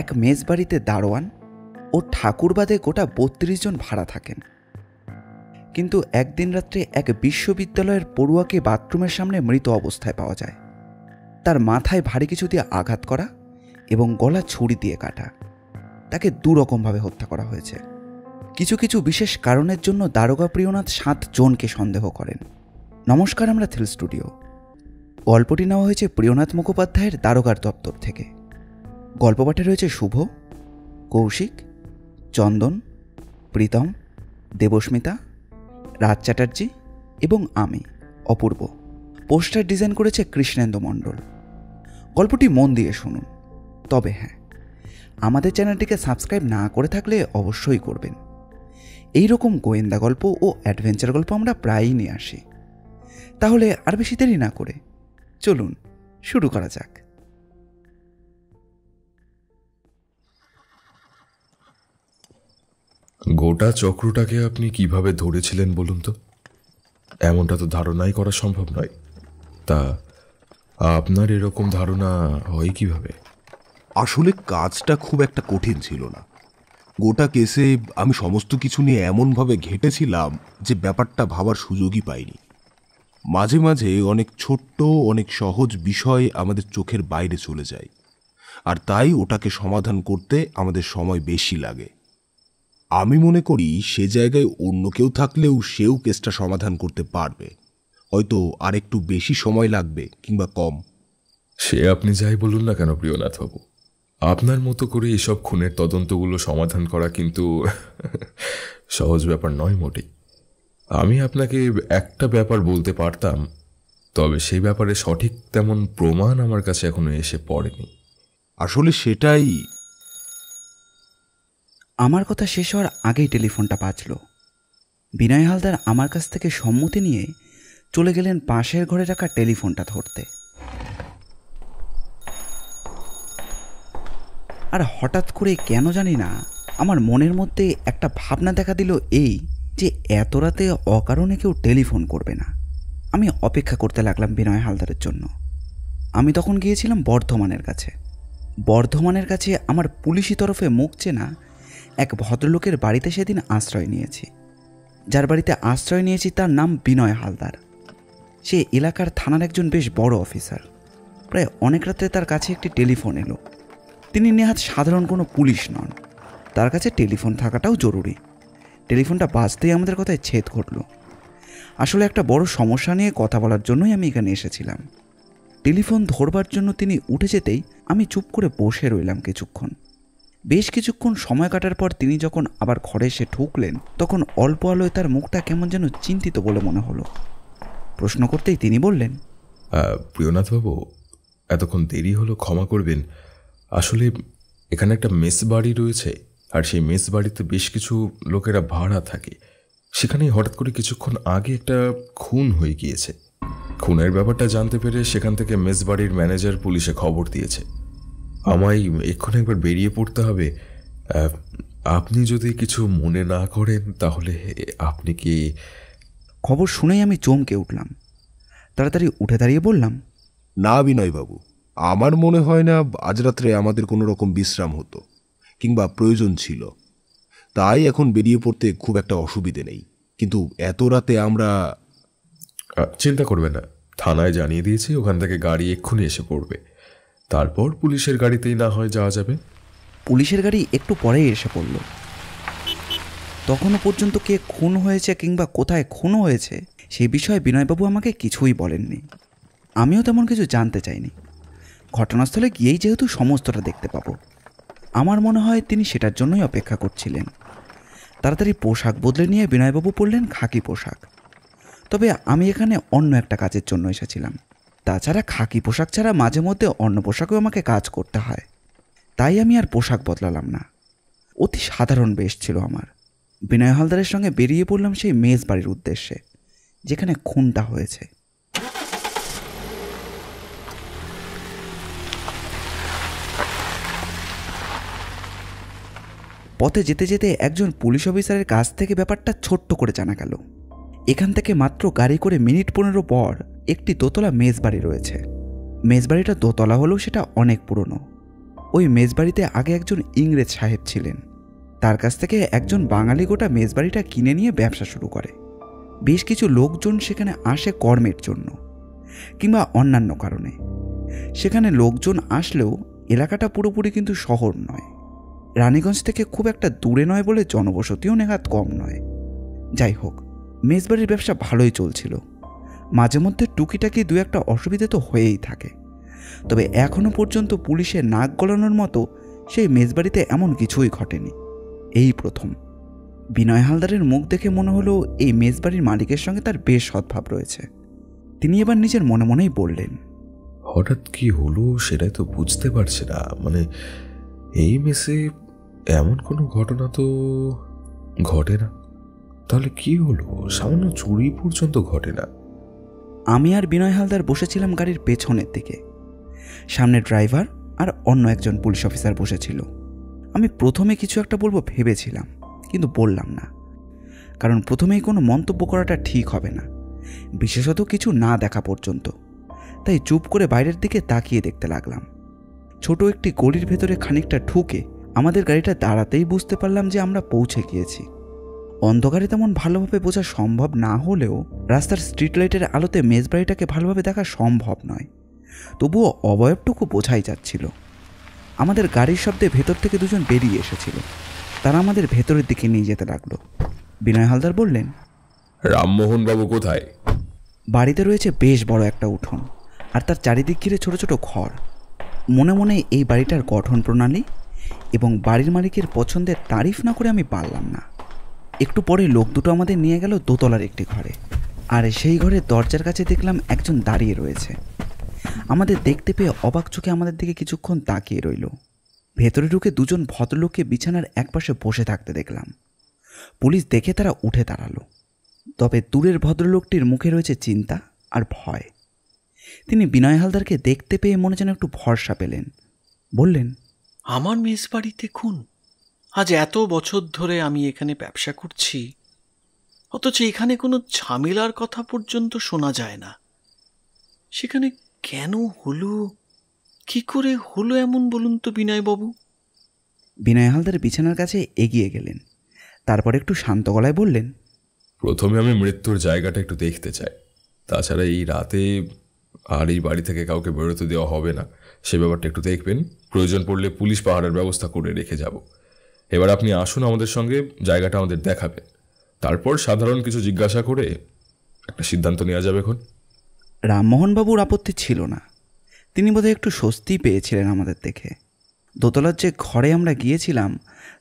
এক মেস বাড়িতে দারোয়ান ও ঠাকুর বাদে গোটা ৩২ জন ভাড়া থাকেন। কিন্তু একদিন রাত্রে এক বিশ্ববিদ্যালয়ের পড়ুয়াকে বাথরুমের সামনে মৃত অবস্থায় পাওয়া যায়। তার মাথায় ভারী কিছু দিয়ে আঘাত করা এবং গলা ছুরি দিয়ে কাটা। তাকে দুরকমভাবে হত্যা করা হয়েছে। কিছু কিছু বিশেষ কারণের জন্য দারোগা প্রিয়নাথ ৭ জনকে সন্দেহ করেন। নমস্কার, আমরা থ্রিল স্টুডিও। গল্পটি নেওয়া হয়েছে প্রিয়নাথ মুখোপাধ্যায়ের দারোগার দপ্তর থেকে। গল্প পাঠে রয়েছে শুভ, কৌশিক, চন্দন, প্রীতম, দেবস্মিতা, রাজ চ্যাটার্জি এবং আমি অপূর্ব। পোস্টার ডিজাইন করেছে কৃষ্ণেন্দু মণ্ডল। গল্পটি মন দিয়ে শুনুন। তবে হ্যাঁ, আমাদের চ্যানেলটিকে সাবস্ক্রাইব না করে থাকলে অবশ্যই করবেন। এই রকম গোয়েন্দা গল্প ও অ্যাডভেঞ্চার গল্প আমরা প্রায়ই নিয়ে আসি। তাহলে আর বেশি দেরি না করে চলুন শুরু করা যাক। গোটা চক্রটাকে আপনি কিভাবে ধরেছিলেন বলুন তো? এমনটা তো ধারণাই করা সম্ভব নয়। তা আপনার এরকম ধারণা হয় কিভাবে? আসলে কাজটা খুব একটা কঠিন ছিল না। গোটা কেসে আমি সমস্ত কিছু নিয়ে এমনভাবে ঘেঁটেছিলাম যে ব্যাপারটা ভাবার সুযোগই পাইনি। মাঝে মাঝে অনেক ছোট্ট, অনেক সহজ বিষয় আমাদের চোখের বাইরে চলে যায়, আর তাই ওটাকে সমাধান করতে আমাদের সময় বেশি লাগে। আমি মনে করি সে জায়গায় অন্য কেউ থাকলেও সেও কেসটা সমাধান করতে পারবে, হয়তো আর একটু বেশি সময় লাগবে কিংবা কম। সে আপনি যাই বলুন না কেন প্রিয়নাথ বাবু, আপনার মতো করে এসব খুনের তদন্তগুলো সমাধান করা কিন্তু সহজ ব্যাপার নয় মোটেই। আমি আপনাকে একটা ব্যাপার বলতে পারতাম, তবে সেই ব্যাপারে সঠিক তেমন প্রমাণ আমার কাছে এখনো এসে পড়েনি। আসলে সেটাই। আমার কথা শেষ হওয়ার আগেই টেলিফোনটা বাজল। বিনয় হালদার আমার কাছ থেকে সম্মতি নিয়ে চলে গেলেন পাশের ঘরে রাখা টেলিফোনটা ধরতে। আর হঠাৎ করে কেন জানি না আমার মনের মধ্যে একটা ভাবনা দেখা দিল, এই যে এত রাতে অকারণে কেউ টেলিফোন করবে না। আমি অপেক্ষা করতে লাগলাম বিনয় হালদারের জন্য। আমি তখন গিয়েছিলাম বর্ধমানের কাছে। বর্ধমানের কাছে আমার পুলিশি তরফে মুখ চেনা এক ভদ্রলোকের বাড়িতে সেদিন আশ্রয় নিয়েছি। যার বাড়িতে আশ্রয় নিয়েছি তার নাম বিনয় হালদার। সে এলাকার থানার একজন বেশ বড় অফিসার। প্রায় অনেক রাত্রে তার কাছে একটি টেলিফোন এলো। তিনি নেহাত সাধারণ কোনো পুলিশ নন, তার কাছে টেলিফোন থাকাটাও জরুরি। টেলিফোনটা বাজতেই আমাদের কথায় ছেদ ঘটল। আসলে একটা বড় সমস্যা নিয়ে কথা বলার জন্যই আমি এখানে এসেছিলাম। টেলিফোন ধরবার জন্য তিনি উঠে যেতেই আমি চুপ করে বসে রইলাম কিছুক্ষণ। বেশ কিছুক্ষণ সময় কাটার পর তিনি যখন আবার ঘরে এসে ঢুকলেন, তখন অল্প আলোয় তার মুখটা কেমন যেন চিন্তিত বলে মনে হলো। প্রশ্ন করতেই তিনি বললেন, প্রিয়নাথ বাবু, এতক্ষণ দেরি হলো, ক্ষমা করবেন। আসলে এখানে একটা মেস বাড়ি রয়েছে, আর সেই মেস বাড়িতে বেশ কিছু লোকেরা ভাড়া থাকে। সেখানেই হঠাৎ করে কিছুক্ষণ আগে একটা খুন হয়ে গিয়েছে। খুনের ব্যাপারটা জানতে পেরে সেখান থেকে মেস বাড়ির ম্যানেজার পুলিশে খবর দিয়েছে। আমায় এক্ষুনি একবার বেরিয়ে পড়তে হবে। আপনি যদি কিছু মনে না করেন তাহলে আপনি কি... খবর শুনেই আমি চমকে উঠলাম। তাড়াতাড়ি উঠে দাঁড়িয়ে বললাম, না বিনয়বাবু, আমার মনে হয় না আজ রাত্রে আমাদের কোনো রকম বিশ্রাম হতো কিংবা প্রয়োজন ছিল। তাই এখন বেরিয়ে পড়তে খুব একটা অসুবিধে নেই, কিন্তু এত রাতে আমরা... চিন্তা করবে না, থানায় জানিয়ে দিয়েছি, ওখান থেকে গাড়ি এক্ষুনি এসে পড়বে। তারপর পুলিশের গাড়িতেই না হয় যাওয়া যাবে। পুলিশের গাড়ি একটু পরেই এসে পড়ল। তখনও পর্যন্ত কে খুন হয়েছে কিংবা কোথায় খুন হয়েছে সেই বিষয়ে বিনয়বাবু আমাকে কিছুই বলেননি। আমিও তেমন কিছু জানতে চাইনি। ঘটনাস্থলে গিয়েই যেহেতু সমস্তটা দেখতে পাবো, আমার মনে হয় তিনি সেটার জন্যই অপেক্ষা করছিলেন। তাড়াতাড়ি পোশাক বদলে নিয়ে বিনয়বাবু পরলেন খাকি পোশাক। তবে আমি এখানে অন্য একটা কাজের জন্য এসেছিলাম। তাছাড়া খাকি পোশাক ছাড়া মাঝে মধ্যে অন্য পোশাকেও আমাকে কাজ করতে হয়। তাই আমি আর পোশাক বদলালাম না। অতি সাধারণ বেশ ছিল আমার। বিনয় হালদারের সঙ্গে বেরিয়ে পড়লাম সেই মেস বাড়ির উদ্দেশ্যে, যেখানে খুনটা হয়েছে। পথে যেতে যেতে একজন পুলিশ অফিসারের কাছ থেকে ব্যাপারটা ছোট্ট করে জানা গেল। এখান থেকে মাত্র গাড়ি করে মিনিট 15 পর একটি দোতলা মেস বাড়ি রয়েছে। মেস বাড়িটা দোতলা হলেও সেটা অনেক পুরনো। ওই মেজবাড়িতে আগে একজন ইংরেজ সাহেব ছিলেন। তার কাছ থেকে একজন বাঙালি গোটা মেজবাড়িটা কিনে নিয়ে ব্যবসা শুরু করে। বেশ কিছু লোকজন সেখানে আসে কর্মের জন্য কিংবা অন্যান্য কারণে। সেখানে লোকজন আসলেও এলাকাটা পুরোপুরি কিন্তু শহর নয়, রানীগঞ্জ থেকে খুব একটা দূরে নয় বলে জনবসতিও নেহাত কম নয়। যাই হোক, মেজবাড়ির ব্যবসা ভালোই চলছিল। মাঝে মধ্যে টুকিটাকি দু একটা অসুবিধে তো হয়েই থাকে, তবে এখনো পর্যন্ত পুলিশের নাক গলানোর মতো সেই মেজবাড়িতে এমন কিছুই ঘটেনি। এই প্রথম। বিনয় হালদারের মুখ দেখে মনে হলো এই মেজবাড়ির মালিকের সঙ্গে তার বেশ সদ্ভাব রয়েছে। তিনি এবার নিজের মনে মনেই বললেন, হঠাৎ কি হলো সেটাই তো বুঝতে পারছি না। মানে এই মেসে এমন কোনো ঘটনা তো ঘটে না, তাহলে কি হলো? সামান্য চুরি পর্যন্ত ঘটে না। আমি আর বিনয় হালদার বসেছিলাম গাড়ির পেছনের দিকে। সামনে ড্রাইভার আর অন্য একজন পুলিশ অফিসার বসেছিল। আমি প্রথমে কিছু একটা বলবো ভেবেছিলাম, কিন্তু বললাম না, কারণ প্রথমেই কোনো মন্তব্য করাটা ঠিক হবে না, বিশেষত কিছু না দেখা পর্যন্ত। তাই চুপ করে বাইরের দিকে তাকিয়ে দেখতে লাগলাম। ছোট একটি গলির ভেতরে খানিকটা ঢুকে আমাদের গাড়িটা দাঁড়াতেই বুঝতে পারলাম যে আমরা পৌঁছে গিয়েছি। অন্ধকারে তেমন ভালোভাবে বোঝা সম্ভব না হলেও রাস্তার স্ট্রিট লাইটের আলোতে মেজবাড়িটাকে ভালোভাবে দেখা সম্ভব নয়, তবুও অবয়বটুকু বোঝাই যাচ্ছিল। আমাদের গাড়ির শব্দে ভেতর থেকে দুজন বেরিয়ে এসেছিল। তারা আমাদের ভেতরের দিকে নিয়ে যেতে লাগলো। বিনয় হালদার বললেন, রামমোহন বাবু কোথায়? বাড়িতে রয়েছে বেশ বড় একটা উঠোন, আর তার চারিদিক ঘিরে ছোট ছোট ঘর। মনে মনে এই বাড়িটার গঠন প্রণালী এবং বাড়ির মালিকের পছন্দের তারিফ না করে আমি পারলাম না। একটু পরে লোক দুটো আমাদের নিয়ে গেল দোতলার একটি ঘরে, আর সেই ঘরের দরজার কাছে দেখলাম একজন দাঁড়িয়ে রয়েছে। আমাদের দেখতে পেয়ে অবাক চোখে আমাদের দিকে কিছুক্ষণ তাকিয়ে রইল। ভেতরে ঢুকে দুজন ভদ্রলোককে বিছানার একপাশে বসে থাকতে দেখলাম। পুলিশ দেখে তারা উঠে দাঁড়ালো, তবে দূরের ভদ্রলোকটির মুখে রয়েছে চিন্তা আর ভয়। তিনি বিনয় হালদারকে দেখতে পেয়ে মনে যেন একটু ভরসা পেলেন। বললেন, আমার মেজবাড়ি দেখুন, আজ এত বছর ধরে আমি এখানে ব্যবসা করছি, অথচ এখানে কোনো ঝামেলার কথা পর্যন্ত শোনা যায় না। সেখানে কেন হলো, কি করে হলো এমন বলুন তো বিনয়বাবু? বিনয় হালদার বিছানার কাছে এগিয়ে গেলেন, তারপর একটু শান্ত গলায় বললেন, প্রথমে আমি মৃত্যুর জায়গাটা একটু দেখতে চাই। তাছাড়া এই রাতে আর এই বাড়ি থেকে কাউকে বেরোতে দেওয়া হবে না, সে ব্যাপারটা একটু দেখবেন। প্রয়োজন পড়লে পুলিশ পাহারার ব্যবস্থা করে রেখে যাব। এবার আপনি আসুন আমাদের সঙ্গে, জায়গাটা আমাদের দেখাবেন। তারপর সাধারণ কিছু জিজ্ঞাসা করে একটা সিদ্ধান্ত নেওয়া যাবে। এখন রামমোহনবাবুর আপত্তি ছিল না। তিনি বোধহয় একটু স্বস্তি পেয়েছিলেন আমাদের দেখে। দোতলার যে ঘরে আমরা গিয়েছিলাম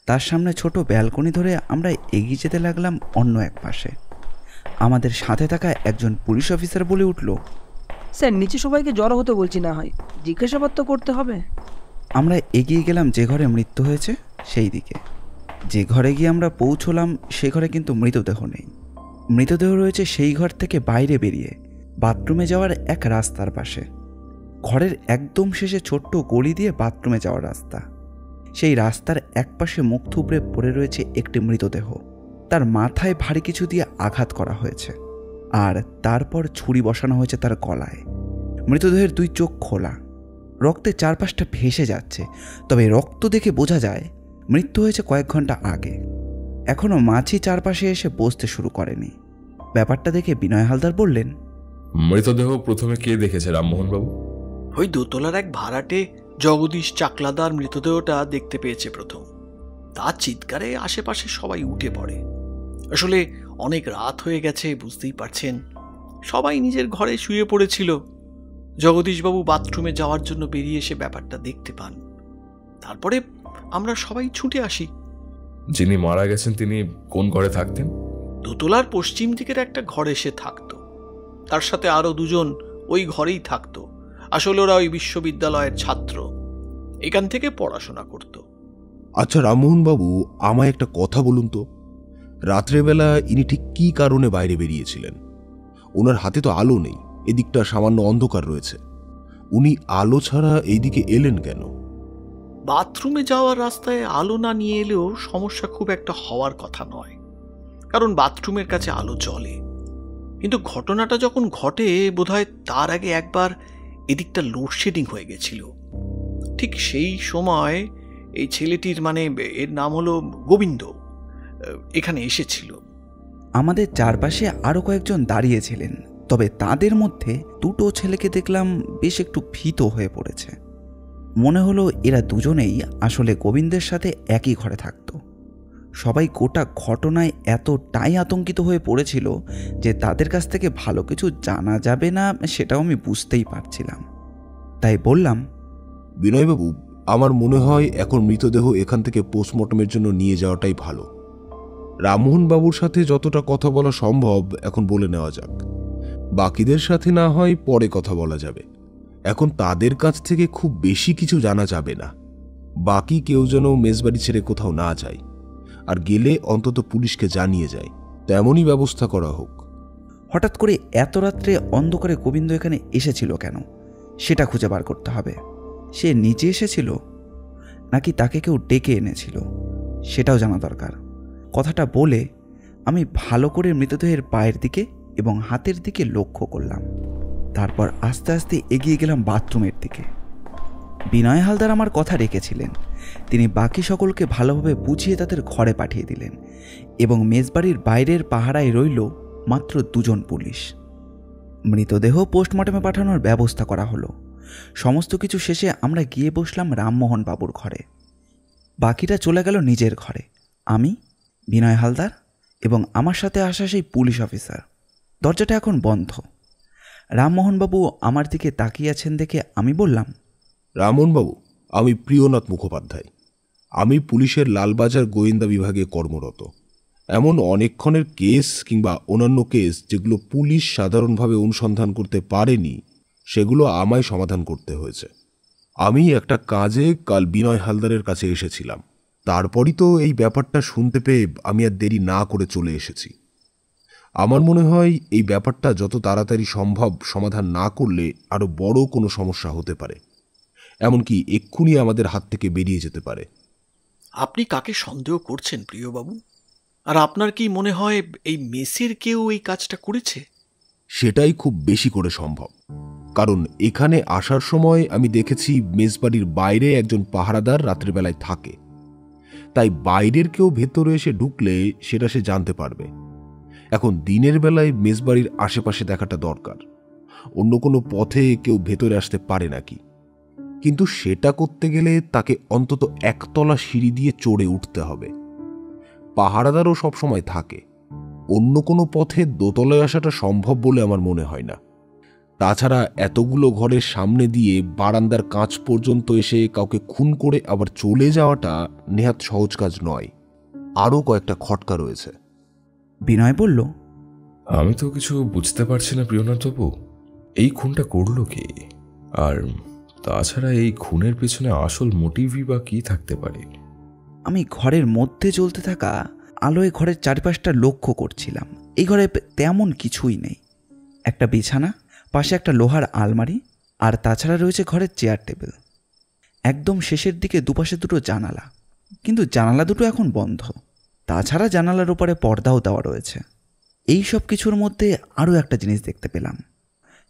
তার সামনে ছোট ব্যালকনি ধরে আমরা এগিয়ে যেতে লাগলাম অন্য এক পাশে। আমাদের সাথে থাকা একজন পুলিশ অফিসার বলে উঠল, স্যার, নিচে সবাইকে জড়ো হতে বলছি, না হয় জিজ্ঞাসাবাদ তো করতে হবে। আমরা এগিয়ে গেলাম যে ঘরে মৃত্যু হয়েছে সেই দিকে। যে ঘরে গিয়ে আমরা পৌঁছলাম সে ঘরে কিন্তু মৃতদেহ নেই। মৃতদেহ রয়েছে সেই ঘর থেকে বাইরে বেরিয়ে বাথরুমে যাওয়ার এক রাস্তার পাশে। ঘরের একদম শেষে ছোট্ট গলি দিয়ে বাথরুমে যাওয়ার রাস্তা। সেই রাস্তার একপাশে মুখ থুবড়ে পড়ে রয়েছে একটি মৃতদেহ। তার মাথায় ভারী কিছু দিয়ে আঘাত করা হয়েছে, আর তারপর ছুরি বসানো হয়েছে তার গলায়। মৃতদেহের দুই চোখ খোলা, রক্তে চারপাশটা ভেসে যাচ্ছে, তবে রক্ত দেখে বোঝা যায় মৃত্যু হয়েছে কয়েক ঘন্টা আগে। এখনও মাছি চারপাশে এসে বসতে শুরু করেনি। ব্যাপারটা দেখে বিনয় হালদার বললেন, মৃতদেহ প্রথমে কে দেখেছে রামমোহন বাবু? ওই দোতলার এক ভাড়াটে জগদীশ চাকলাদার মৃতদেহটা দেখতে পেয়েছে প্রথম। তার চিৎকারে আশেপাশে সবাই উঠে পড়ে। আসলে অনেক রাত হয়ে গেছে, বুঝতেই পারছেন, সবাই নিজের ঘরে শুয়ে পড়েছিল। জগদীশবাবু বাথরুমে যাওয়ার জন্য বেরিয়ে এসে ব্যাপারটা দেখতে পান। তারপরে আমরা সবাই ছুটে আসি। যিনি মারা গেছেন তিনি কোন ঘরে থাকতেন? দোতলার পশ্চিম দিকের একটা ঘরে সে থাকতো। তার সাথে আরো দুজন ওই ঘরেই থাকতো। আসলে ওরা ওই বিশ্ববিদ্যালয়ের ছাত্র, এখান থেকে পড়াশোনা করত। আচ্ছা রামমোহন বাবু, আমায় একটা কথা বলুন তো, রাত্রেবেলা ইনি ঠিক কী কারণে বাইরে বেরিয়েছিলেন? ওনার হাতে তো আলো নেই, এদিকটা সামান্য অন্ধকার রয়েছে। উনি আলো ছাড়া এইদিকে এলেন কেন? বাথরুমে যাওয়ার রাস্তায় আলো না নিয়ে এলেও সমস্যা খুব একটা হওয়ার কথা নয়, কারণ বাথরুমের কাছে আলো জ্বলে। কিন্তু ঘটনাটা যখন ঘটে বোধহয় তার আগে একবার এদিকটা লোডশেডিং হয়ে গেছিল। ঠিক ঠিক সেই সময় এই ছেলেটির মানে এর নাম হলো গোবিন্দ এখানে এসেছিল। আমাদের চারপাশে আরও কয়েকজন দাঁড়িয়েছিলেন, তবে তাদের মধ্যে দুটো ছেলেকে দেখলাম বেশ একটু ভীত হয়ে পড়েছে। মনে হলো এরা দুজনেই আসলে গোবিন্দের সাথে একই ঘরে থাকত। সবাই গোটা ঘটনায় এতটাই আতঙ্কিত হয়ে পড়েছিল যে তাদের কাছ থেকে ভালো কিছু জানা যাবে না সেটাও আমি বুঝতেই পারছিলাম। তাই বললাম, বিনয়বাবু, আমার মনে হয় এখন মৃতদেহ এখান থেকে পোস্টমর্টমের জন্য নিয়ে যাওয়াটাই ভালো। রামমোহন বাবুর সাথে যতটা কথা বলা সম্ভব এখন বলে নেওয়া যাক, বাকিদের সাথে না হয় পরে কথা বলা যাবে। এখন তাদের কাছ থেকে খুব বেশি কিছু জানা যাবে না। বাকি কেউ যেন মেজবাড়ি ছেড়ে কোথাও না যায়, আর গেলে অন্তত পুলিশকে জানিয়ে যায়, তেমনই ব্যবস্থা করা হোক। হঠাৎ করে এত রাত্রে অন্ধকারে গোবিন্দ এখানে এসেছিল কেন সেটা খুঁজে বার করতে হবে। সে নিজে এসেছিল নাকি তাকে কেউ ডেকে এনেছিল সেটাও জানা দরকার। কথাটা বলে আমি ভালো করে মৃতদেহের পায়ের দিকে এবং হাতের দিকে লক্ষ্য করলাম। তারপর আস্তে আস্তে এগিয়ে গেলাম বাথরুমের দিকে। বিনয় হালদার আমার কথা রেখেছিলেন। তিনি বাকি সকলকে ভালোভাবে বুঝিয়ে তাদের ঘরে পাঠিয়ে দিলেন এবং মেজবাড়ির বাইরের পাহারায় রইল মাত্র 2 জন পুলিশ। মৃতদেহ পোস্টমর্টমে পাঠানোর ব্যবস্থা করা হলো। সমস্ত কিছু শেষে আমরা গিয়ে বসলাম রামমোহন বাবুর ঘরে। বাকিটা চলে গেল নিজের ঘরে। আমি, বিনয় হালদার এবং আমার সাথে আসা সেই পুলিশ অফিসার। দরজাটা এখন বন্ধ। রামমোহনবাবু আমার দিকে তাকিয়ে আছেন দেখে আমি বললাম, রামমোহনবাবু, আমি প্রিয়নাথ মুখোপাধ্যায়। আমি পুলিশের লালবাজার গোয়েন্দা বিভাগে কর্মরত। এমন অনেকক্ষণের কেস কিংবা অন্যান্য কেস যেগুলো পুলিশ সাধারণভাবে অনুসন্ধান করতে পারেনি, সেগুলো আমায় সমাধান করতে হয়েছে। আমি একটা কাজে কাল বিনয় হালদারের কাছে এসেছিলাম। তারপরই তো এই ব্যাপারটা শুনতে পেয়ে আমি আর দেরি না করে চলে এসেছি। আমার মনে হয় এই ব্যাপারটা যত তাড়াতাড়ি সম্ভব সমাধান না করলে আরও বড় কোনো সমস্যা হতে পারে, এমনকি এক্ষুনি আমাদের হাত থেকে বেরিয়ে যেতে পারে। আপনি কাকে সন্দেহ করছেন প্রিয়বাবু? আর আপনার কি মনে হয় এই মেসের কেউ এই কাজটা করেছে? সেটাই খুব বেশি করে সম্ভব, কারণ এখানে আসার সময় আমি দেখেছি মেজবাড়ির বাইরে একজন পাহারাদার রাত্রিবেলায় থাকে। তাই বাইরের কেউ ভেতরে এসে ঢুকলে সেটা সে জানতে পারবে। এখন দিনের বেলায় মেজবাড়ির আশেপাশে দেখাটা দরকার, অন্য কোনো পথে কেউ ভেতরে আসতে পারে নাকি। কিন্তু সেটা করতে গেলে তাকে অন্তত 1 তলা সিঁড়ি দিয়ে চড়ে উঠতে হবে। পাহারাদারও সবসময় থাকে, অন্য কোনো পথে 2 তলায় আসাটা সম্ভব বলে আমার মনে হয় না। তাছাড়া এতগুলো ঘরের সামনে দিয়ে বারান্দার কাঁচ পর্যন্ত এসে কাউকে খুন করে আবার চলে যাওয়াটা নেহাত সহজ কাজ নয়। আরও কয়েকটা খটকা রয়েছে। বিনয় বলল, আমি তো কিছু বুঝতে পারছি না প্রিয়নাথবাবু, এই খুনটা করলো কে? আর তাছাড়া এই খুনের পেছনে আসল মোটিভই বা কি থাকতে পারে? আমি ঘরের মধ্যে জ্বলতে থাকা আলোয় ঘরের চারপাশটা লক্ষ্য করছিলাম। এই ঘরে তেমন কিছুই নেই। একটা বিছানা, পাশে একটা লোহার আলমারি, আর তাছাড়া রয়েছে ঘরের চেয়ার টেবিল। একদম শেষের দিকে দুপাশে 2টো জানালা, কিন্তু জানালা দুটো এখন বন্ধ। তাছাড়া জানালার উপরে পর্দাও দেওয়া রয়েছে। এই সব কিছুর মধ্যে আরও একটা জিনিস দেখতে পেলাম,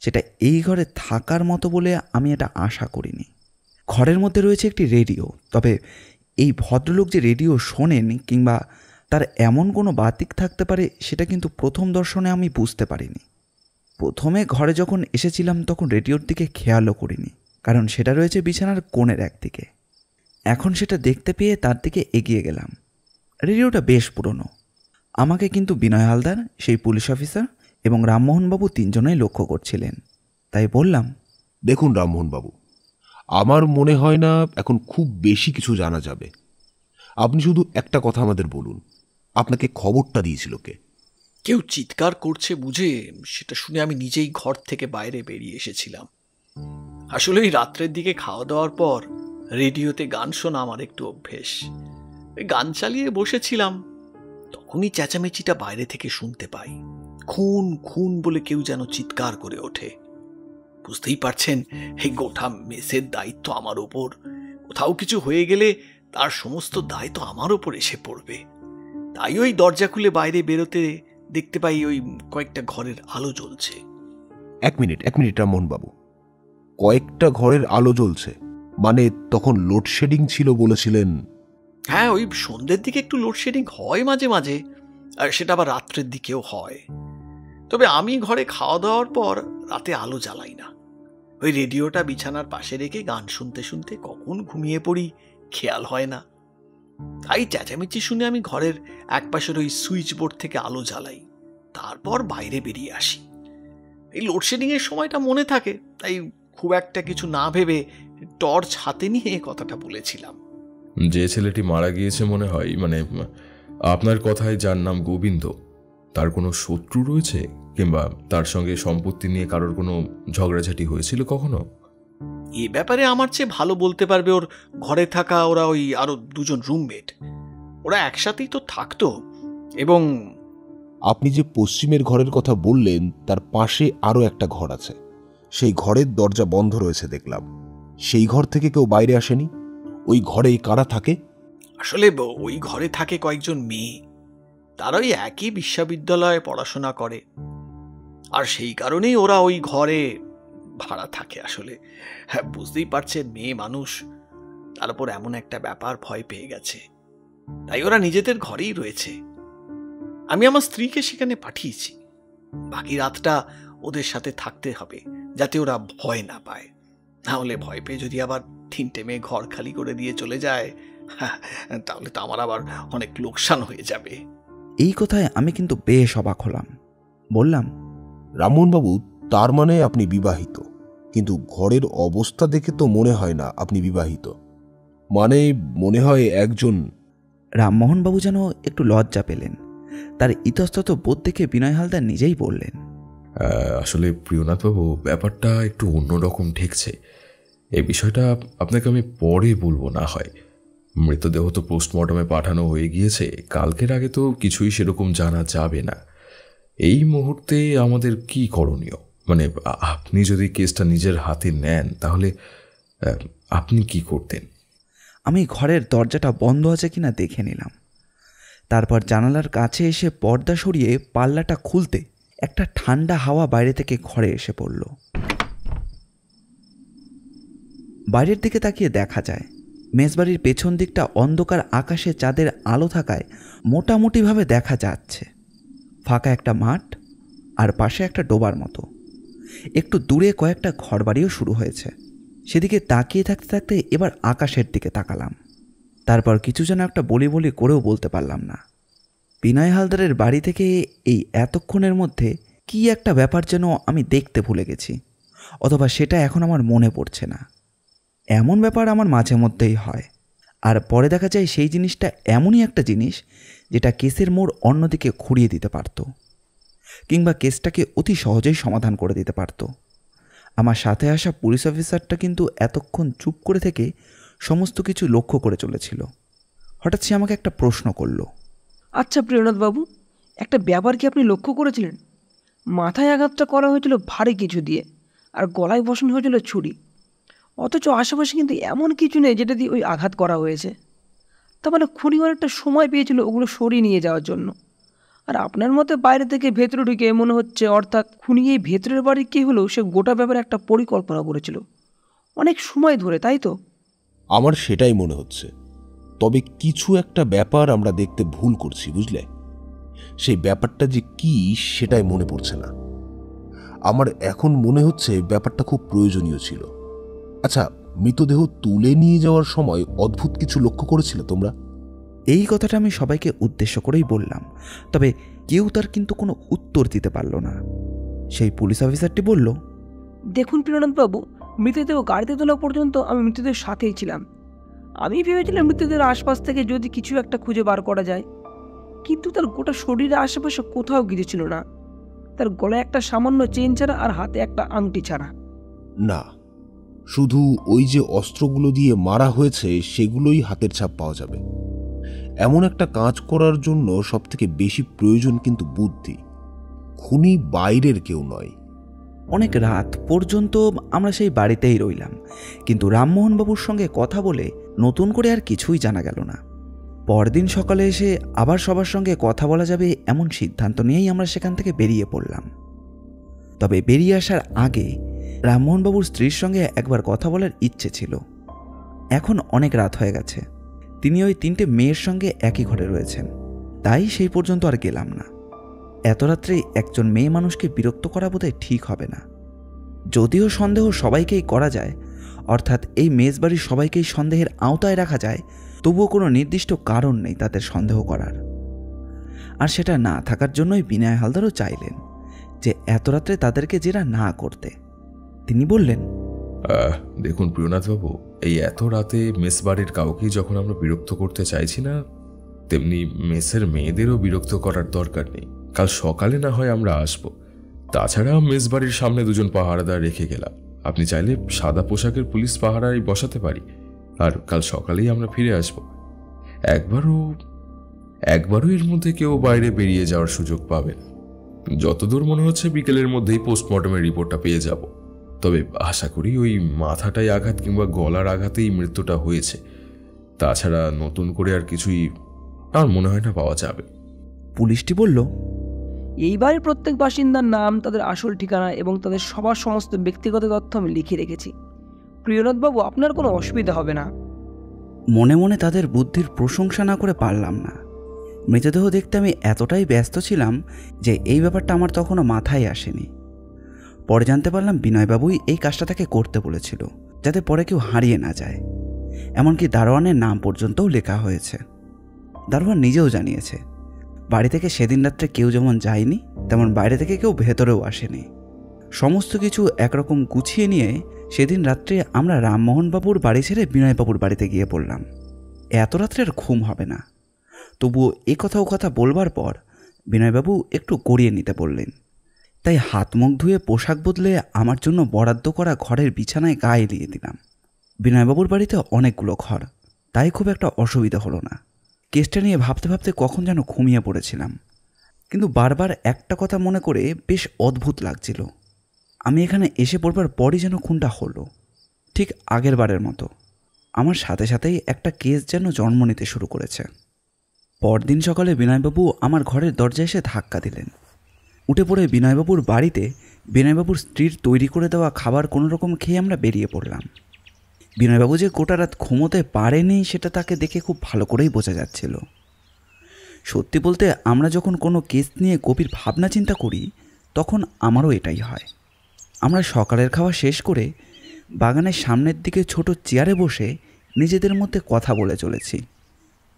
সেটা এই ঘরে থাকার মতো বলে আমি এটা আশা করিনি। ঘরের মধ্যে রয়েছে একটি রেডিও, তবে এই ভদ্রলোক যে রেডিও শোনেন কিংবা তার এমন কোনো বাতিক থাকতে পারে সেটা কিন্তু প্রথম দর্শনে আমি বুঝতে পারিনি। প্রথমে ঘরে যখন এসেছিলাম তখন রেডিওর দিকে খেয়ালও করিনি, কারণ সেটা রয়েছে বিছানার কোণের একদিকে। এখন সেটা দেখতে পেয়ে তার দিকে এগিয়ে গেলাম। রেডিওটা বেশ পুরনো। আমাকে কিন্তু বিনয় হালদার, সেই পুলিশ অফিসার এবং রামমোহনবাবু 3 জনেই লক্ষ্য করছিলেন। তাই বললাম, দেখুন রামমোহনবাবু, আমার মনে হয় না এখন খুব বেশি কিছু জানা যাবে। আপনি শুধু একটা কথা আমাদের বলুন, আপনাকে খবরটা দিয়েছিল কে? কেউ চিৎকার করছে বুঝে সেটা শুনে আমি নিজেই ঘর থেকে বাইরে বেরিয়ে এসেছিলাম। আসলে ওই রাত্রের দিকে খাওয়া দাওয়ার পর রেডিওতে গান শোনা আমার একটু অভ্যেস। গান চালিয়ে বসেছিলাম, তখনই চেঁচামেচিটা বাইরে থেকে শুনতে পাই। খুন খুন বলে কেউ যেন চিৎকার করে ওঠে। বুঝতেই পারছেন এই গোটা মেসের দায়িত্ব আমার উপর। কোথাও কিছু হয়ে গেলে তার সমস্ত দায় তো আমার উপর এসে পড়বে। তাই ওই দরজা খুলে বাইরে বেরোতে দেখতে পাই ওই কয়েকটা ঘরের আলো জ্বলছে। এক মিনিট রামমোহনবাবু, কয়েকটা ঘরের আলো জ্বলছে? মানে তখন লোডশেডিং ছিল বলেছিলেন? হ্যাঁ, ওই সন্ধ্যের দিকে একটু লোডশেডিং হয় মাঝে মাঝে, আর সেটা আবার রাত্রের দিকেও হয়। তবে আমি ঘরে খাওয়া দাওয়ার পর রাতে আলো জ্বালাই না। ওই রেডিওটা বিছানার পাশে রেখে গান শুনতে শুনতে কখন ঘুমিয়ে পড়ি খেয়াল হয় না। তাই চেঁচামেচি শুনে আমি ঘরের একপাশের ওই সুইচ বোর্ড থেকে আলো জ্বালাই, তারপর বাইরে বেরিয়ে আসি। এই লোডশেডিং এর সময়টা মনে থাকে, তাই খুব একটা কিছু না ভেবে টর্চ হাতে নিয়ে কথাটা বলেছিলাম। যে ছেলেটি মারা গিয়েছে মনে হয়, মানে আপনার কথায় যার নাম গোবিন্দ, তার কোনো শত্রু রয়েছে, কিংবা তার সঙ্গে সম্পত্তি নিয়ে কারোর কোনো ঝগড়াঝাটি হয়েছিল কখনো? এ ব্যাপারে আমার চেয়ে ভালো বলতে পারবে ওর ঘরে থাকা ওরা ওই আরো দুজন রুমমেট। ওরা একসাথেই তো থাকতো। এবং আপনি যে পশ্চিমের ঘরের কথা বললেন তার পাশে আরও একটা ঘর আছে, সেই ঘরের দরজা বন্ধ রয়েছে দেখলাম। সেই ঘর থেকে কেউ বাইরে আসেনি? ওই ঘরে কারা থাকে? আসলে ওই ঘরে থাকে কয়েকজন মেয়ে, তারা ওই একই বিশ্ববিদ্যালয়ে পড়াশোনা করে, আর সেই কারণেই ওরা ওই ঘরে ভাড়া থাকে। আসলে হ্যাঁ, বুঝতেই পারছেন, মেয়ে মানুষ, তার উপর এমন একটা ব্যাপার ভয় পেয়ে গেছে, তাই ওরা নিজেদের ঘরেই রয়েছে। আমি আমার স্ত্রীকে সেখানে পাঠিয়েছি, বাকি রাতটা ওদের সাথে থাকতে হবে যাতে ওরা ভয় না পায়। নাহলে ভয় পেয়ে যদি আবার 3টে মেয়ে ঘর খালি করে দিয়ে চলে যায়, তাহলে তো আমার আবার অনেক লোকসান হয়ে যাবে। এই কথায় আমি কিন্তু বেশ অবাক হলাম। বললাম, রামমোহনবাবু, তার মানে আপনি বিবাহিত, কিন্তু ঘরের অবস্থা দেখে তো মনে হয় না আপনি বিবাহিত। মানে মনে হয় একজন। রামমোহনবাবু যেন একটু লজ্জা পেলেন। তার ইতস্তত বোধ দেখে বিনয় হালদার নিজেই বললেন, আসলে প্রিয়নাথবাবু, ব্যাপারটা একটু অন্যরকম ঠেকছে। এই বিষয়টা আপনাকে আমি পরে বলবো না হয়। মৃতদেহ তো পোস্টমর্টমে পাঠানো হয়ে গিয়েছে, কালকের আগে তো কিছুই সেরকম জানা যাবে না। এই মুহূর্তে আমাদের কি করণীয়? মানে আপনি যদি কেসটা নিজের হাতে নেন তাহলে আপনি কি করতেন? আমি ঘরের দরজাটা বন্ধ আছে কিনা দেখে নিলাম। তারপর জানালার কাছে এসে পর্দা সরিয়ে পাল্লাটা খুলতে একটা ঠান্ডা হাওয়া বাইরে থেকে ঘরে এসে পড়ল। বাইরের দিকে তাকিয়ে দেখা যায় মেজবাড়ির পেছন দিকটা অন্ধকার, আকাশে চাঁদের আলো থাকায় মোটামুটিভাবে দেখা যাচ্ছে। ফাঁকা একটা মাঠ আর পাশে একটা ডোবার মতো। একটু দূরে কয়েকটা ঘরবাড়িও শুরু হয়েছে। সেদিকে তাকিয়ে থাকতে থাকতে এবার আকাশের দিকে তাকালাম। তারপর কিছু যেন একটা বলি বলি করেও বলতে পারলাম না। বিনয় হালদারের বাড়ি থেকে এই এতক্ষণের মধ্যে কি একটা ব্যাপার যেন আমি দেখতে ভুলে গেছি, অথবা সেটা এখন আমার মনে পড়ছে না। এমন ব্যাপার আমার মাঝে মধ্যেই হয়, আর পরে দেখা যায় সেই জিনিসটা এমনই একটা জিনিস যেটা কেসের মোড় অন্যদিকে ঘুরিয়ে দিতে পারত, কিংবা কেসটাকে অতি সহজেই সমাধান করে দিতে পারত। আমার সাথে আসা পুলিশ অফিসারটা কিন্তু এতক্ষণ চুপ করে থেকে সমস্ত কিছু লক্ষ্য করে চলেছিল। হঠাৎ সে আমাকে একটা প্রশ্ন করল। আচ্ছা প্রিয়নাথবাবু, একটা ব্যাপার কি আপনি লক্ষ্য করেছিলেন? মাথায় আঘাতটা করা হয়েছিল ভারী কিছু দিয়ে, আর গলায় বসানো হয়েছিল ছুরি, অথচ আশেপাশে কিন্তু এমন কিছু নেই যেটা দিয়ে ওই আঘাত করা হয়েছে। তার মানে খুনি অনেকটা সময় পেয়েছিল ওগুলো সরিয়ে নিয়ে যাওয়ার জন্য। আর আপনার মতে বাইরে থেকে ভেতরে ঢুকে মনে হচ্ছে, অর্থাৎ খুনি এই ভেতরের বাড়ির কি হলেও সে গোটা ব্যাপারে একটা পরিকল্পনা করেছিল অনেক সময় ধরে, তাই তো? আমার সেটাই মনে হচ্ছে। তবে কিছু একটা ব্যাপার আমরা দেখতে ভুল করছি, বুঝলে? সেই ব্যাপারটা যে কি সেটাই মনে পড়ছে না। আমার এখন মনে হচ্ছে ব্যাপারটা খুব প্রয়োজনীয় ছিল। আচ্ছা, মৃতদেহ তুলে নিয়ে যাওয়ার সময় অদ্ভুত কিছু লক্ষ্য করেছিলে তোমরা? এই কথাটা আমি সবাইকে উদ্দেশ্য করেই বললাম, তবে কেউ তার কিন্তু কোনো উত্তর দিতে পারল না। সেই পুলিশ অফিসারটি বলল, দেখুন প্রিয়নাথবাবু, মৃতদেহ গাড়িতে তোলা পর্যন্ত আমি মৃতদেহের সাথেই ছিলাম। আমি ভেবেছিলাম মৃতদেহের আশপাশ থেকে যদি কিছু একটা খুঁজে বার করা যায়, কিন্তু তার গোটা শরীরের আশেপাশে কোথাও কিছু ছিল না। তার গলায় একটা সামান্য চেন ছাড়া আর হাতে একটা আংটি ছাড়া। না, শুধু ওই যে অস্ত্রগুলো দিয়ে মারা হয়েছে সেগুলোই হাতের ছাপ পাওয়া যাবে। এমন একটা কাজ করার জন্য সবথেকে বেশি প্রয়োজন কিন্তু বুদ্ধি। খুনি বাইরের কেউ নয়। অনেক রাত পর্যন্ত আমরা সেই বাড়িতেই রইলাম, কিন্তু রামমোহনবাবুর সঙ্গে কথা বলে নতুন করে আর কিছুই জানা গেল না। পরদিন সকালে এসে আবার সবার সঙ্গে কথা বলা যাবে এমন সিদ্ধান্ত নিয়েই আমরা সেখান থেকে বেরিয়ে পড়লাম। তবে বেরিয়ে আসার আগে রামমোহনবাবুর স্ত্রীর সঙ্গে একবার কথা বলার ইচ্ছে ছিল। এখন অনেক রাত হয়ে গেছে। তিনি ওই 3টে মেয়ের সঙ্গে একই ঘরে রয়েছেন, তাই সেই পর্যন্ত আর গেলাম না। এত রাত্রে একজন মেয়ে মানুষকে বিরক্ত করা বোধহয় ঠিক হবে না। যদিও সন্দেহ সবাইকেই করা যায়, অর্থাৎ এই মেজবাড়ির সবাইকেই সন্দেহের আওতায় রাখা যায়, তবুও কোনো নির্দিষ্ট কারণ নেই তাদের সন্দেহ করার। আর সেটা না থাকার জন্যই বিনয় হালদারও চাইলেন যে এত রাত্রে তাদেরকে জেরা না করতে। তিনি বললেন, দেখুন প্রিয়নাথবাবু, এই এত রাতে মেস বাড়ির কাউকেই যখন আমরা বিরক্ত করতে চাইছি না, তেমনি মেসের মেয়েদেরও বিরক্ত করার দরকার নেই। কাল সকালে না হয় আমরা আসবো। তাছাড়া মেস বাড়ির সামনে 2জন পাহারাদার রেখে গেলাম। আপনি চাইলে সাদা পোশাকের পুলিশ পাহারায় বসাতে পারি, আর কাল সকালেই আমরা ফিরে আসব। একবারও এর মধ্যে কেউ বাইরে বেরিয়ে যাওয়ার সুযোগ পাবে না। যতদূর মনে হচ্ছে বিকেলের মধ্যেই পোস্টমর্টমের রিপোর্টটা পেয়ে যাব। তবে আশা করি ওই মাথাটায় আঘাত কিংবা গলার আঘাতেই মৃত্যুটা হয়েছে। তাছাড়া নতুন করে আর কিছুই আর মনে হয় না পাওয়া যাবে। পুলিশটি বলল, এই বাড়ির প্রত্যেক বাসিন্দার নাম, তাদের আসল ঠিকানা এবং তাদের সবার সমস্ত ব্যক্তিগত তথ্য আমি লিখে রেখেছি। প্রিয়নাথবাবু, আপনার কোনো অসুবিধা হবে না। মনে মনে তাদের বুদ্ধির প্রশংসা না করে পারলাম না। মৃতদেহ দেখতে আমি এতটাই ব্যস্ত ছিলাম যে এই ব্যাপারটা আমার তখনও মাথায় আসেনি। পরে জানতে পারলাম বিনয়বাবুই এই কাজটা তাকে করতে বলেছিল, যাতে পরে কেউ হারিয়ে না যায়। এমনকি দারোয়ানের নাম পর্যন্তও লেখা হয়েছে। দারোয়ান নিজেও জানিয়েছে বাড়ি থেকে সেদিন রাত্রে কেউ যেমন যায়নি, তেমন বাইরে থেকে কেউ ভেতরেও আসেনি। সমস্ত কিছু একরকম গুছিয়ে নিয়ে সেদিন রাত্রে আমরা রামমোহনবাবুর বাড়ি ছেড়ে বিনয়বাবুর বাড়িতে গিয়ে পড়লাম। এত রাত্রে আর ঘুম হবে না। তবুও এ কথা বলবার পর বিনয়বাবু একটু গড়িয়ে নিতে বললেন। তাই হাত মুখ ধুয়ে পোশাক বদলে আমার জন্য বরাদ্দ করা ঘরের বিছানায় গায়ে এলিয়ে দিলাম। বিনয়বাবুর বাড়িতে অনেকগুলো ঘর, তাই খুব একটা অসুবিধা হলো না। কেসটা নিয়ে ভাবতে ভাবতে কখন যেন ঘুমিয়ে পড়েছিলাম, কিন্তু বারবার একটা কথা মনে করে বেশ অদ্ভুত লাগছিল। আমি এখানে এসে পড়বার পরই যেন খুনটা হলো, ঠিক আগের বারের মতো। আমার সাথে সাথেই একটা কেস যেন জন্ম নিতে শুরু করেছে। পরদিন সকালে বিনয়বাবু আমার ঘরের দরজায় এসে ধাক্কা দিলেন। উঠে পড়ে বিনয়বাবুর বাড়িতে বিনয়বাবুর স্ত্রীর তৈরি করে দেওয়া খাবার কোনো রকম খেয়ে আমরা বেরিয়ে পড়লাম। বিনয়বাবু যে গোটা রাত ঘুমোতে পারেনি সেটা তাকে দেখে খুব ভালো করেই বোঝা যাচ্ছিল। সত্যি বলতে আমরা যখন কোনো কেস নিয়ে গভীর ভাবনা চিন্তা করি তখন আমারও এটাই হয়। আমরা সকালের খাওয়া শেষ করে বাগানের সামনের দিকে ছোট চেয়ারে বসে নিজেদের মধ্যে কথা বলে চলেছি।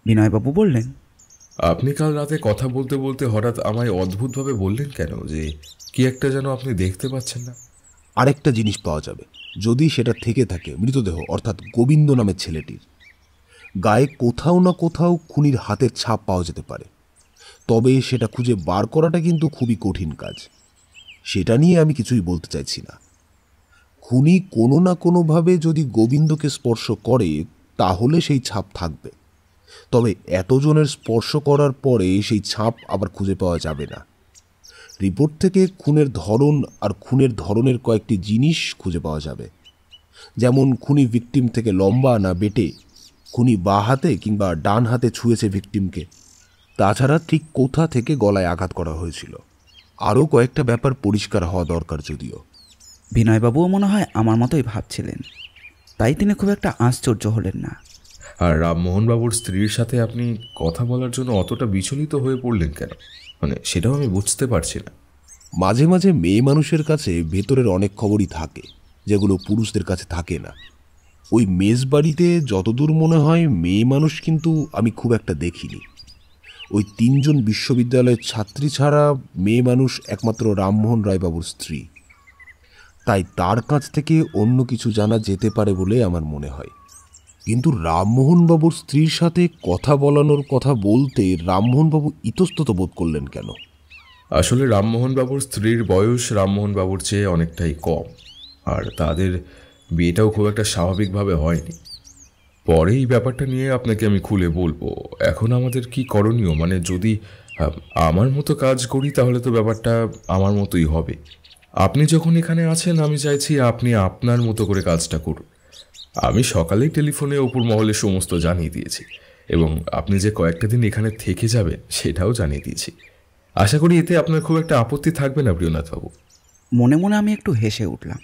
বিনয়বাবু বললেন, আপনি কাল রাতে কথা বলতে বলতে হঠাৎ আমায় অদ্ভুতভাবে বললেন কেন যে কি একটা যেন আপনি দেখতে পাচ্ছেন না? আরেকটা জিনিস পাওয়া যাবে, যদি সেটা থেকে থাকে মৃতদেহ অর্থাৎ গোবিন্দ নামের ছেলেটির। গায়ে কোথাও না কোথাও খুনির হাতের ছাপ পাওয়া যেতে পারে, তবে সেটা খুঁজে বার করাটা কিন্তু খুবই কঠিন কাজ। সেটা নিয়ে আমি কিছুই বলতে চাইছি না। খুনি কোনো না কোনোভাবে যদি গোবিন্দকে স্পর্শ করে তাহলে সেই ছাপ থাকবে, তবে এতজনের স্পর্শ করার পরে সেই ছাপ আবার খুঁজে পাওয়া যাবে না। রিপোর্ট থেকে খুনের ধরন আর খুনের ধরনের কয়েকটি জিনিস খুঁজে পাওয়া যাবে, যেমন খুনি ভিকটিম থেকে লম্বা না বেটে, খুনি বাঁ হাতে কিংবা ডান হাতে ছুঁয়েছে ভিকটিমকে, তাছাড়া ঠিক কোথা থেকে গলায় আঘাত করা হয়েছিল। আরও কয়েকটা ব্যাপার পরিষ্কার হওয়া দরকার। যদিও বিনয়বাবুও মনে হয় আমার মতোই ভাবছিলেন, তাই তিনি খুব একটা আশ্চর্য হলেন না। আর রামমোহনবাবুর স্ত্রীর সাথে আপনি কথা বলার জন্য অতটা বিচলিত হয়ে পড়লেন কেন? মানে সেটাও আমি বুঝতে পারছি না। মাঝে মাঝে মেয়ে মানুষের কাছে ভেতরের অনেক খবরই থাকে যেগুলো পুরুষদের কাছে থাকে না। ওই মেস বাড়িতে যতদূর মনে হয় মেয়ে মানুষ কিন্তু আমি খুব একটা দেখিনি। ওই 3 জন বিশ্ববিদ্যালয়ের ছাত্রী ছাড়া মেয়ে মানুষ একমাত্র রামমোহন রায়বাবুর স্ত্রী। তাই তার কাছ থেকে অন্য কিছু জানা যেতে পারে বলে আমার মনে হয়। কিন্তু রামমোহনবাবুর স্ত্রীর সাথে কথা বলানোর কথা বলতে রামমোহনবাবু ইতস্তত বোধ করলেন কেন? আসলে রামমোহনবাবুর স্ত্রীর বয়স রামমোহনবাবুর চেয়ে অনেকটাই কম, আর তাদের বিয়েটাও খুব একটা স্বাভাবিকভাবে হয়নি। পরে এই ব্যাপারটা নিয়ে আপনাকে আমি খুলে বলবো। এখন আমাদের কি করণীয়, মানে যদি আমার মতো কাজ করি তাহলে তো ব্যাপারটা আমার মতোই হবে। আপনি যখন এখানে আছেন আমি চাইছি আপনি আপনার মতো করে কাজটা করুন। আমি সকালেই টেলিফোনে অপুর মহলে সমস্ত জানিয়ে দিয়েছি, এবং আপনি যে কয়েকটা দিন এখানে থেকে যাবেন সেটাও জানিয়ে দিয়েছি। আশা করি এতে আপনার খুব একটা আপত্তি থাকবে না প্রিয়নাথবাবু। মনে মনে আমি একটু হেসে উঠলাম।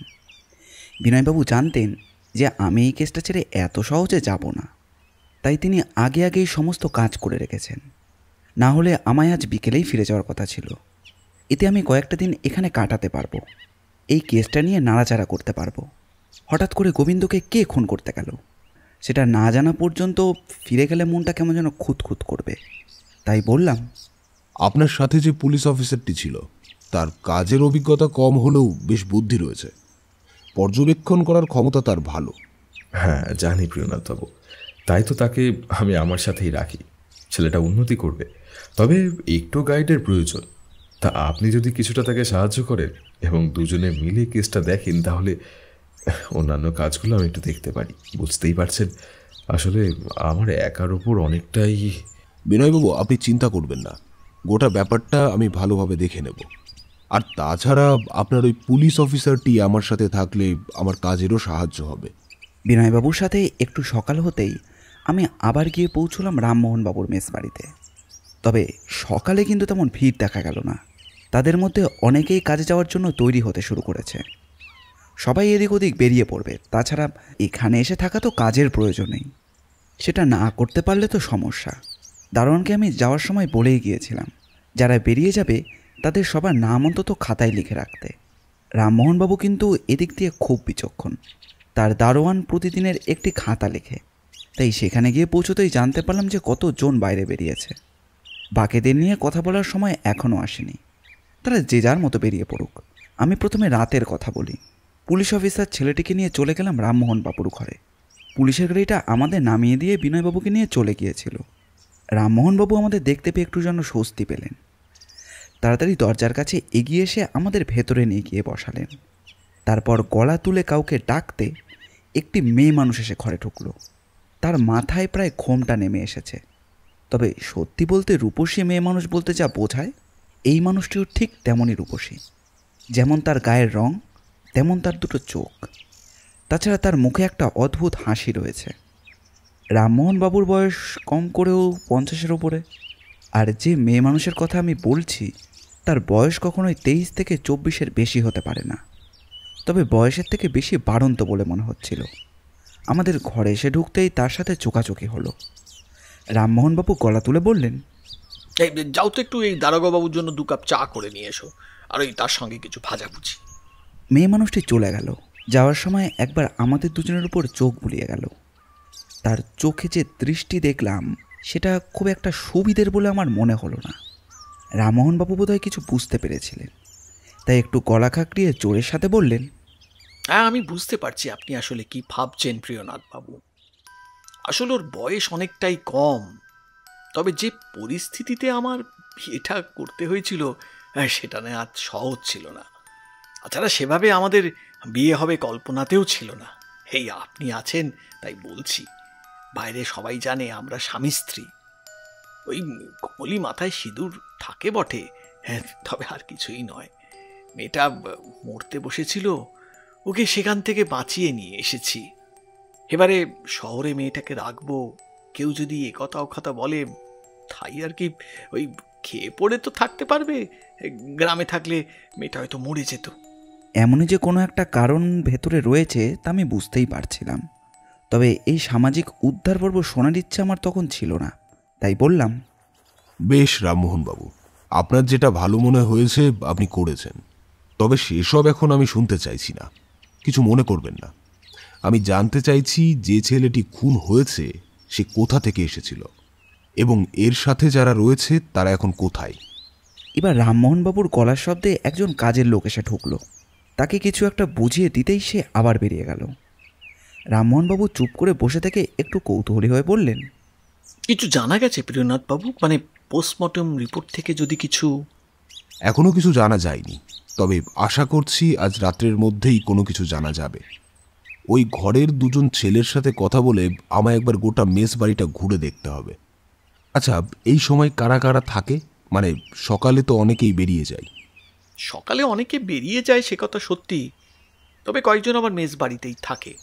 বিনয়বাবু জানতেন যে আমি এই কেসটা ছেড়ে এত সহজে যাব না। তাই তিনি আগে আগেই সমস্ত কাজ করে রেখেছেন। না হলে আমায় আজ বিকেলেই ফিরে যাওয়ার কথা ছিল। এতে আমি কয়েকটা দিন এখানে কাটাতে পারবো, এই কেসটা নিয়ে নাড়াচাড়া করতে পারবো। হঠাৎ করে গোবিন্দকে কে খুন করতে গেল সেটা না জানা পর্যন্ত ফিরে গেলে মনটা কেমন যেন খুঁতখুত করবে। তাই বললাম, আপনার সাথে যে পুলিশ অফিসারটি ছিল তার কাজের অভিজ্ঞতা কম হলেও বেশ বুদ্ধি রয়েছে, পর্যবেক্ষণ করার ক্ষমতা তার ভালো। হ্যাঁ জানি প্রিয়নাথবাবু, তাই তো তাকে আমি আমার সাথেই রাখি। ছেলেটা উন্নতি করবে, তবে একটু গাইডের প্রয়োজন। তা আপনি যদি কিছুটা তাকে সাহায্য করেন এবং দুজনে মিলে কেসটা দেখেন, তাহলে অন্যান্য কাজগুলো আমি একটু দেখতে পারি। বুঝতেই পারছেন, আসলে আমার একার ওপর অনেকটাই। বিনয়বাবু, আপনি চিন্তা করবেন না, গোটা ব্যাপারটা আমি ভালোভাবে দেখে নেব। আর তাছাড়া আপনার ওই পুলিশ অফিসারটি আমার সাথে থাকলে আমার কাজেরও সাহায্য হবে। বিনয়বাবুর সাথে একটু সকাল হতেই আমি আবার গিয়ে পৌঁছলাম রামমোহনবাবুর মেস বাড়িতে। তবে সকালে কিন্তু তেমন ভিড় দেখা গেল না। তাদের মধ্যে অনেকেই কাজে যাওয়ার জন্য তৈরি হতে শুরু করেছে। সবাই এদিক ওদিক বেরিয়ে পড়বে। তাছাড়া এখানে এসে থাকা তো কাজের প্রয়োজন নেই, সেটা না করতে পারলে তো সমস্যা। দারোয়ানকে আমি যাওয়ার সময় বলেই গিয়েছিলাম, যারা বেরিয়ে যাবে তাদের সবার নাম অন্তত খাতায় লিখে রাখতে। রামমোহনবাবু কিন্তু এদিক দিয়ে খুব বিচক্ষণ। তার দারোয়ান প্রতিদিনের একটি খাতা লেখে। তাই সেখানে গিয়ে পৌঁছতেই জানতে পারলাম যে কতজন বাইরে বেরিয়েছে। বাকিদের নিয়ে কথা বলার সময় এখনও আসেনি। তারা যে যার মতো বেরিয়ে পড়ুক। আমি প্রথমে রাতের কথা বলি। পুলিশ অফিসার ছেলেটিকে নিয়ে চলে গেলাম রামমোহনবাবুর ঘরে। পুলিশের গাড়িটা আমাদের নামিয়ে দিয়ে বিনয়বাবুকে নিয়ে চলে গিয়েছিল। রামমোহনবাবু আমাদের দেখতে পেয়ে একটু যেন স্বস্তি পেলেন। তাড়াতাড়ি দরজার কাছে এগিয়ে এসে আমাদের ভেতরে নিয়ে গিয়ে বসালেন। তারপর গলা তুলে কাউকে ডাকতে একটি মেয়ে মানুষ এসে ঘরে ঢুকলো। তার মাথায় প্রায় ঘোমটা নেমে এসেছে। তবে সত্যি বলতে রূপসী মেয়ে মানুষ বলতে যা বোঝায়, এই মানুষটিও ঠিক তেমনই রূপসী। যেমন তার গায়ের রং, তেমন তার দুটো চোখ। তাছাড়া তার মুখে একটা অদ্ভুত হাসি রয়েছে। রামমোহনবাবুর বয়স কম করেও 50-এর ওপরে। আর যে মেয়ে মানুষের কথা আমি বলছি, তার বয়স কখনোই 23 থেকে 24-এর বেশি হতে পারে না। তবে বয়সের থেকে বেশি বাড়ন্ত বলে মনে হচ্ছিল। আমাদের ঘরে এসে ঢুকতেই তার সাথে চোকাচোকি হলো। রামমোহনবাবু গলা তুলে বললেন, এই যাও তো একটু এই দারোগাবাবুর জন্য 2 কাপ চা করে নিয়ে এসো, আর ওই তার সঙ্গে কিছু ভাজাভুজি। মেয়ে মানুষটি চলে গেল। যাওয়ার সময় একবার আমাদের দুজনের উপর চোখ বুলিয়ে গেল। তার চোখে যে দৃষ্টি দেখলাম সেটা খুব একটা সুবিধের বলে আমার মনে হলো না। রামমোহনবাবু বোধহয় কিছু বুঝতে পেরেছিলেন, তাই একটু গলা খাকড়িয়ে জোরের সাথে বললেন, হ্যাঁ, আমি বুঝতে পারছি আপনি আসলে কি ভাবছেন প্রিয়নাথবাবু। আসলে ওর বয়স অনেকটাই কম। তবে যে পরিস্থিতিতে আমার বিয়েটা করতে হয়েছিল, সেটা না আজ সহজ ছিল না। তাছাড়া সেভাবে আমাদের বিয়ে হবে কল্পনাতেও ছিল না। এই আপনি আছেন তাই বলছি। বাইরে সবাই জানে আমরা স্বামী স্ত্রী। ওই কমলি মাথায় সিঁদুর থাকে বটে, হ্যাঁ, তবে আর কিছুই নয়। মেয়েটা মরতে বসেছিল, ওকে সেখান থেকে বাঁচিয়ে নিয়ে এসেছি। এবারে শহরে মেয়েটাকে রাখবো, কেউ যদি একথা ওকথা বলে, তাই আর কি। ওই খেয়ে পড়ে তো থাকতে পারবে, গ্রামে থাকলে মেয়েটা হয়তো মরে যেত। এমনই যে কোনো একটা কারণ ভেতরে রয়েছে তা আমি বুঝতেই পারছিলাম। তবে এই সামাজিক উদ্ধার পর্ব শোনার ইচ্ছে আমার তখন ছিল না। তাই বললাম, বেশ রামমোহনবাবু, আপনার যেটা ভালো মনে হয়েছে আপনি করেছেন। তবে সেসব এখন আমি শুনতে চাইছি না, কিছু মনে করবেন না। আমি জানতে চাইছি যে ছেলেটি খুন হয়েছে সে কোথা থেকে এসেছিল এবং এর সাথে যারা রয়েছে তারা এখন কোথায়। এবার রামমোহনবাবুর গলার শব্দে একজন কাজের লোক এসে ঢুকলো। তাকে কিছু একটা বুঝিয়ে দিতেই সে আবার বেরিয়ে গেল। রামমোহনবাবু চুপ করে বসে থেকে একটু কৌতূহলী হয়ে বললেন, কিছু জানা গেছে প্রিয়নাথবাবু? মানে পোস্টমর্টম রিপোর্ট থেকে যদি কিছু? এখনো কিছু জানা যায়নি, তবে আশা করছি আজ রাত্রের মধ্যেই কোনো কিছু জানা যাবে। ওই ঘরের দুজন ছেলের সাথে কথা বলে আমায় একবার গোটা মেস বাড়িটা ঘুরে দেখতে হবে। আচ্ছা, এই সময় কারা কারা থাকে? মানে সকালে তো অনেকেই বেরিয়ে যায়। সকালে অনেকে বেরিয়ে যায় সে কথা সত্যি, তবে কয়েকজন আবার মেস বাড়িতেই থাকে।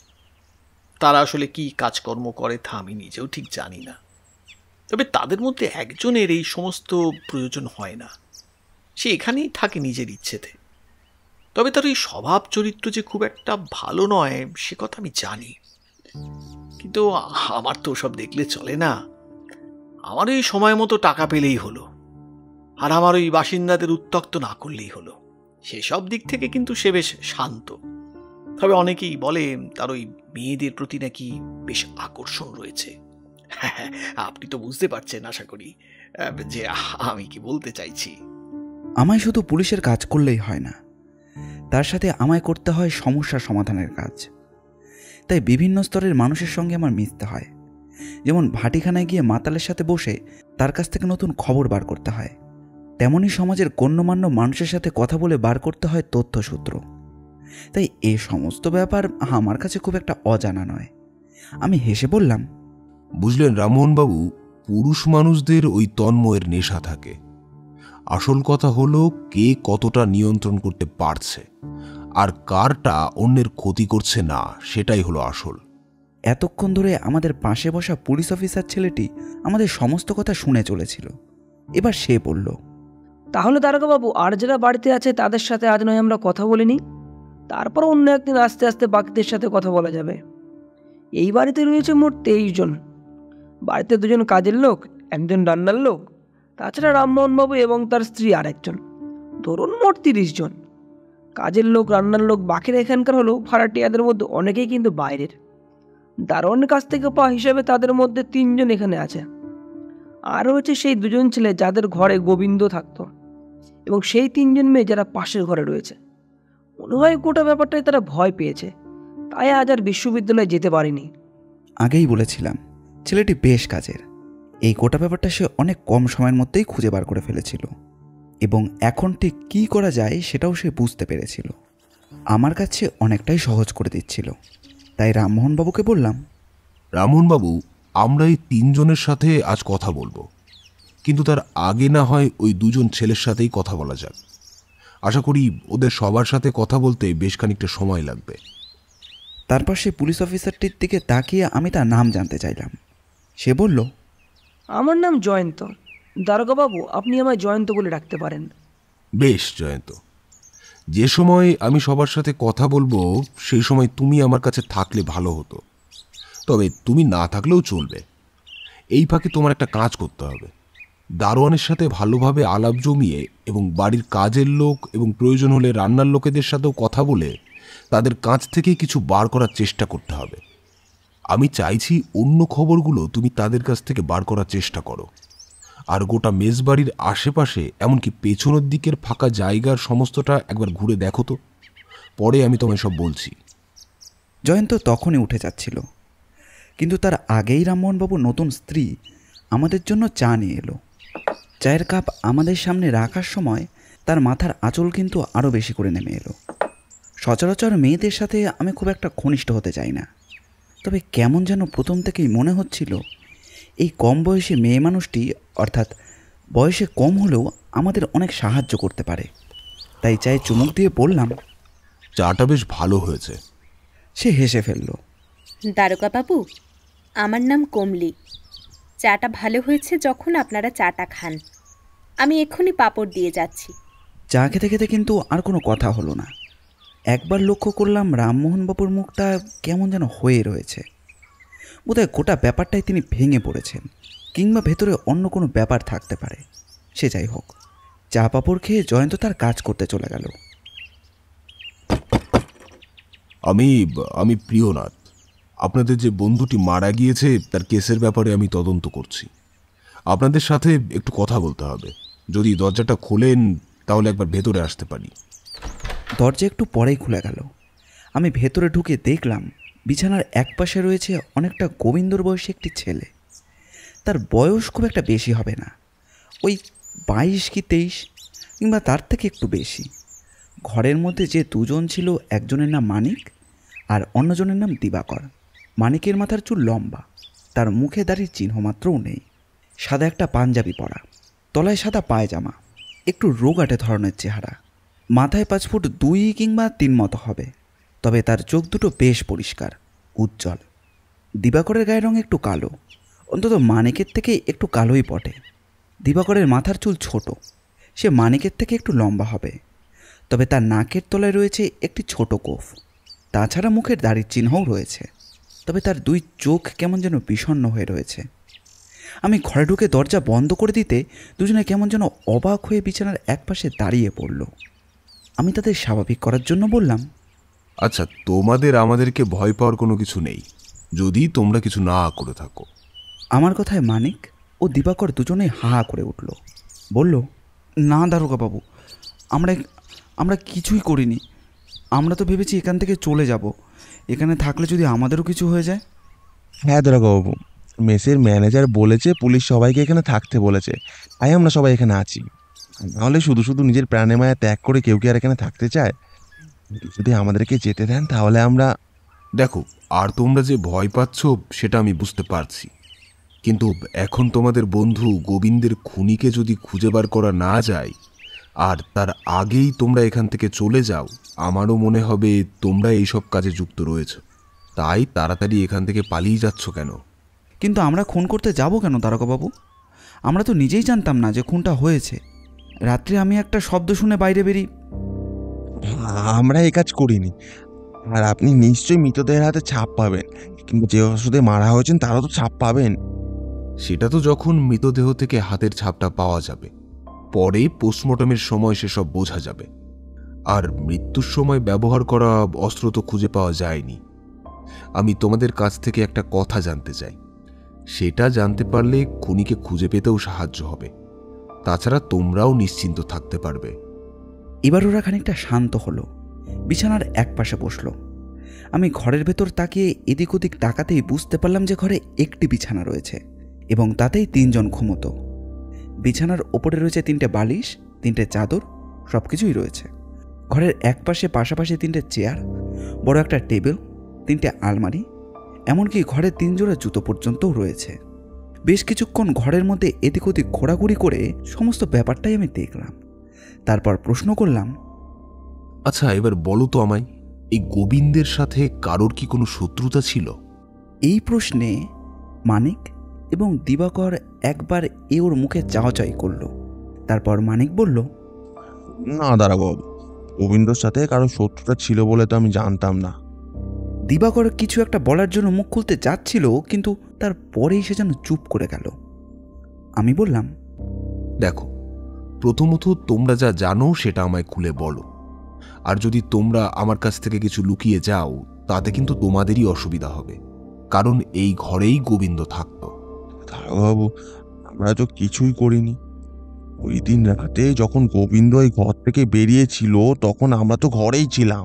তারা আসলে কি কাজকর্ম করে তা আমি নিজেও ঠিক জানি না। তবে তাদের মধ্যে একজনের এই সমস্ত প্রয়োজন হয় না, সে এখানেই থাকে নিজের ইচ্ছেতে। তবে তার ওই স্বভাব চরিত্র যে খুব একটা ভালো নয় সে কথা আমি জানি, কিন্তু আমার তো ওসব দেখলে চলে না। আমার ওই সময় মতো টাকা পেলেই হলো, আর আমার ওই বাসিন্দাদের উত্ত্যক্ত না করলেই হলো। সেসব দিক থেকে কিন্তু সে বেশ শান্ত। তবে অনেকেই বলে তার ওই মেয়েদের প্রতি নাকি বেশ আকর্ষণ রয়েছে। আপনি তো বুঝতে পারছেন আশা করি যে আমি কি বলতে চাইছি। আমায় শুধু পুলিশের কাজ করলেই হয় না, তার সাথে আমায় করতে হয় সমস্যা সমাধানের কাজ। তাই বিভিন্ন স্তরের মানুষের সঙ্গে আমার মিশতে হয়। যেমন ভাটিখানায় গিয়ে মাতালের সাথে বসে তার কাছ থেকে নতুন খবর বার করতে হয়, তেমনই সমাজের গণ্যমান্য মানুষের সাথে কথা বলে বার করতে হয় তথ্যসূত্র। তাই এই সমস্ত ব্যাপার আমার কাছে খুব একটা অজানা নয়। আমি হেসে বললাম, বুঝলেন রামমোহনবাবু, পুরুষ মানুষদের ওই তন্ময়ের নেশা থাকে। আসল কথা হলো কে কতটা নিয়ন্ত্রণ করতে পারছে আর কারটা অন্যের ক্ষতি করছে না, সেটাই হলো আসল। এতক্ষণ ধরে আমাদের পাশে বসা পুলিশ অফিসার ছেলেটি আমাদের সমস্ত কথা শুনে চলেছিল। এবার সে বলল, তাহলে দারোগাবাবু, আর যারা বাড়িতে আছে তাদের সাথে আজ নয় আমরা কথা বলিনি, তারপর অন্য একদিন আস্তে আস্তে বাকিদের সাথে কথা বলা যাবে। এই বাড়িতে রয়েছে মোট 23 জন। বাড়িতে 2 জন কাজের লোক, 1 জন রান্নার লোক, তাছাড়া রামমোহনবাবু এবং তার স্ত্রী আর একজন, ধরুন মোট 30 জন। কাজের লোক, রান্নার লোক বাকিরা এখানকার হলো ভাড়াটিয়াদের মধ্যে অনেকেই কিন্তু বাইরের। দারোয়ানের কাছ থেকে পাওয়া হিসাবে তাদের মধ্যে 3 জন এখানে আছে। আর রয়েছে সেই 2 জন ছেলে যাদের ঘরে গোবিন্দ থাকতো, এবং সেই 3 জন মেয়ে যারা পাশের ঘরে রয়েছে। মনে হয় গোটা ব্যাপারটাই তারা ভয় পেয়েছে, তাই আজ আর বিশ্ববিদ্যালয়ে যেতে পারেনি। আগেই বলেছিলাম ছেলেটি বেশ কাজের। এই গোটা ব্যাপারটা সে অনেক কম সময়ের মধ্যেই খুঁজে বার করে ফেলেছিল, এবং এখন ঠিক কী করা যায় সেটাও সে বুঝতে পেরেছিল। আমার কাছে অনেকটাই সহজ করে দিচ্ছিল। তাই রামমোহনবাবুকে বললাম, রামমোহনবাবু, আমরা এই 3 জনের সাথে আজ কথা বলবো, কিন্তু তার আগে না হয় ওই 2 জন ছেলের সাথেই কথা বলা যাক। আশা করি ওদের সবার সাথে কথা বলতে বেশ খানিকটা সময় লাগবে। তারপর সে পুলিশ অফিসারটির দিকে তাকিয়ে আমি তার নাম জানতে চাইলাম। সে বলল, আমার নাম জয়ন্ত। দারোগাবাবু, আপনি আমায় জয়ন্ত বলে ডাকতে পারেন। বেশ জয়ন্ত, যে সময় আমি সবার সাথে কথা বলবো সেই সময় তুমি আমার কাছে থাকলে ভালো হতো, তবে তুমি না থাকলেও চলবে। এই ফাঁকে তোমার একটা কাজ করতে হবে। দারোয়ানের সাথে ভালোভাবে আলাপ জমিয়ে এবং বাড়ির কাজের লোক এবং প্রয়োজন হলে রান্নার লোকেদের সাথেও কথা বলে তাদের কাছ থেকে কিছু বার করার চেষ্টা করতে হবে। আমি চাইছি অন্য খবরগুলো তুমি তাদের কাছ থেকে বার করার চেষ্টা করো, আর গোটা মেজবাড়ির আশেপাশে এমনকি পেছনের দিকের ফাঁকা জায়গার সমস্তটা একবার ঘুরে দেখো তো, পরে আমি তোমায় সব বলছি। জয়ন্ত তখনই উঠে যাচ্ছিল, কিন্তু তার আগেই রামমোহনবাবু নতুন স্ত্রী আমাদের জন্য চা নিয়ে এলো। চায়ের কাপ আমাদের সামনে রাখার সময় তার মাথার আঁচল কিন্তু আরও বেশি করে নেমে এলো। সচরাচর মেয়েদের সাথে আমি খুব একটা ঘনিষ্ঠ হতে চাই না, তবে কেমন যেন প্রথম থেকেই মনে হচ্ছিল এই কম বয়সী মেয়ে মানুষটি, অর্থাৎ বয়সে কম হলেও আমাদের অনেক সাহায্য করতে পারে। তাই চায়ে চুমুক দিয়ে বললাম, চাটা বেশ ভালো হয়েছে। সে হেসে ফেলল। দারোগাবাবু, আমার নাম কমলি। চাটা ভালো হয়েছে যখন আপনারা চাটা খান। আমি এক্ষুনি পাঁপড় দিয়ে যাচ্ছি। চা খেতে খেতে কিন্তু আর কোনো কথা হলো না। একবার লক্ষ্য করলাম রামমোহনবাবুর মুখটা কেমন যেন হয়ে রয়েছে। বোধহয় গোটা ব্যাপারটাই তিনি ভেঙে পড়েছেন, কিংবা ভেতরে অন্য কোনো ব্যাপার থাকতে পারে। সে যাই হোক, চা পাঁপড় খেয়ে জয়ন্ত তার কাজ করতে চলে গেল। আমি প্রিয়নাথ। আপনাদের যে বন্ধুটি মারা গিয়েছে তার কেসের ব্যাপারে আমি তদন্ত করছি। আপনাদের সাথে একটু কথা বলতে হবে। যদি দরজাটা খোলেন তাহলে একবার ভেতরে আসতে পারি। দরজা একটু পরেই খুলে গেল। আমি ভেতরে ঢুকে দেখলাম বিছানার একপাশে রয়েছে অনেকটা গোবিন্দর বয়সী একটি ছেলে। তার বয়স খুব একটা বেশি হবে না, ওই 22 কি 23, কিংবা তার থেকে একটু বেশি। ঘরের মধ্যে যে 2 জন ছিল, একজনের নাম মানিক আর অন্যজনের নাম দিবাকর। মানিকের মাথার চুল লম্বা, তার মুখে দাড়ির চিহ্নমাত্রও নেই। সাদা একটা পাঞ্জাবি পরা, তলায় সাদা পায়জামা, একটু রোগাটে ধরনের চেহারা। মাথায় 5 ফুট 2 কিংবা 3 মতো হবে, তবে তার চোখ দুটো বেশ পরিষ্কার, উজ্জ্বল। দিবাকরের গায়ের রং একটু কালো, অন্তত মানিকের থেকে একটু কালোই বটে। দিবাকরের মাথার চুল ছোট, সে মানিকের থেকে একটু লম্বা হবে, তবে তার নাকের তলায় রয়েছে একটি ছোট কোফ। তাছাড়া মুখের দাড়ির চিহ্নও রয়েছে, তবে তার দুই চোখ কেমন যেন বিষণ্ণ হয়ে রয়েছে। আমি ঘরে ঢুকে দরজা বন্ধ করে দিতে দুজনে কেমন যেন অবাক হয়ে বিছানার একপাশে দাঁড়িয়ে পড়ল। আমি তাদের স্বাভাবিক করার জন্য বললাম, আচ্ছা, তোমাদের আমাদেরকে ভয় পাওয়ার কোনো কিছু নেই, যদি তোমরা কিছু না করে থাকো। আমার কথায় মানিক ও দিবাকর দুজনেই হা হা করে উঠল। বলল, না দারোগাবাবু, আমরা কিছুই করিনি। আমরা তো ভেবেছি এখান থেকে চলে যাব, এখানে থাকলে যদি আমাদেরও কিছু হয়ে যায়। হ্যাঁ দারোগাবাবু, মেসের ম্যানেজার বলেছে পুলিশ সবাইকে এখানে থাকতে বলেছে, তাই আমরা সবাই এখানে আছি। নাহলে শুধু শুধু নিজের প্রাণে মায়া ত্যাগ করে কেউ কি আর এখানে থাকতে চায়? যদি আমাদেরকে যেতে দেন তাহলে আমরা... দেখো, আর তোমরা যে ভয় পাচ্ছ সেটা আমি বুঝতে পারছি, কিন্তু এখন তোমাদের বন্ধু গোবিন্দের খুনিকে যদি খুঁজে বার করা না যায় আর তার আগেই তোমরা এখান থেকে চলে যাও, আমারও মনে হবে তোমরা এইসব কাজে যুক্ত রয়েছ। তাই তাড়াতাড়ি এখান থেকে পালিয়ে যাচ্ছ কেন? কিন্তু আমরা খুন করতে যাব কেন দারোগাবাবু? আমরা তো নিজেই জানতাম না যে খুনটা হয়েছে। রাত্রে আমি একটা শব্দ শুনে বাইরে বেরিয়ে... আমরা এই কাজ করিনি। আর আপনি নিশ্চয়ই মৃতদেহের হাতে ছাপ পাবেন, কিন্তু যে ওষুধে মারা হয়েছেন তারও তো ছাপ পাবেন। সেটা তো যখন মৃতদেহ থেকে হাতের ছাপটা পাওয়া যাবে, পরে পোস্টমর্টমের সময় সেসব বোঝা যাবে। আর মৃত্যুর সময় ব্যবহার করা অস্ত্র তো খুঁজে পাওয়া যায়নি। আমি তোমাদের কাছ থেকে একটা কথা জানতে চাই, সেটা জানতে পারলে খুনিকে খুঁজে পেতেও সাহায্য হবে। তাছাড়া তোমরাও নিশ্চিন্ত থাকতে পারবে। এবার ওরা খানিকটা শান্ত হলো, বিছানার এক পাশে বসল। আমি ঘরের ভেতর তাকিয়ে এদিক ওদিক তাকাতেই বুঝতে পারলাম যে ঘরে একটি বিছানা রয়েছে এবং তাতেই 3 জন ঘুমতো। বিছানার ওপরে রয়েছে 3টে বালিশ, 3টে চাদর, সব কিছুই রয়েছে। ঘরের এক পাশে পাশাপাশি 3টে চেয়ার, বড় একটা টেবিল, 3টে আলমারি, এমনকি ঘরের 3 জোড়া জুতো পর্যন্তও রয়েছে। বেশ কিছুক্ষণ ঘরের মধ্যে এদিক ওদিক ঘোরাঘুরি করে সমস্ত ব্যাপারটাই আমি দেখলাম। তারপর প্রশ্ন করলাম, আচ্ছা, এবার বলো তো আমায়, এই গোবিন্দের সাথে কারোর কি কোনো শত্রুতা ছিল? এই প্রশ্নে মানিক এবং দিবাকর একবার ওর মুখে চাওয়াচাই করল। তারপর মানিক বলল, না দারোগাবাবু, গোবিন্দর সাথে কারো শত্রুতা ছিল বলে তো আমি জানতাম না। দিবাকর কিছু একটা বলার জন্য মুখ খুলতে যাচ্ছিল, কিন্তু তারপরেই সে যেন চুপ করে গেল। আমি বললাম, দেখো, প্রথমত তোমরা যা জানো সেটা আমায় খুলে বলো। আর যদি তোমরা আমার কাছ থেকে কিছু লুকিয়ে যাও তাতে কিন্তু তোমাদেরই অসুবিধা হবে, কারণ এই ঘরেই গোবিন্দ থাকতো। দারোগাবাবু, আমরা তো কিছুই করিনি। ওই দিন রাতে যখন গোবিন্দ এই ঘর থেকে বেরিয়েছিল তখন আমরা তো ঘরেই ছিলাম।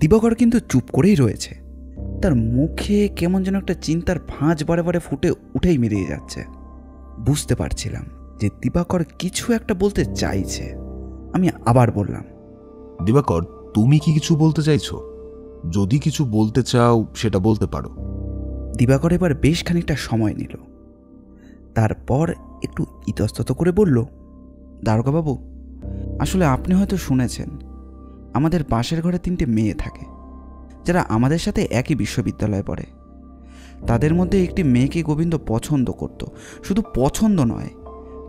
দিবাকর কিন্তু চুপ করেই রয়েছে। তার মুখে কেমন যেন একটা চিন্তার ভাঁজ বারে বারে ফুটে উঠেই মিলিয়ে যাচ্ছে। বুঝতে পারছিলাম যে দিবাকর কিছু একটা বলতে চাইছে। আমি আবার বললাম, দিবাকর, তুমি কি কিছু বলতে চাইছো? যদি কিছু বলতে চাও সেটা বলতে পারো। দিবাকর এবার বেশ খানিকটা সময় নিল, তারপর একটু ইতস্তত করে বলল, দারোগাবাবু, আসলে আপনি হয়তো শুনেছেন আমাদের পাশের ঘরে 3টে মেয়ে থাকে, যারা আমাদের সাথে একই বিশ্ববিদ্যালয়ে পড়ে। তাদের মধ্যে একটি মেয়েকে গোবিন্দ পছন্দ করত। শুধু পছন্দ নয়,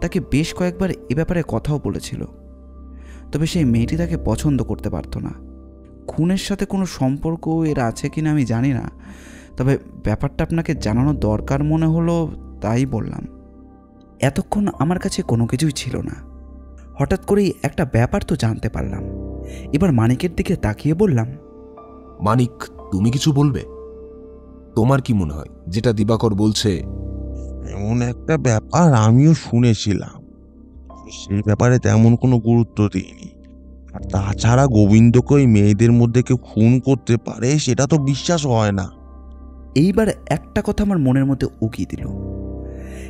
তাকে বেশ কয়েকবার এ ব্যাপারে কথাও বলেছিল। তবে সেই মেয়েটি তাকে পছন্দ করতে পারত না। খুনের সাথে কোনো সম্পর্ক এর আছে কিনা আমি জানি না, তবে ব্যাপারটা আপনাকে জানানো দরকার মনে হলো, তাই বললাম। এতক্ষণ আমার কাছে কোনো কিছুই ছিল না। হঠাৎ করেই একটা ব্যাপার তো জানতে পারলাম। এবার মানিকের দিকে তাকিয়ে বললাম, মানিক, তুমি কিছু বলবে? তোমার কি মনে হয় যেটা দিবাকর বলছে? এমন একটা ব্যাপার আমিও শুনেছিলাম, সেই ব্যাপারে তেমন কোনো গুরুত্ব দিইনি। আর তাছাড়া গোবিন্দকে ওই মেয়েদের মধ্যে কেউ খুন করতে পারে সেটা তো বিশ্বাস হয় না। এইবার একটা কথা আমার মনের মধ্যে উকিয়ে দিল,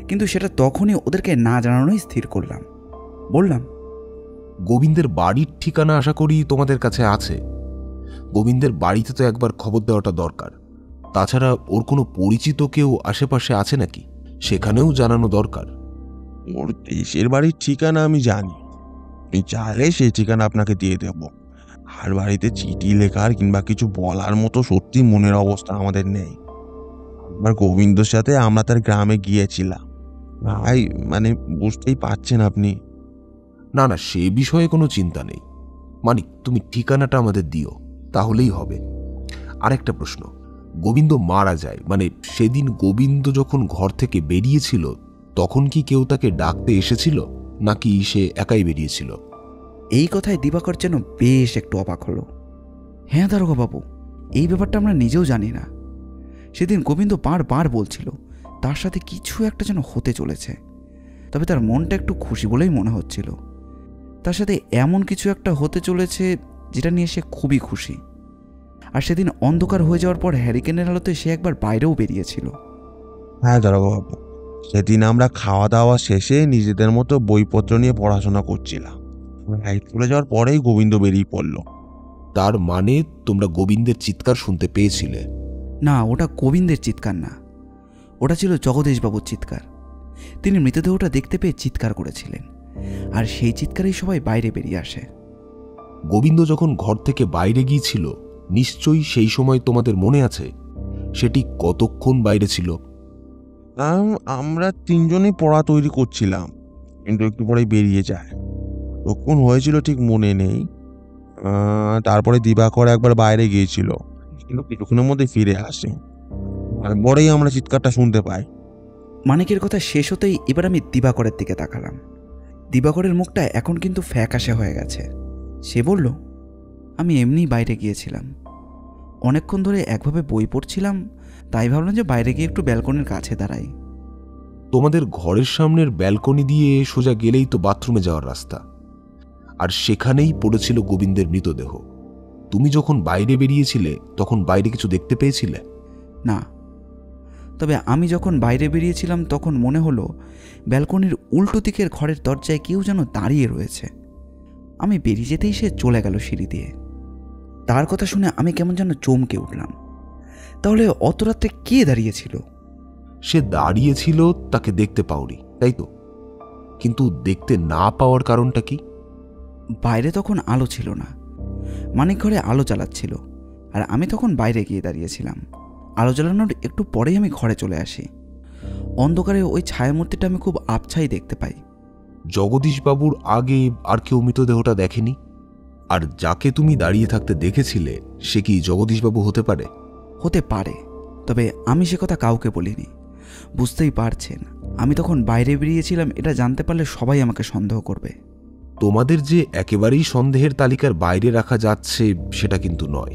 কিন্তু সেটা তখনই ওদেরকে না জানানোই স্থির করলাম। বললাম, গোবিন্দের বাড়ির ঠিকানা আশা করি তোমাদের কাছে আছে। গোবিন্দের বাড়িতে তো একবার খবর দেওয়াটা দরকার। তাছাড়া ওর কোনো পরিচিত কেউ আশেপাশে আছে নাকি, সেখানেও জানানো দরকার। ওর দেশের বাড়ির ঠিকানা আমি জানি, আপনি চাইলে সেই ঠিকানা আপনাকে দিয়ে দেব। আর বাড়িতে চিঠি লেখার কিংবা কিছু বলার মতো সত্যি মনের অবস্থা আমাদের নেই। একবার গোবিন্দর সাথে আমরা তার গ্রামে গিয়েছিলাম। ভাই, মানে বুঝতেই পারছেন আপনি। না না, সে বিষয়ে কোনো চিন্তা নেই। মানিক, তুমি ঠিকানাটা আমাদের দিও, তাহলেই হবে। আরেকটা প্রশ্ন, গোবিন্দ মারা যায়, মানে সেদিন গোবিন্দ যখন ঘর থেকে বেরিয়েছিল তখন কি কেউ তাকে ডাকতে এসেছিল, নাকি সে একাই বেরিয়েছিল? এই কথায় দিবাকর যেন বেশ একটু অবাক হলো। হ্যাঁ দারোগা বাবু, এই ব্যাপারটা আমরা নিজেও জানি না। সেদিন গোবিন্দ বারবার বলছিল তার সাথে কিছু একটা যেন হতে চলেছে, তবে তার মনটা একটু খুশি বলেই মনে হচ্ছিল। তার সাথে এমন কিছু একটা হতে চলেছে যেটা নিয়ে সে খুবই খুশি। আর সেদিন অন্ধকার হয়ে যাওয়ার পর হ্যারিকেনের আলোতে সে একবার বাইরেও বেরিয়েছিল। হ্যাঁ দারোগাবাবু, সেদিন আমরা খাওয়া দাওয়া শেষে নিজেদের মতো বইপত্র নিয়ে পড়াশোনা করছিলাম। লাইট চলে যাওয়ার পরেই গোবিন্দ বেরিয়ে পড়ল। তার মানে তোমরা গোবিন্দের চিৎকার শুনতে পেয়েছিলে? না, ওটা গোবিন্দের চিৎকার না, ওটা ছিল জগদীশবাবুর চিৎকার। তিনি মৃতদেহটা দেখতে পেয়ে চিৎকার করেছিলেন, আর সেই চিৎকারেই সবাই বাইরে বেরিয়ে আসে। গোবিন্দ যখন ঘর থেকে বাইরে গিয়েছিল নিশ্চয়ই সেই সময় তোমাদের মনে আছে? সেটি কতক্ষণ বাইরে ছিল? আমরা তিনজনেই পড়া তৈরি করছিলাম, কিন্তু একটু পরেই বেরিয়ে যায়। কখন হয়েছিল ঠিক মনে নেই। তারপরে দিবাকর একবার বাইরে গিয়েছিল, কিন্তু কিছুক্ষণের মধ্যে ফিরে আসে। তারপরেই আমরা চিৎকারটা শুনতে পাই। মানিকের কথা শেষ হতেই এবার আমি দিবাকরের দিকে তাকালাম। দিবাকরের মুখটা এখন কিন্তু ফ্যাকাশে হয়ে গেছে। সে বলল, আমি এমনিই বাইরে গিয়েছিলাম, অনেকক্ষণ ধরে একভাবে বই পড়ছিলাম, তাই ভাবলাম যে বাইরে গিয়ে একটু ব্যালকনির কাছে দাঁড়াই। তোমাদের ঘরের সামনের ব্যালকনি দিয়ে সোজা গেলেই তো বাথরুমে যাওয়ার রাস্তা, আর সেখানেই পড়েছিল গোবিন্দের মৃতদেহ। তুমি যখন বাইরে বেরিয়েছিলে তখন বাইরে কিছু দেখতে পেয়েছিলে? না, তবে আমি যখন বাইরে বেরিয়েছিলাম তখন মনে হলো ব্যালকনির উল্টো দিকের ঘরের দরজায় কেউ যেন দাঁড়িয়ে রয়েছে। আমি বেরিয়ে যেতেই সে চলে গেল সিঁড়ি দিয়ে। তার কথা শুনে আমি কেমন যেন চমকে উঠলাম। তাহলে অত রাত্রে কে দাঁড়িয়েছিল? সে দাঁড়িয়েছিল, তাকে দেখতে পাওনি, তাই তো? কিন্তু দেখতে না পাওয়ার কারণটা কি? বাইরে তখন আলো ছিল না, মানিক ঘরে আলো জ্বালাচ্ছিল, আর আমি তখন বাইরে গিয়ে দাঁড়িয়েছিলাম। আলো জ্বালানোর একটু পরেই আমি ঘরে চলে আসি। অন্ধকারে ওই ছায়ামূর্তিটা আমি খুব আবছাই দেখতে পাই। জগদীশবাবুর আগে আর কেউ মৃতদেহটা দেখেনি? আর যাকে তুমি দাঁড়িয়ে থাকতে দেখেছিলে সে কি জগদীশবাবু হতে পারে? হতে পারে, তবে আমি সে কথা কাউকে বলিনি। বুঝতেই পারছেন, আমি তখন বাইরে বেরিয়েছিলাম, এটা জানতে পারলে সবাই আমাকে সন্দেহ করবে। তোমাদের যে একেবারেই সন্দেহের তালিকার বাইরে রাখা যাচ্ছে সেটা কিন্তু নয়।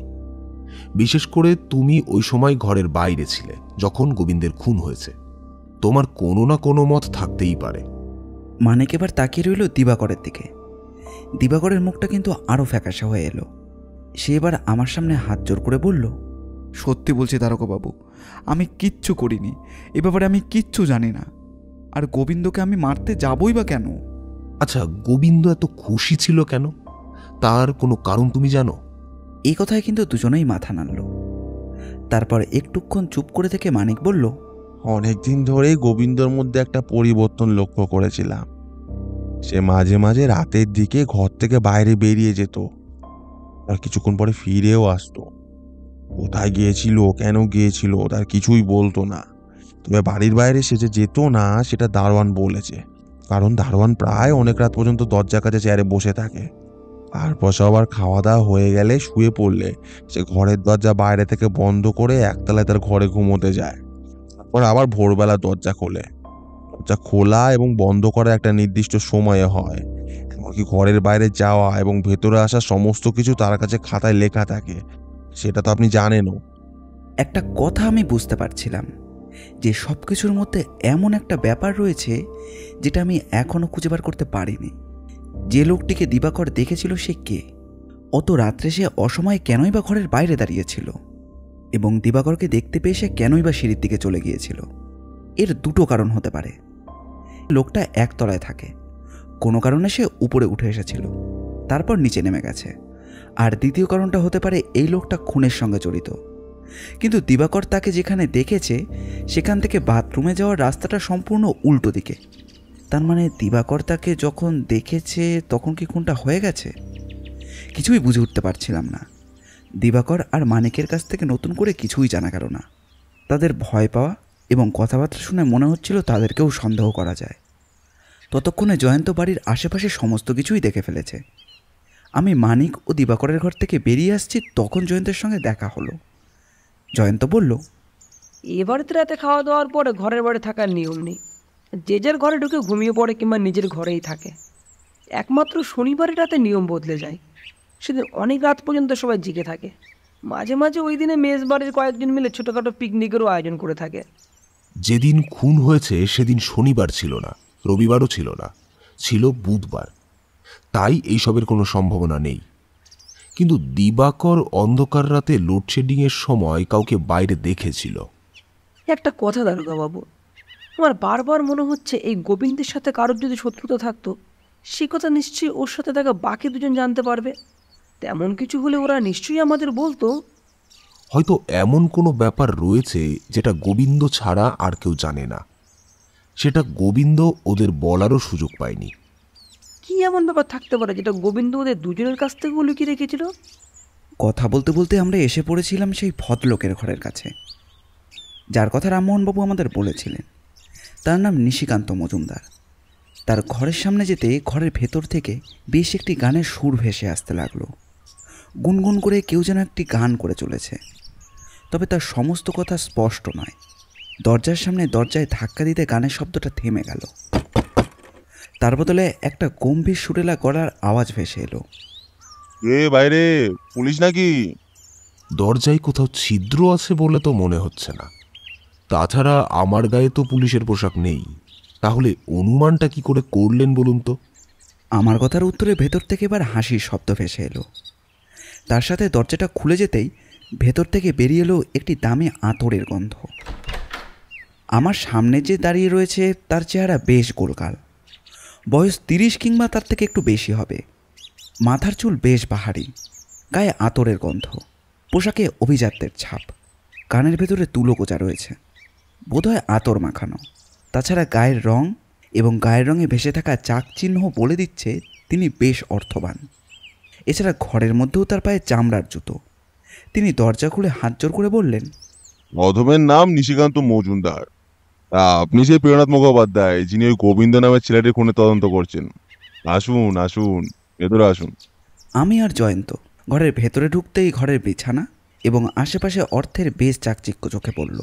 বিশেষ করে তুমি ওই সময় ঘরের বাইরে ছিলে যখন গোবিন্দের খুন হয়েছে। তোমার কোনো না কোনো মত থাকতেই পারে। মানিক এবার তাকিয়ে রইল দিবাকরের দিকে। দিবাকরের মুখটা কিন্তু আরও ফ্যাকাশে হয়ে এলো। সে এবার আমার সামনে হাত জোর করে বলল, সত্যি বলছি দারোগাবাবু, আমি কিচ্ছু করিনি, এ ব্যাপারে আমি কিচ্ছু জানি না। আর গোবিন্দকে আমি মারতে যাবই বা কেন? আচ্ছা, গোবিন্দ এত খুশি ছিল কেন? তার কোনো কারণ তুমি জানো? এই কথায় কিন্তু দুজনেই মাথা নাড়ল। তারপর একটুক্ষণ চুপ করে থেকে মানিক বলল, অনেকদিন ধরেই গোবিন্দর মধ্যে একটা পরিবর্তন লক্ষ্য করেছিলাম। সে মাঝে মাঝে রাতের দিকে ঘর থেকে বাইরে বেরিয়ে যেত, আর কিছুক্ষণ পরে ফিরেও আসতো। কোথায় গিয়েছিল, কেন গিয়েছিল তার কিছুই বলতো না। তবে বাড়ির বাইরে সে যে যেত না সেটা দারোয়ান বলেছে, কারণ দারোয়ান প্রায় অনেক রাত পর্যন্ত দরজার কাছে চেয়ারে বসে থাকে। তারপর সবার খাওয়া দাওয়া হয়ে গেলে শুয়ে পড়লে সে ঘরের দরজা বাইরে থেকে বন্ধ করে একতলায় তার ঘরে ঘুমোতে যায়। তারপর আবার ভোরবেলা দরজা খোলে। দরজা খোলা এবং বন্ধ করা একটা নির্দিষ্ট সময়ে হয়। এমনকি ঘরের বাইরে যাওয়া এবং ভেতরে আসা সমস্ত কিছু তার কাছে খাতায় লেখা থাকে। সেটা তো আপনি জানেনও। একটা কথা আমি বুঝতে পারছিলাম যে সব কিছুর মধ্যে এমন একটা ব্যাপার রয়েছে যেটা আমি এখনো খুঁজে বার করতে পারিনি। যে লোকটিকে দিবাকর দেখেছিল সে কে? অত রাত্রে সে অসময়ে কেনই বা ঘরের বাইরে দাঁড়িয়েছিল? এবং দিবাকরকে দেখতে পেয়ে সে কেনই বা সিঁড়ির দিকে চলে গিয়েছিল? এর দুটো কারণ হতে পারে। লোকটা একতলায় থাকে, কোনো কারণে সে উপরে উঠে এসেছিল, তারপর নিচে নেমে গেছে। আর দ্বিতীয় কারণটা হতে পারে এই লোকটা খুনের সঙ্গে জড়িত। কিন্তু দিবাকর তাকে যেখানে দেখেছে সেখান থেকে বাথরুমে যাওয়ার রাস্তাটা সম্পূর্ণ উল্টো দিকে। তার মানে দিবাকর তাকে যখন দেখেছে তখন কি খুনটা হয়ে গেছে? কিছুই বুঝে উঠতে পারছিলাম না। দিবাকর আর মানিকের কাছ থেকে নতুন করে কিছুই জানা গেল না। তাদের ভয় পাওয়া এবং কথাবার্তা শুনে মনে হচ্ছিল তাদেরকেও সন্দেহ করা যায়। ততক্ষণে জয়ন্ত বাড়ির আশেপাশে সমস্ত কিছুই দেখে ফেলেছে। আমি মানিক ও দিবাকরের ঘর থেকে বেরিয়ে আসছি, তখন জয়ন্তের সঙ্গে দেখা হলো। জয়ন্ত বলল, এবারেতে রাতে খাওয়া দাওয়ার পরে ঘরের বাড়ি থাকার নিয়ম নেই। যে যার ঘরে ঢুকে ঘুমিয়ে পড়ে কিংবা নিজের ঘরেই থাকে। একমাত্র শনিবারের রাতে নিয়ম বদলে যায়। সেদিন অনেক রাত পর্যন্ত সবাই জেগে থাকে। মাঝে মাঝে ওই দিনে মেস বাড়ির কয়েকজন মিলে ছোটোখাটো পিকনিকেরও আয়োজন করে থাকে। যেদিন খুন হয়েছে সেদিন শনিবার ছিল না, রবিবারও ছিল না, ছিল বুধবার। তাই এইসবের কোনো সম্ভাবনা নেই। কিন্তু দিবাকর অন্ধকার রাতে লোডশেডিংয়ের সময় কাউকে বাইরে দেখেছিল। একটা কথা দারোগা বাবু, আমার বারবার মনে হচ্ছে এই গোবিন্দের সাথে কারোর যদি শত্রুতা থাকতো, সে কথা নিশ্চয়ই ওর সাথে থাকা বাকি দুজন জানতে পারবে। তেমন কিছু হলে ওরা নিশ্চয়ই আমাদের বলতো। হয়তো এমন কোনো ব্যাপার রয়েছে যেটা গোবিন্দ ছাড়া আর কেউ জানে না। সেটা গোবিন্দ ওদের বলারও সুযোগ পায়নি। কি এমন ব্যাপার থাকতে পারে যেটা গোবিন্দ ওদের দুজনের কাছ থেকেও লুকিয়ে রেখেছিল? কথা বলতে বলতে আমরা এসে পড়েছিলাম সেই ভদ্রলোকের ঘরের কাছে, যার কথা রামমোহনবাবু আমাদের বলেছিলেন। তার নাম নিশিকান্ত মজুমদার। তার ঘরের সামনে যেতে ঘরের ভেতর থেকে বেশ একটি গানের সুর ভেসে আসতে লাগলো। গুনগুন করে কেউ যেন একটি গান করে চলেছে, তবে তার সমস্ত কথা স্পষ্ট নয়। দরজার সামনে দরজায় ধাক্কা দিতে গানের শব্দটা থেমে গেল। তার বদলে একটা গম্ভীর সুরেলা গলার আওয়াজ ভেসে এলো, এ বাইরে পুলিশ নাকি? দরজায় কোথাও ছিদ্র আছে বলে তো মনে হচ্ছে না। তাছাড়া আমার গায়ে তো পুলিশের পোশাক নেই। তাহলে অনুমানটা কি করে করলেন বলুন তো? আমার কথার উত্তরে ভেতর থেকে এবার হাসির শব্দ ভেসে এলো। তার সাথে দরজাটা খুলে যেতেই ভেতর থেকে বেরিয়ে এলো একটি দামি আঁতরের গন্ধ। আমার সামনে যে দাঁড়িয়ে রয়েছে তার চেহারা বেশ গোলগাল, বয়স 30 কিংবা তার থেকে একটু বেশি হবে। মাথার চুল বেশ বাহারি, গায়ে আঁতরের গন্ধ, পোশাকে অভিজাত্যের ছাপ, কানের ভেতরে তুলো গোজা রয়েছে, বোধহয় আতর মাখানো। তাছাড়া গায়ের রং এবং গায়ের রঙে ভেসে থাকা চাক চিহ্ন বলে দিচ্ছে তিনি বেশ অর্থবান। এছাড়া ঘরের মধ্যেও তার পায়ে চামড়ার জুতো। তিনি দরজা খুলে হাত জোর করে বললেন, অধমের নাম নিশিকান্ত মজুমদার। আপনি সেই প্রিয়নাথ মুখোপাধ্যায় যিনি ওই গোবিন্দ নামের ছেলেটির খুনে তদন্ত করছেন। আসুন আসুন, ভেতরে আসুন। আমি আর জয়ন্ত ঘরের ভেতরে ঢুকতেই ঘরের বিছানা এবং আশেপাশে অর্থের বেশ চাকচিক্য চোখে পড়ল।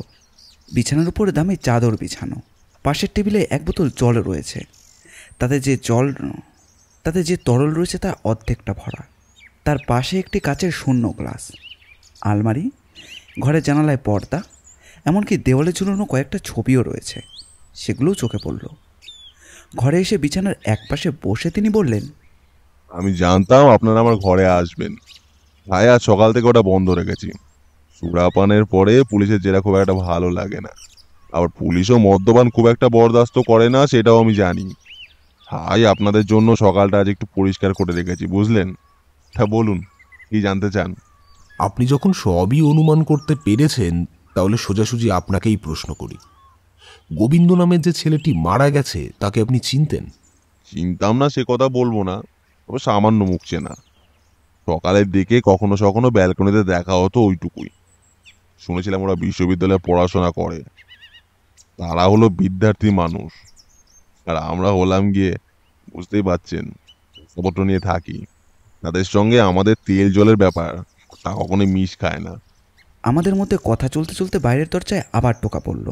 বিছানার উপর দামি চাদর বিছানো, পাশের টেবিলে এক বোতল জল রয়েছে। তাতে যে তরল রয়েছে তা অর্ধেকটা ভরা। তার পাশে একটি কাচের শূন্য গ্লাস, আলমারি, ঘরের জানালায় পর্দা, এমনকি দেওয়ালে ঝুলানো কয়েকটা ছবিও রয়েছে, সেগুলোও চোখে পড়ল। ঘরে এসে বিছানার একপাশে বসে তিনি বললেন, আমি জানতাম আপনারা আমার ঘরে আসবেন, তাই আজ সকাল থেকে ওটা বন্ধ রেখেছি। সুরাপানের পরে পুলিশের জেরা খুব একটা ভালো লাগে না, আবার পুলিশও মদ্যপান খুব একটা বরদাস্ত করে না, সেটাও আমি জানি। তাই আপনাদের জন্য সকালটা আজ একটু পরিষ্কার করে রেখেছি, বুঝলেন? তা বলুন, কি জানতে চান? আপনি যখন সবই অনুমান করতে পেরেছেন, তাহলে সোজাসুজি আপনাকেই প্রশ্ন করি। গোবিন্দ নামের যে ছেলেটি মারা গেছে তাকে আপনি চিনতেন? চিনতাম না সে কথা বলবো না, তবে সামান্য মুখ চেনা। সকালের দিকে কখনো কখনো ব্যালকনিতে দেখা হতো, ওইটুকুই। শুনেছিলাম ওরা বিশ্ববিদ্যালয়ে পড়াশোনা করে। তারা হলো বিদ্যার্থী মানুষ, আর আমরা হলাম গিয়ে, বুঝতেই পারছেন, খবরটা নিয়ে থাকি। তাদের সঙ্গে আমাদের তেল জলের ব্যাপার তা কখনোই মিশ খায় না। আমাদের মধ্যে কথা চলতে চলতে বাইরের দরজায় আবার টোকা পড়ল।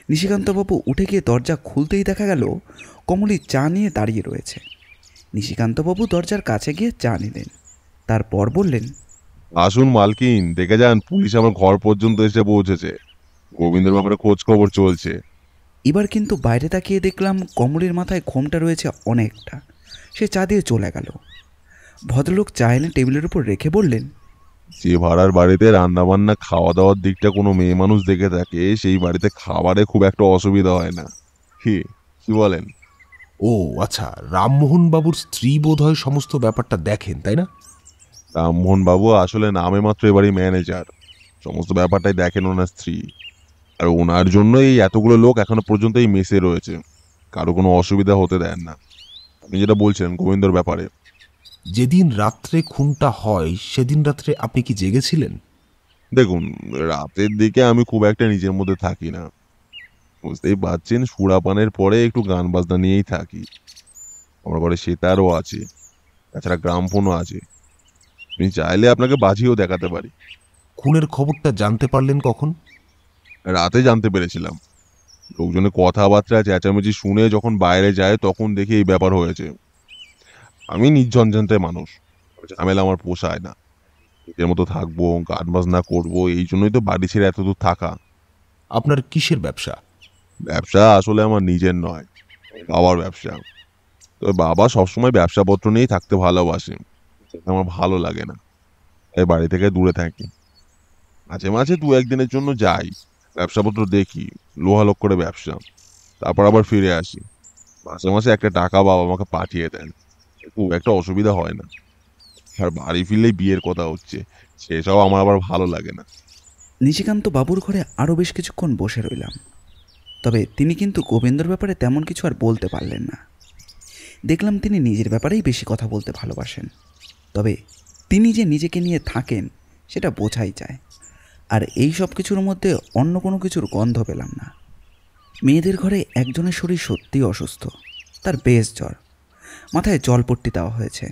নিশিকান্তবাবু উঠে গিয়ে দরজা খুলতেই দেখা গেল কমলি চা নিয়ে দাঁড়িয়ে রয়েছে। নিশিকান্তবাবু দরজার কাছে গিয়ে চা নিলেন, তারপর বললেন, আসুন মালকিন, দেখে যান, পুলিশ আমার ঘর পর্যন্ত এসে পৌঁছেছে। গোবিন্দের ব্যাপারে খোঁজ খবর চলছে। এবার কিন্তু বাইরে তাকিয়ে দেখলাম কমলির মাথায় ঘোমটা রয়েছে অনেকটা। সে চা দিয়ে চলে গেল। ভদ্রলোক চা এনে টেবিলের উপর রেখে বললেন, যে ভাড়ার বাড়িতে রান্নাবান্না খাওয়া দাওয়ার দিকটা কোনো মেয়ে মানুষ দেখে থাকে, সেই বাড়িতে খাবারে খুব একটা অসুবিধা হয় না। কি বলেন? ও আচ্ছা, রামমোহন বাবুর স্ত্রী বোধ হয় সমস্ত ব্যাপারটা দেখেন, তাই না? রামমোহন বাবু আসলে নামে মাত্র এবারই ম্যানেজার, সমস্ত ব্যাপারটাই দেখেন ওনার স্ত্রী। আর ওনার জন্য এই এতগুলো লোক এখনো পর্যন্ত এই মেসে রয়েছে, কারো কোনো অসুবিধা হতে দেন না। আপনি যেটা বলছেন গোবিন্দর ব্যাপারে, যেদিন রাত্রে খুনটা হয় সেদিন রাত্রে আপনি কি জেগেছিলেন? দেখুন, রাতের দিকে আমি খুব একটা নিজের মধ্যে থাকি না, বুঝতেই পারছেন। সুরাপানের পরে একটু গান বাজনা নিয়েই থাকি। আমার ঘরে সেতারও আছে, তাছাড়া গ্রামফোনও আছে, আপনি চাইলে আপনাকে বাজিও দেখাতে পারি। খুনের খবরটা জানতে পারলেন কখন? রাতে জানতে পেরেছিলাম। লোকজনের কথাবার্তা চেঁচামেচি শুনে যখন বাইরে যায় তখন দেখি এই ব্যাপার হয়েছে। আমি নির্ঝঞ্ঝান্তে মানুষ, ঝামেলা আমার পোষায় না। নিজের মতো থাকবো, গান বাজনা করবো, এই জন্যই তো বাড়ি ছেড়ে এতদূর থাকা। আপনার কিসের ব্যবসা? ব্যবসা আসলে আমার নিজের নয়, বাবার ব্যবসা। তবে বাবা সবসময় ব্যবসাপত্র নিয়েই থাকতে ভালোবাসে, আমার ভালো লাগে না, তাই বাড়ি থেকে দূরে থাকি। মাঝে মাঝে 2-1 দিনের জন্য যাই, ব্যবসাপত্র দেখি, লোহালোক করে ব্যবসা, তারপর আবার ফিরে আসি। মাসে মাসে একটা টাকা বাবা আমাকে পাঠিয়ে দেন, খুব একটা অসুবিধা হয় না। আর বাড়ি ফিরলেই বিয়ের কথা হচ্ছে, সেসব আমার আবার ভালো লাগে না। নিশিকান্ত বাবুর ঘরে আরও বেশ কিছুক্ষণ বসে রইলাম, তবে তিনি কিন্তু গোবিন্দর ব্যাপারে তেমন কিছু আর বলতে পারলেন না। দেখলাম তিনি নিজের ব্যাপারেই বেশি কথা বলতে ভালোবাসেন, তবে তিনি যে নিজেকে নিয়ে থাকেন সেটা বোঝাই যায়। আর এই সব কিছুর মধ্যে অন্য কোনো কিছুর গন্ধ পেলাম না। মেয়েদের ঘরে একজনের শরীর সত্যিই অসুস্থ, তার বেশ জ্বর, মাথায় জলপট্টি দেওয়া হয়েছে।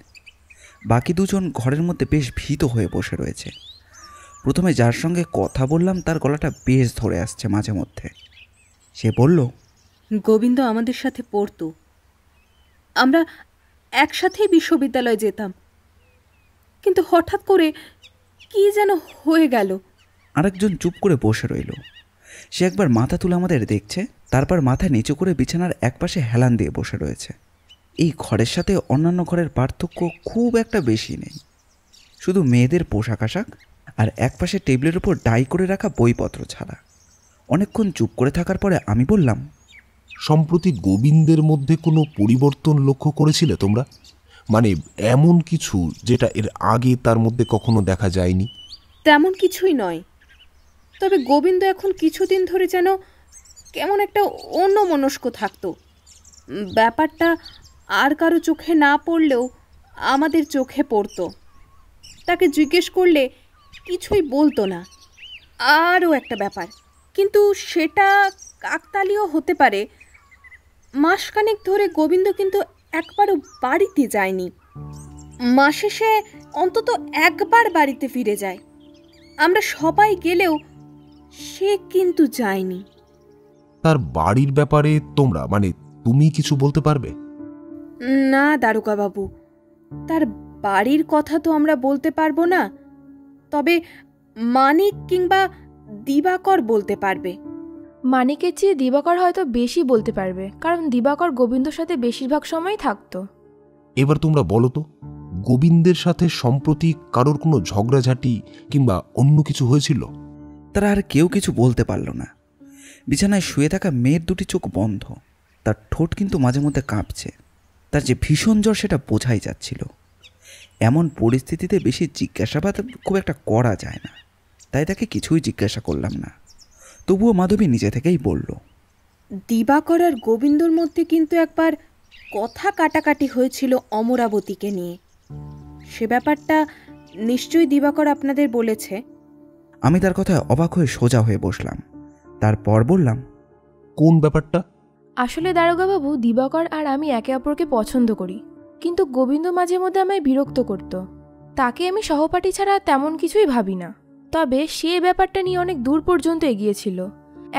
বাকি দুজন ঘরের মধ্যে বেশ ভীত হয়ে বসে রয়েছে। প্রথমে যার সঙ্গে কথা বললাম তার গলাটা বেশ ধরে আসছে মাঝে মধ্যে। সে বলল, গোবিন্দ আমাদের সাথে পড়তো, আমরা একসাথেই বিশ্ববিদ্যালয়ে যেতাম, কিন্তু হঠাৎ করে কি যেন হয়ে গেল। আরেকজন চুপ করে বসে রইল। সে একবার মাথা তুলে আমাদের দেখছে, তারপর মাথা নিচু করে বিছানার একপাশে হেলান দিয়ে বসে রয়েছে। এই ঘরের সাথে অন্যান্য ঘরের পার্থক্য খুব একটা বেশি নেই, শুধু মেয়েদের পোশাক আশাক আর একপাশে টেবিলের উপর ডাই করে রাখা বইপত্র ছাড়া। অনেকক্ষণ চুপ করে থাকার পরে আমি বললাম, সম্প্রতি গোবিন্দের মধ্যে কোনো পরিবর্তন লক্ষ্য করেছিলে তোমরা? মানে এমন কিছু যেটা এর আগে তার মধ্যে কখনো দেখা যায়নি? তেমন কিছুই নয়, তবে গোবিন্দ এখন কিছুদিন ধরে যেন কেমন একটা অন্যমনস্ক থাকতো। ব্যাপারটা আর কারো চোখে না পড়লেও আমাদের চোখে পড়তো। তাকে জিজ্ঞেস করলে কিছুই বলতো না। আরও একটা ব্যাপার, কিন্তু সেটা কাকতালীয় হতে পারে, মাসখানেক ধরে গোবিন্দ কিন্তু একবারও বাড়িতে যায়নি। মাসে সে অন্তত একবার বাড়িতে ফিরে যায়। আমরা সবাই গেলেও সে কিন্তু যায়নি। তার বাড়ির ব্যাপারে তোমরা, মানে তুমি কিছু বলতে পারবে? না দারোগাবাবু, তার বাড়ির কথা তো আমরা বলতে পারবো না, তবে মানিক কিংবা দিবাকর বলতে পারবে। মানিকের চেয়ে দিবাকর হয়তো বেশি বলতে পারবে, কারণ দিবাকর গোবিন্দর সাথে বেশিরভাগ সময় থাকতো। এবার তোমরা বলো তো, গোবিন্দের সাথে সম্প্রতি কারোর কোনো ঝগড়াঝাটি কিংবা অন্য কিছু হয়েছিল? তারা আর কেউ কিছু বলতে পারল না। বিছানায় শুয়ে থাকা মেয়ের দুটি চোখ বন্ধ, তার ঠোঁট কিন্তু মাঝে মধ্যে কাঁপছে। তার যে ভীষণ জ্বর সেটা বোঝাই যাচ্ছিল। এমন পরিস্থিতিতে বেশি জিজ্ঞাসাবাদ খুব একটা করা যায় না, তাই তাকে কিছুই জিজ্ঞাসা করলাম না। তবুও মাধবী নিজে থেকেই বলল, দিবাকর আর গোবিন্দর মধ্যে কিন্তু একবার কথা কাটাকাটি হয়েছিল অমরাবতীকে নিয়ে। সে ব্যাপারটা নিশ্চয়ই দিবাকর আপনাদের বলেছে। আমি তার কথায় অবাক হয়ে সোজা হয়ে বসলাম। তারপর বললাম, কোন ব্যাপারটা? আসলে দারোগাবাবু, দিবাকর আর আমি একে অপরকে পছন্দ করি, কিন্তু গোবিন্দ মাঝে মধ্যে আমায় বিরক্ত করত। তাকে আমি সহপাঠী ছাড়া তেমন কিছুই ভাবি না, তবে সে ব্যাপারটা নিয়ে অনেক দূর পর্যন্ত এগিয়েছিল।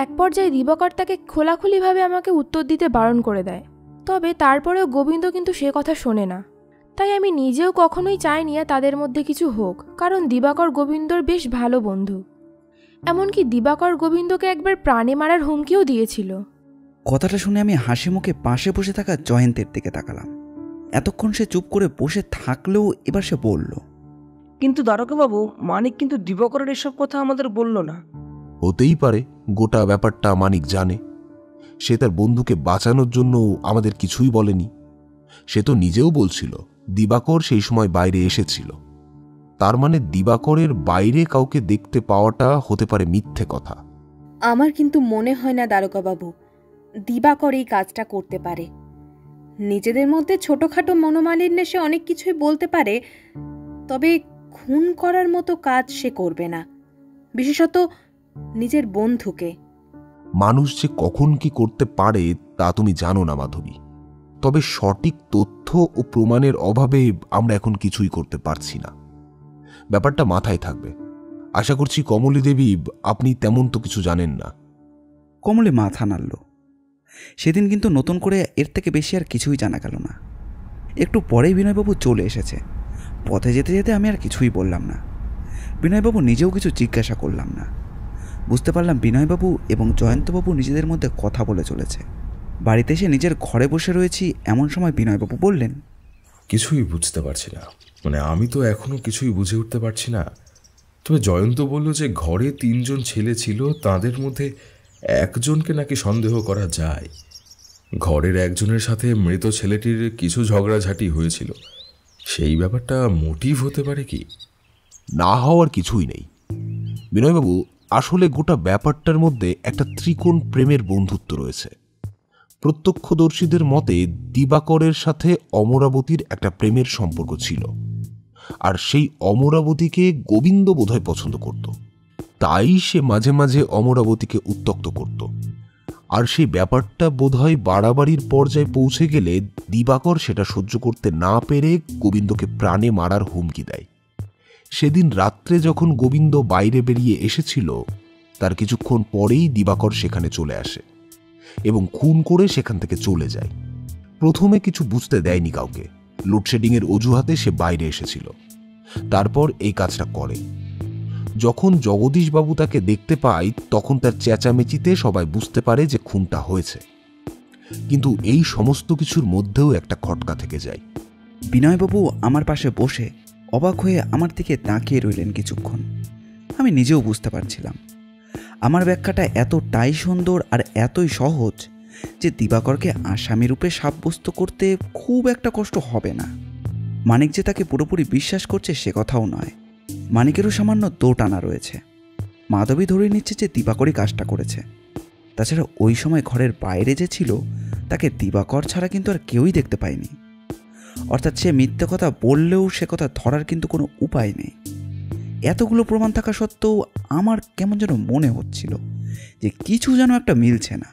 এক পর্যায়ে দিবাকর তাকে খোলাখুলিভাবে আমাকে উত্তর দিতে বারণ করে দেয়, তবে তারপরেও গোবিন্দ কিন্তু সে কথা শোনে না। তাই আমি নিজেও কখনোই চাইনি তাদের মধ্যে কিছু হোক, কারণ দিবাকর গোবিন্দর বেশ ভালো বন্ধু। এমনকি দিবাকর গোবিন্দকে একবার প্রাণে মারার হুমকিও দিয়েছিল। কথাটা শুনে আমি হাসি মুখে পাশে বসে থাকা জয়ন্তের দিকে তাকালাম। এতক্ষণ সে চুপ করে বসে থাকলেও এবার সে বলল, কিন্তু দারোগাবাবু, মানিক কিন্তু দিবাকরের এসব কথা আমাদের বলল না। হতেই পারে গোটা ব্যাপারটা মানিক জানে। সে তার বন্ধুকে বাঁচানোর জন্য আমাদের কিছুই বলেনি। সে তো নিজেও বলছিল দিবাকর সেই সময় বাইরে এসেছিল। তার মানে দিবাকরের বাইরে কাউকে দেখতে পাওয়াটা হতে পারে মিথ্যে কথা। আমার কিন্তু মনে হয় না দারোগাবাবু দিবাকর এই কাজটা করতে পারে। নিজেদের মধ্যে ছোটখাটো মনোমালিন্যে সে অনেক কিছুই বলতে পারে, তবে খুন করার মতো কাজ সে করবে না, বিশেষত নিজের বন্ধুকে। মানুষ যে কখন কি করতে পারে তা তুমি জানো না মাধবী। তবে সঠিক তথ্য ও প্রমাণের অভাবে আমরা এখন কিছুই করতে পারছি না। ব্যাপারটা মাথায় থাকবে। আশা করছি কমলী দেবী, আপনি তেমন তো কিছু জানেন না। কমলে মাথা নাড়ল। সেদিন কিন্তু নতুন করে এর থেকে বেশি আর কিছুই জানা গেল না। একটু পরেই বিনয়বাবু চলে এসেছে। পথে যেতে যেতে আমি আর কিছুই বললাম না। বিনয়বাবু নিজেও কিছু জিজ্ঞাসা করলাম না। বুঝতে পারলাম বিনয়বাবু এবং জয়ন্তবাবু নিজেদের মধ্যে কথা বলে চলেছে। বাড়িতে এসে নিজের ঘরে বসে রয়েছি, এমন সময় বিনয়বাবু বললেন, কিছুই বুঝতে পারছি না, মানে আমি তো এখনো কিছুই বুঝে উঠতে পারছি না। তবে জয়ন্ত বলল যে ঘরে 3 জন ছেলে ছিল, তাদের মধ্যে একজনকে নাকি সন্দেহ করা যায়। ঘরের একজনের সাথে মৃত ছেলেটির কিছু ঝগড়াঝাটি হয়েছিল। সেই ব্যাপারটা মোটিভ হতে পারে কি? না হওয়ার কিছুই নেই বিনয়বাবু। আসলে গোটা ব্যাপারটার মধ্যে একটা ত্রিকোণ প্রেমের বন্ধুত্ব রয়েছে। প্রত্যক্ষদর্শীদের মতে দিবাকরের সাথে অমরাবতীর একটা প্রেমের সম্পর্ক ছিল, আর সেই অমরাবতীকে গোবিন্দ বোধহয় পছন্দ করত। তাই সে মাঝে মাঝে অমরাবতীকে উত্ত্যক্ত করত। আর সেই ব্যাপারটা বোধহয় বাড়াবাড়ির পর্যায়ে পৌঁছে গেলে দিবাকর সেটা সহ্য করতে না পেরে গোবিন্দকে প্রাণে মারার হুমকি দেয়। সেদিন রাত্রে যখন গোবিন্দ বাইরে বেরিয়ে এসেছিল, তার কিছুক্ষণ পরেই দিবাকর সেখানে চলে আসে এবং খুন করে সেখান থেকে চলে যায়। প্রথমে কিছু বুঝতে দেয়নি কাউকে। লোডশেডিংয়ের অজুহাতে সে বাইরে এসেছিল। তারপর এই কাজটা করে। যখন জগদীশবাবু তাকে দেখতে পায়, তখন তার চেঁচামেচিতে সবাই বুঝতে পারে যে খুনটা হয়েছে। কিন্তু এই সমস্ত কিছুর মধ্যেও একটা খটকা থেকে যায়। বিনয়বাবু আমার পাশে বসে অবাক হয়ে আমার দিকে তাকিয়ে রইলেন কিছুক্ষণ। আমি নিজেও বুঝতে পারছিলাম আমার ব্যাখ্যাটা এতটাই সুন্দর আর এতই সহজ যে দিবাকরকে আসামি রূপে সাব্যস্ত করতে খুব একটা কষ্ট হবে না। মানিক যে তাকে পুরোপুরি বিশ্বাস করছে সে কথাও নয়। মানিকেরও সামান্য দোটানা রয়েছে। মাধবী ধরে নিচ্ছে যে দিবাকরই কাজটা করেছে। তাছাড়া ওই সময় ঘরের বাইরে যে ছিল তাকে দিবাকর ছাড়া কিন্তু আর কেউই দেখতে পায়নি। অর্থাৎ সে মিথ্যে কথা বললেও সে কথা ধরার কিন্তু কোনো উপায় নেই। এতগুলো প্রমাণ থাকা সত্ত্বেও আমার কেমন যেন মনে হচ্ছিল যে কিছু যেন একটা মিলছে না।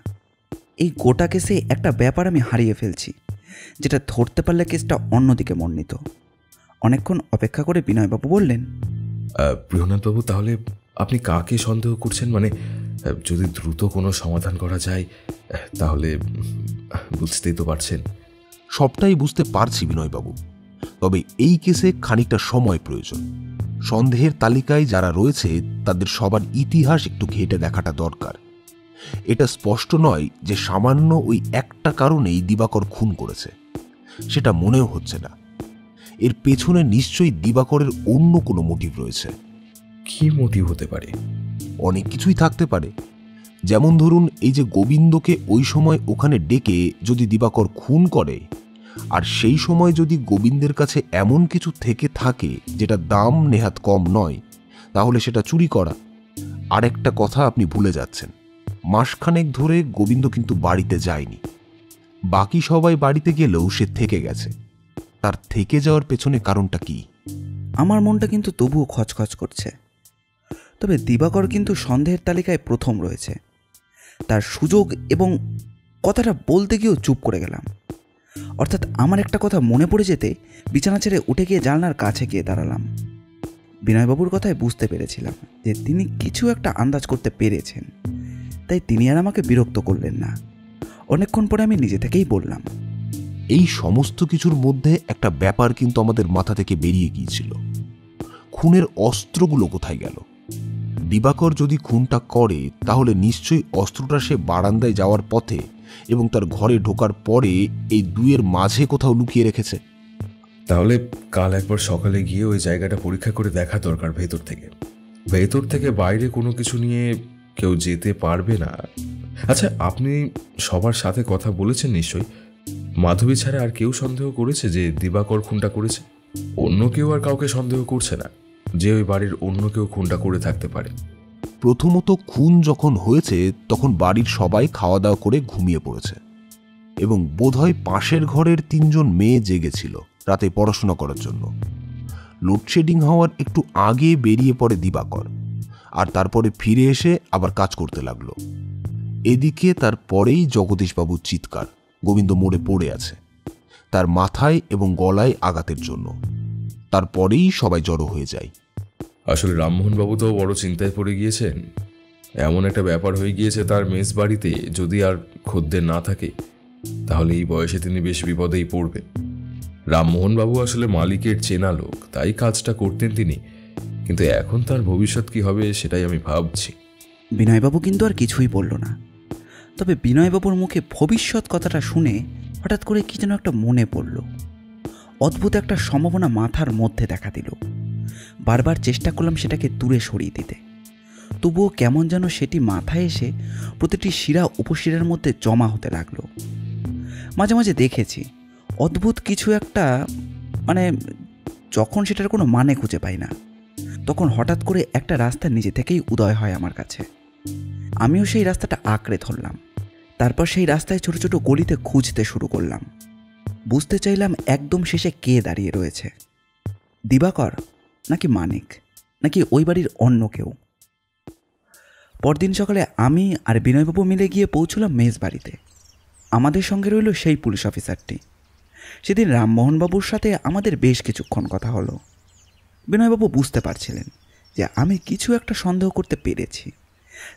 এই গোটা কেসে একটা ব্যাপার আমি হারিয়ে ফেলছি, যেটা ধরতে পারলে কেসটা অন্যদিকে মোড় নিত। অনেকক্ষণ অপেক্ষা করে বিনয়বাবু বললেন, প্রিয়নাথবাবু, তাহলে আপনি কাকে সন্দেহ করছেন? মানে যদি দ্রুত কোনো সমাধান করা যায় তাহলে বুঝতেই তো পারছেন। সবটাই বুঝতে পারছি বিনয়বাবু, তবে এই কেসে খানিকটা সময় প্রয়োজন। সন্দেহের তালিকায় যারা রয়েছে তাদের সবার ইতিহাস একটু ঘেঁটে দেখাটা দরকার। এটা স্পষ্ট নয় যে সামান্য ওই একটা কারণেই দিবাকর খুন করেছে, সেটা মনেও হচ্ছে না। এর পেছনে নিশ্চয়ই দিবাকরের অন্য কোনো মোটিভ রয়েছে। কি মোটিভ হতে পারে? অনেক কিছুই থাকতে পারে। যেমন ধরুন, এই যে গোবিন্দকে ওই সময় ওখানে ডেকে যদি দিবাকর খুন করে, আর সেই সময় যদি গোবিন্দের কাছে এমন কিছু থেকে থাকে যেটা দাম নেহাত কম নয়, তাহলে সেটা চুরি করা। আরেকটা কথা আপনি ভুলে যাচ্ছেন, মাসখানেক ধরে গোবিন্দ কিন্তু বাড়িতে যায়নি। বাকি সবাই বাড়িতে গেলেও সে থেকে গেছে। তার থেকে যাওয়ার পেছনে কারণটা কি? আমার মনটা কিন্তু তবুও খচখচ করছে। তবে দিবাকর কিন্তু সন্দেহের তালিকায় প্রথম রয়েছে। তার সুযোগ এবং কথাটা বলতে গিয়েও চুপ করে গেলাম। অর্থাৎ আমার একটা কথা মনে পড়ে যেতে বিছানা ছেড়ে উঠে গিয়ে জানলার কাছে গিয়ে দাঁড়ালাম। বিনয়বাবুর কথায় বুঝতে পেরেছিলাম যে তিনি কিছু একটা আন্দাজ করতে পেরেছেন, তাই তিনি আর আমাকে বিরক্ত করলেন না। অনেকক্ষণ পরে আমি নিজে থেকেই বললাম, এই সমস্ত কিছুর মধ্যে একটা ব্যাপার কিন্তু আমাদের মাথা থেকে বেরিয়ে গিয়েছিল। খুনের অস্ত্রগুলো কোথায় গেল? দিবাকর যদি খুনটা করে তাহলে নিশ্চয়ই অস্ত্রটা সে বারান্দায় যাওয়ার পথে এবং তার ঘরে ঢোকার পরে এই দুইয়ের মাঝে কোথাও লুকিয়ে রেখেছে। তাহলে কাল একবার সকালে গিয়ে ওই জায়গাটা পরীক্ষা করে দেখা দরকার। ভেতর থেকে বাইরে কোনো কিছু নিয়ে কেউ যেতে পারবে না। আচ্ছা, আপনি সবার সাথে কথা বলেছেন নিশ্চয়ই? মাধবী ছাড়া আর কেউ সন্দেহ করেছে যে দিবাকর খুনটা করেছে? অন্য কেউ আর কাউকে সন্দেহ করছে না যে ওই বাড়ির অন্য কেউ খুনটা করে থাকতে পারে? প্রথমত, খুন যখন হয়েছে তখন বাড়ির সবাই খাওয়া দাওয়া করে ঘুমিয়ে পড়েছে এবং বোধহয় পাশের ঘরের 3 জন মেয়ে জেগেছিল রাতে পড়াশোনা করার জন্য। লোডশেডিং হওয়ার একটু আগে বেরিয়ে পড়ে দিবাকর, আর তারপরে ফিরে এসে আবার কাজ করতে লাগলো। এদিকে তারপরেই জগদীশবাবুর চিৎকার, গোবিন্দ মোড়ে পড়ে আছে। তার মাথায় এবং গলায় আঘাতের জন্য। তারপরেই সবাই জড়ো হয়ে যায়। আসলে রামমোহনবাবু তো বড় চিন্তায় পড়ে গিয়েছেন। এমন একটা ব্যাপার হয়ে গিয়েছে তার মেস বাড়িতে যদি আর খদ্দের না থাকে তাহলে এই বয়সে তিনি বেশ বিপদেই পড়বেন। রামমোহনবাবু আসলে মালিকের চেনা লোক, তাই কাজটা করতেন তিনি, কিন্তু এখন তার ভবিষ্যৎ কি হবে সেটাই আমি ভাবছি। বিনয়বাবু কিন্তু আর কিছুই বলল না। তবে বিনয়বাবুর মুখে ভবিষ্যৎ কথাটা শুনে হঠাৎ করে কি যেন একটা মনে পড়ল। অদ্ভুত একটা সম্ভাবনা মাথার মধ্যে দেখা দিল। বারবার চেষ্টা করলাম সেটাকে দূরে সরিয়ে দিতে, তবুও কেমন যেন সেটি মাথায় এসে প্রতিটি শিরা উপশিরার মধ্যে জমা হতে লাগলো। মাঝে মাঝে দেখেছি অদ্ভুত কিছু একটা, মানে যখন সেটার কোনো মানে খুঁজে পাই না তখন হঠাৎ করে একটা রাস্তা নিজে থেকেই উদয় হয় আমার কাছে। আমিও সেই রাস্তাটা আঁকড়ে ধরলাম। তারপর সেই রাস্তায় ছোট ছোট গলিতে খুঁজতে শুরু করলাম। বুঝতে চাইলাম একদম শেষে কে দাঁড়িয়ে রয়েছে, দিবাকর নাকি মানিক নাকি ওই বাড়ির অন্য কেউ। পরদিন সকালে আমি আর বিনয়বাবু মিলে গিয়ে পৌঁছলাম মেস বাড়িতে। আমাদের সঙ্গে রইল সেই পুলিশ অফিসারটি। সেদিন রামমোহনবাবুর সাথে আমাদের বেশ কিছুক্ষণ কথা হলো। বিনয়বাবু বুঝতে পারছিলেন যে আমি কিছু একটা সন্দেহ করতে পেরেছি,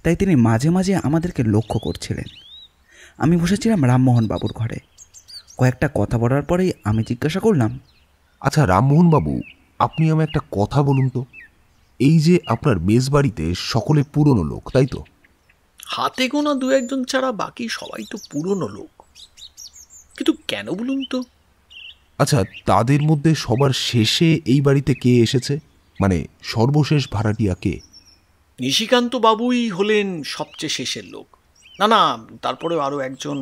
তাই তিনি মাঝে মাঝে আমাদেরকে লক্ষ্য করছিলেন। আমি বসেছিলাম রামমোহনবাবুর ঘরে। কয়েকটা কথা বলার পরেই আমি জিজ্ঞাসা করলাম, আচ্ছা রামমোহনবাবু, আপনি আমায় একটা কথা বলুন তো, এই যে আপনার মেস বাড়িতে সকলে পুরনো লোক, তাই তো? হাতে গোনা দু একজন ছাড়া বাকি সবাই তো পুরনো লোক, কিন্তু কেন বলুন তো? আচ্ছা, তাদের মধ্যে সবার শেষে এই বাড়িতে কে এসেছে, মানে সর্বশেষ ভাড়াটিয়া কে? নিশিকান্ত বাবুই হলেন সবচেয়ে শেষের লোক। না না, তারপরেও আরও একজন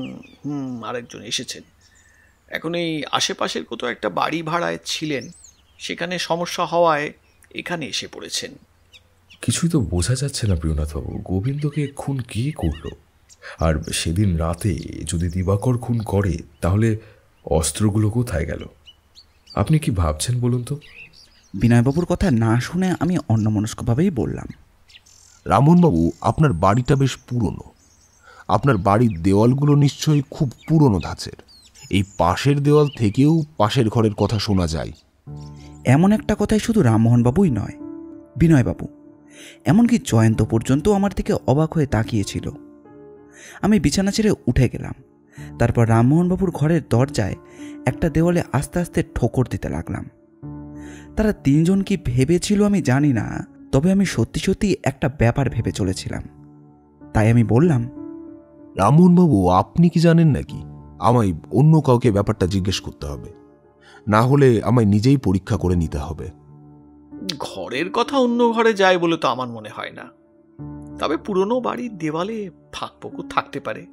আরেকজন এসেছেন। এখন এই আশেপাশের কোথাও একটা বাড়ি ভাড়ায় ছিলেন, সেখানে সমস্যা হওয়ায় এখানে এসে পড়েছেন। কিছুই তো বোঝা যাচ্ছে না প্রিয়নাথবাবু, গোবিন্দকে খুন কে করলো? আর সেদিন রাতে যদি দিবাকর খুন করে তাহলে অস্ত্রগুলো কোথায় গেল? আপনি কি ভাবছেন বলুন তো? বিনয়বাবুর কথা না শুনে আমি অন্যমনস্কভাবেই বললাম, রামমোহনবাবু, আপনার বাড়িটা বেশ পুরনো। আপনার বাড়ির দেওয়ালগুলো নিশ্চয়ই খুব পুরনো ধাঁচের। এই পাশের দেওয়াল থেকেও পাশের ঘরের কথা শোনা যায়। এমন একটা কথাই শুধু রামমোহনবাবুই নয়, বিনয়বাবু এমনকি জয়ন্ত পর্যন্ত আমার দিকে অবাক হয়ে তাকিয়েছিল। আমি বিছানা ছেড়ে উঠে গেলাম। তারপর রামমোহনবাবুর ঘরের দরজায় একটা দেওয়ালে আস্তে আস্তে ঠোকর দিতে লাগলাম। তারা তিনজন কি ভেবেছিল আমি জানি না, তবে আমি সত্যি সত্যি একটা ব্যাপার ভেবে চলেছিলাম। তাই আমি বললাম, রামমোহনবাবু, আপনি কি জানেন নাকি আমায় অন্য কাউকে ব্যাপারটা জিজ্ঞেস করতে হবে, না হলে আমায় নিজেই পরীক্ষা করে নিতে হবে। ঘরের কথা অন্য ঘরে যায় বলে তো আমার মনে হয় না, তবে পুরনো বাড়ির দেওয়ালে ফাঁক ফোকর থাকতে পারে।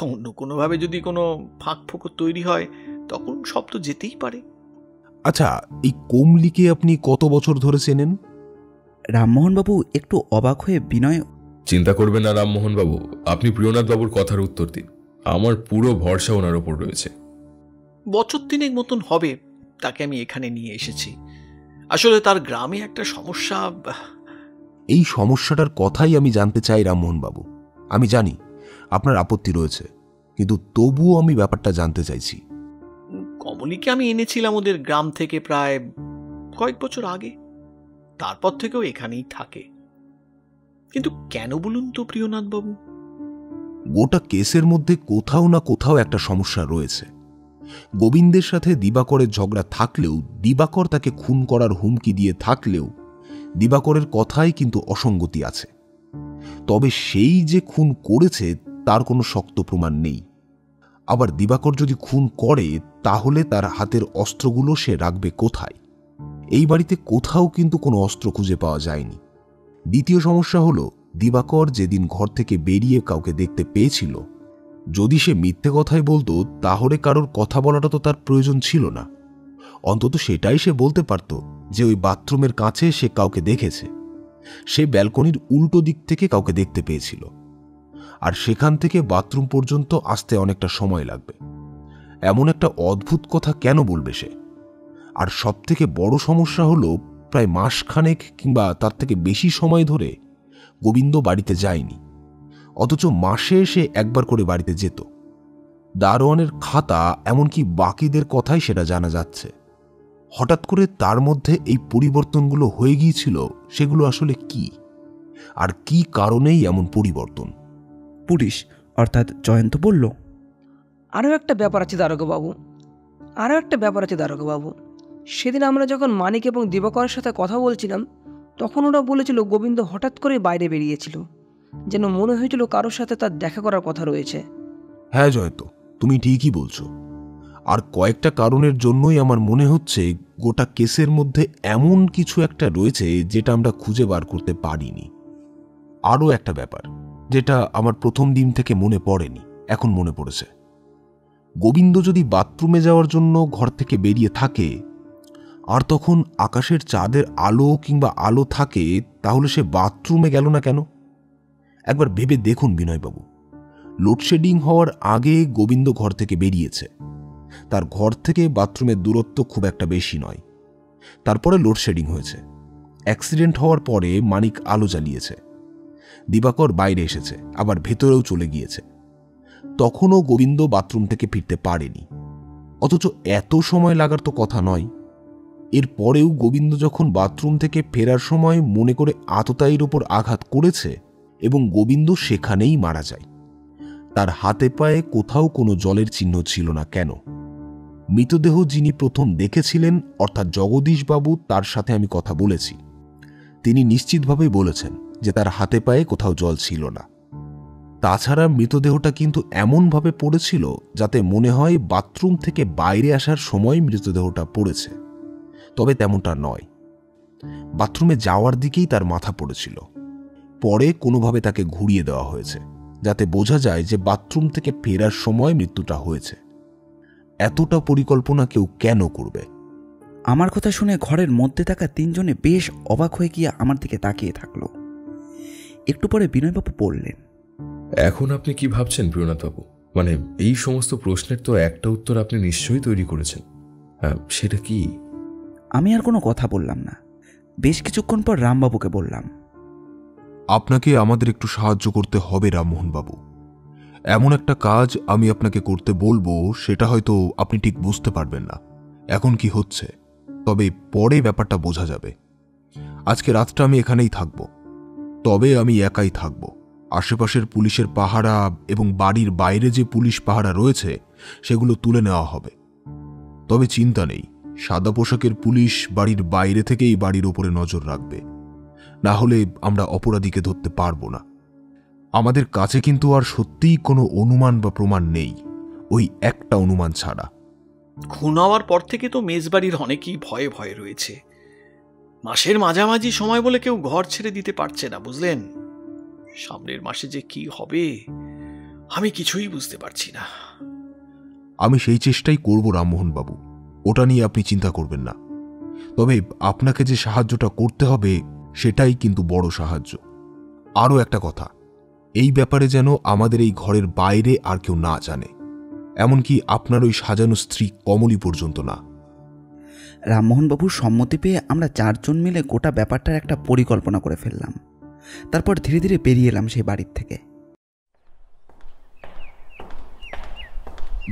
অন্য কোনোভাবে যদি কোনো ফাঁক ফোকর তৈরি হয় তখন সব তো যেতেই পারে। আচ্ছা, এই কমলিকে আপনি কত বছর ধরে চেনেন? রামমোহনবাবু একটু অবাক হয়ে বিনয়, চিন্তা করবেন না রামমোহনবাবু, আপনি প্রিয়নাথবাবুর কথার উত্তর দিন। আমার পুরো ভরসা ওনার ওপর রয়েছে। বছর তিনেক মতন হবে তাকে আমি এখানে নিয়ে এসেছি। আসলে তার গ্রামে একটা সমস্যা। এই সমস্যাটার কথাই আমি জানতে চাই রামমোহনবাবু। আমি জানি আপনার আপত্তি রয়েছে, কিন্তু তবুও আমি ব্যাপারটা জানতে চাইছি। কমলিকে আমি এনেছিলাম ওদের গ্রাম থেকে প্রায় কয়েক বছর আগে, তারপর থেকেও এখানেই থাকে। কিন্তু কেন বলুন তো প্রিয়নাথবাবু? গোটা কেসের মধ্যে কোথাও না কোথাও একটা সমস্যা রয়েছে। গোবিন্দের সাথে দিবাকরের ঝগড়া থাকলেও, দিবাকর তাকে খুন করার হুমকি দিয়ে থাকলেও দিবাকরের কথাই কিন্তু অসঙ্গতি আছে। তবে সেই যে খুন করেছে তার কোনো শক্ত প্রমাণ নেই। আবার দিবাকর যদি খুন করে তাহলে তার হাতের অস্ত্রগুলো সে রাখবে কোথায়? এই বাড়িতে কোথাও কিন্তু কোনো অস্ত্র খুঁজে পাওয়া যায়নি। দ্বিতীয় সমস্যা হলো, দিবাকর যেদিন ঘর থেকে বেরিয়ে কাউকে দেখতে পেয়েছিল, যদি সে মিথ্যে কথাই বলতো তাহলে কারোর কথা বলাটা তো তার প্রয়োজন ছিল না। অন্তত সেটাই সে বলতে পারত যে ওই বাথরুমের কাছে সে কাউকে দেখেছে, সে ব্যালকনির উল্টো দিক থেকে কাউকে দেখতে পেয়েছিল, আর সেখান থেকে বাথরুম পর্যন্ত আসতে অনেকটা সময় লাগবে। এমন একটা অদ্ভুত কথা কেন বলবে সে? আর সবথেকে বড় সমস্যা হলো, প্রায় মাসখানেক কিংবা তার থেকে বেশি সময় ধরে গোবিন্দ বাড়িতে যায়নি, অথচ মাসে সে একবার করে বাড়িতে যেত। দারোয়ানের খাতা, এমনকি বাকিদের কথাই সেটা জানা যাচ্ছে। হঠাৎ করে তার মধ্যে এই পরিবর্তনগুলো হয়ে গিয়েছিল, সেগুলো আসলে কি, আর কি কারণেই এমন পরিবর্তন? পুলিশ অর্থাৎ জয়ন্ত বলল, আরও একটা ব্যাপার আছে দারোগাবাবু। সেদিন আমরা যখন মানিক এবং দিবাকরের সাথে কথা বলছিলাম, তখন ওরা বলেছিল গোবিন্দ হঠাৎ করে বাইরে বেরিয়েছিল, যেন মনে হয়েছিল কারোর সাথে তার দেখা করার কথা রয়েছে। হ্যাঁ জয়ন্ত, তুমি ঠিকই বলছো। আর কয়েকটা কারণের জন্যই আমার মনে হচ্ছে গোটা কেসের মধ্যে এমন কিছু একটা রয়েছে যেটা আমরা খুঁজে বার করতে পারিনি। আরও একটা ব্যাপার যেটা আমার প্রথম দিন থেকে মনে পড়েনি, এখন মনে পড়েছে। গোবিন্দ যদি বাথরুমে যাওয়ার জন্য ঘর থেকে বেরিয়ে থাকে, আর তখন আকাশের চাঁদের আলো কিংবা আলো থাকে, তাহলে সে বাথরুমে গেল না কেন? একবার ভেবে দেখুন বিনয়বাবু, লোডশেডিং হওয়ার আগে গোবিন্দ ঘর থেকে বেরিয়েছে, তার ঘর থেকে বাথরুমের দূরত্ব খুব একটা বেশি নয়। তারপরে লোডশেডিং হয়েছে, অ্যাক্সিডেন্ট হওয়ার পরে মানিক আলো জ্বালিয়েছে, দিবাকর বাইরে এসেছে, আবার ভেতরেও চলে গিয়েছে, তখনও গোবিন্দ বাথরুম থেকে ফিরতে পারেনি। অথচ এত সময় লাগার তো কথা নয়। এরপরেও গোবিন্দ যখন বাথরুম থেকে ফেরার সময় মনে করে আততায়ীর ওপর আঘাত করেছে এবং গোবিন্দ সেখানেই মারা যায়, তার হাতে পায়ে কোথাও কোনো জলের চিহ্ন ছিল না কেন? মৃতদেহ যিনি প্রথম দেখেছিলেন, অর্থাৎ জগদীশবাবু, তার সাথে আমি কথা বলেছি, তিনি নিশ্চিতভাবেই বলেছেন যে তার হাতে পায়ে কোথাও জল ছিল না। তাছাড়া মৃতদেহটা কিন্তু এমনভাবে পড়েছিল যাতে মনে হয় বাথরুম থেকে বাইরে আসার সময় মৃতদেহটা পড়েছে, তবে তেমনটা নয়। বাথরুমে যাওয়ার দিকেই তার মাথা পড়েছিল, পরে কোনোভাবে তাকে ঘুরিয়ে দেওয়া হয়েছে যাতে বোঝা যায় যে বাথরুম থেকে ফেরার সময় মৃত্যুটা হয়েছে। এতটা পরিকল্পনা কেউ কেন করবে? আমার কথা শুনে ঘরের মধ্যে থাকা তিনজনে বেশ অবাক হয়ে গিয়ে আমার দিকে তাকিয়ে থাকলো। একটু পরে বিনয়বাবু বললেন, এখন আপনি কি ভাবছেন প্রিয়নাথবাবু? মানে এই সমস্ত প্রশ্নের তো একটা উত্তর আপনি নিশ্চয়ই তৈরি করেছেন। সেটা কি? আমি আর কোনো কথা বললাম না। বেশ কিছুক্ষণ পর রামবাবুকে বললাম, আপনাকে আমাদের একটু সাহায্য করতে হবে রামমোহনবাবু। এমন একটা কাজ আমি আপনাকে করতে বলবো, সেটা হয়তো আপনি ঠিক বুঝতে পারবেন না এখন কি হচ্ছে, তবে পরে ব্যাপারটা বোঝা যাবে। আজকে রাতটা আমি এখানেই থাকব, তবে আমি একাই থাকব। আশেপাশের পুলিশের পাহারা এবং বাড়ির বাইরে যে পুলিশ পাহারা রয়েছে সেগুলো তুলে নেওয়া হবে। তবে চিন্তা নেই, সাদা পোশাকের পুলিশ বাড়ির বাইরে থেকেই বাড়ির ওপরে নজর রাখবে, না হলে আমরা অপরাধীকে ধরতে পারবো না। আমাদের কাছে কিন্তু আর সত্যিই কোনো অনুমান বা প্রমাণ নেই, ওই একটা অনুমান ছাড়া। খুন হওয়ার পর থেকে তো মেজবাড়ির অনেকেই ভয়ে ভয়ে রয়েছে। মাসের মাঝামাঝি সময় বলে কেউ ঘর ছেড়ে দিতে পারছে না, বুঝলেন? সামনের মাসে যে কি হবে আমি কিছুই বুঝতে পারছি না। আমি সেই চেষ্টাই করব রামমোহনবাবু, ওটা নিয়ে আপনি চিন্তা করবেন না। তবে আপনাকে যে সাহায্যটা করতে হবে সেটাই কিন্তু বড় সাহায্য। আরও একটা কথা, এই ব্যাপারে যেন আমাদের এই ঘরের বাইরে আর কেউ না জানে, এমনকি আপনার ওই সাজানো স্ত্রী কমলি পর্যন্ত না। রামমোহনবাবুর সম্মতি পেয়ে আমরা চারজন মিলে গোটা ব্যাপারটার একটা পরিকল্পনা করে ফেললাম। তারপর ধীরে ধীরে বেরিয়ে এলাম সেই বাড়ির থেকে।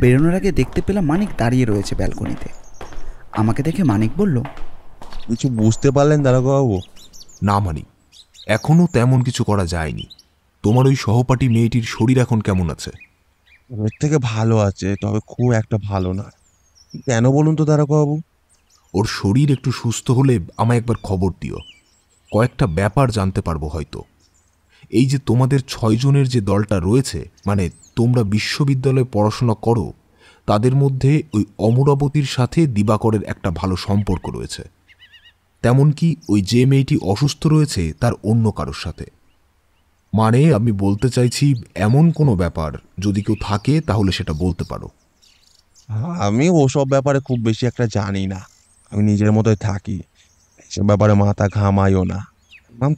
বেরোনোর আগে দেখতে পেলাম মানিক দাঁড়িয়ে রয়েছে ব্যালকনিতে। আমাকে দেখে মানিক বলল, কিছু বুঝতে পারলেন দারোগাবাবু? না মানিক, এখনো তেমন কিছু করা যায়নি। তোমার ওই সহপাঠী মেয়েটির শরীর এখন কেমন আছে? এর থেকে ভালো আছে, তবে খুব একটা ভালো না। কেন বলুন তো দারোগাবাবু? ওর শরীর একটু সুস্থ হলে আমায় একবার খবর দিও, কয়েকটা ব্যাপার জানতে পারবো হয়তো। এই যে তোমাদের 6 জনের যে দলটা রয়েছে, মানে তোমরা বিশ্ববিদ্যালয়ে পড়াশোনা করো, তাদের মধ্যে ওই অমরাবতীর সাথে দিবাকরের একটা ভালো সম্পর্ক রয়েছে। তেমনকি ওই যে মেয়েটি অসুস্থ রয়েছে তার অন্য কারোর সাথে। মানে আমি বলতে চাইছি, এমন কোনো ব্যাপার যদি কেউ থাকে তাহলে সেটা বলতে পারো। আমি ওসব ব্যাপারে খুব বেশি একটা জানি না, আমি নিজের মতোই থাকি, এসব ব্যাপারে মাথা ঘামাইও না।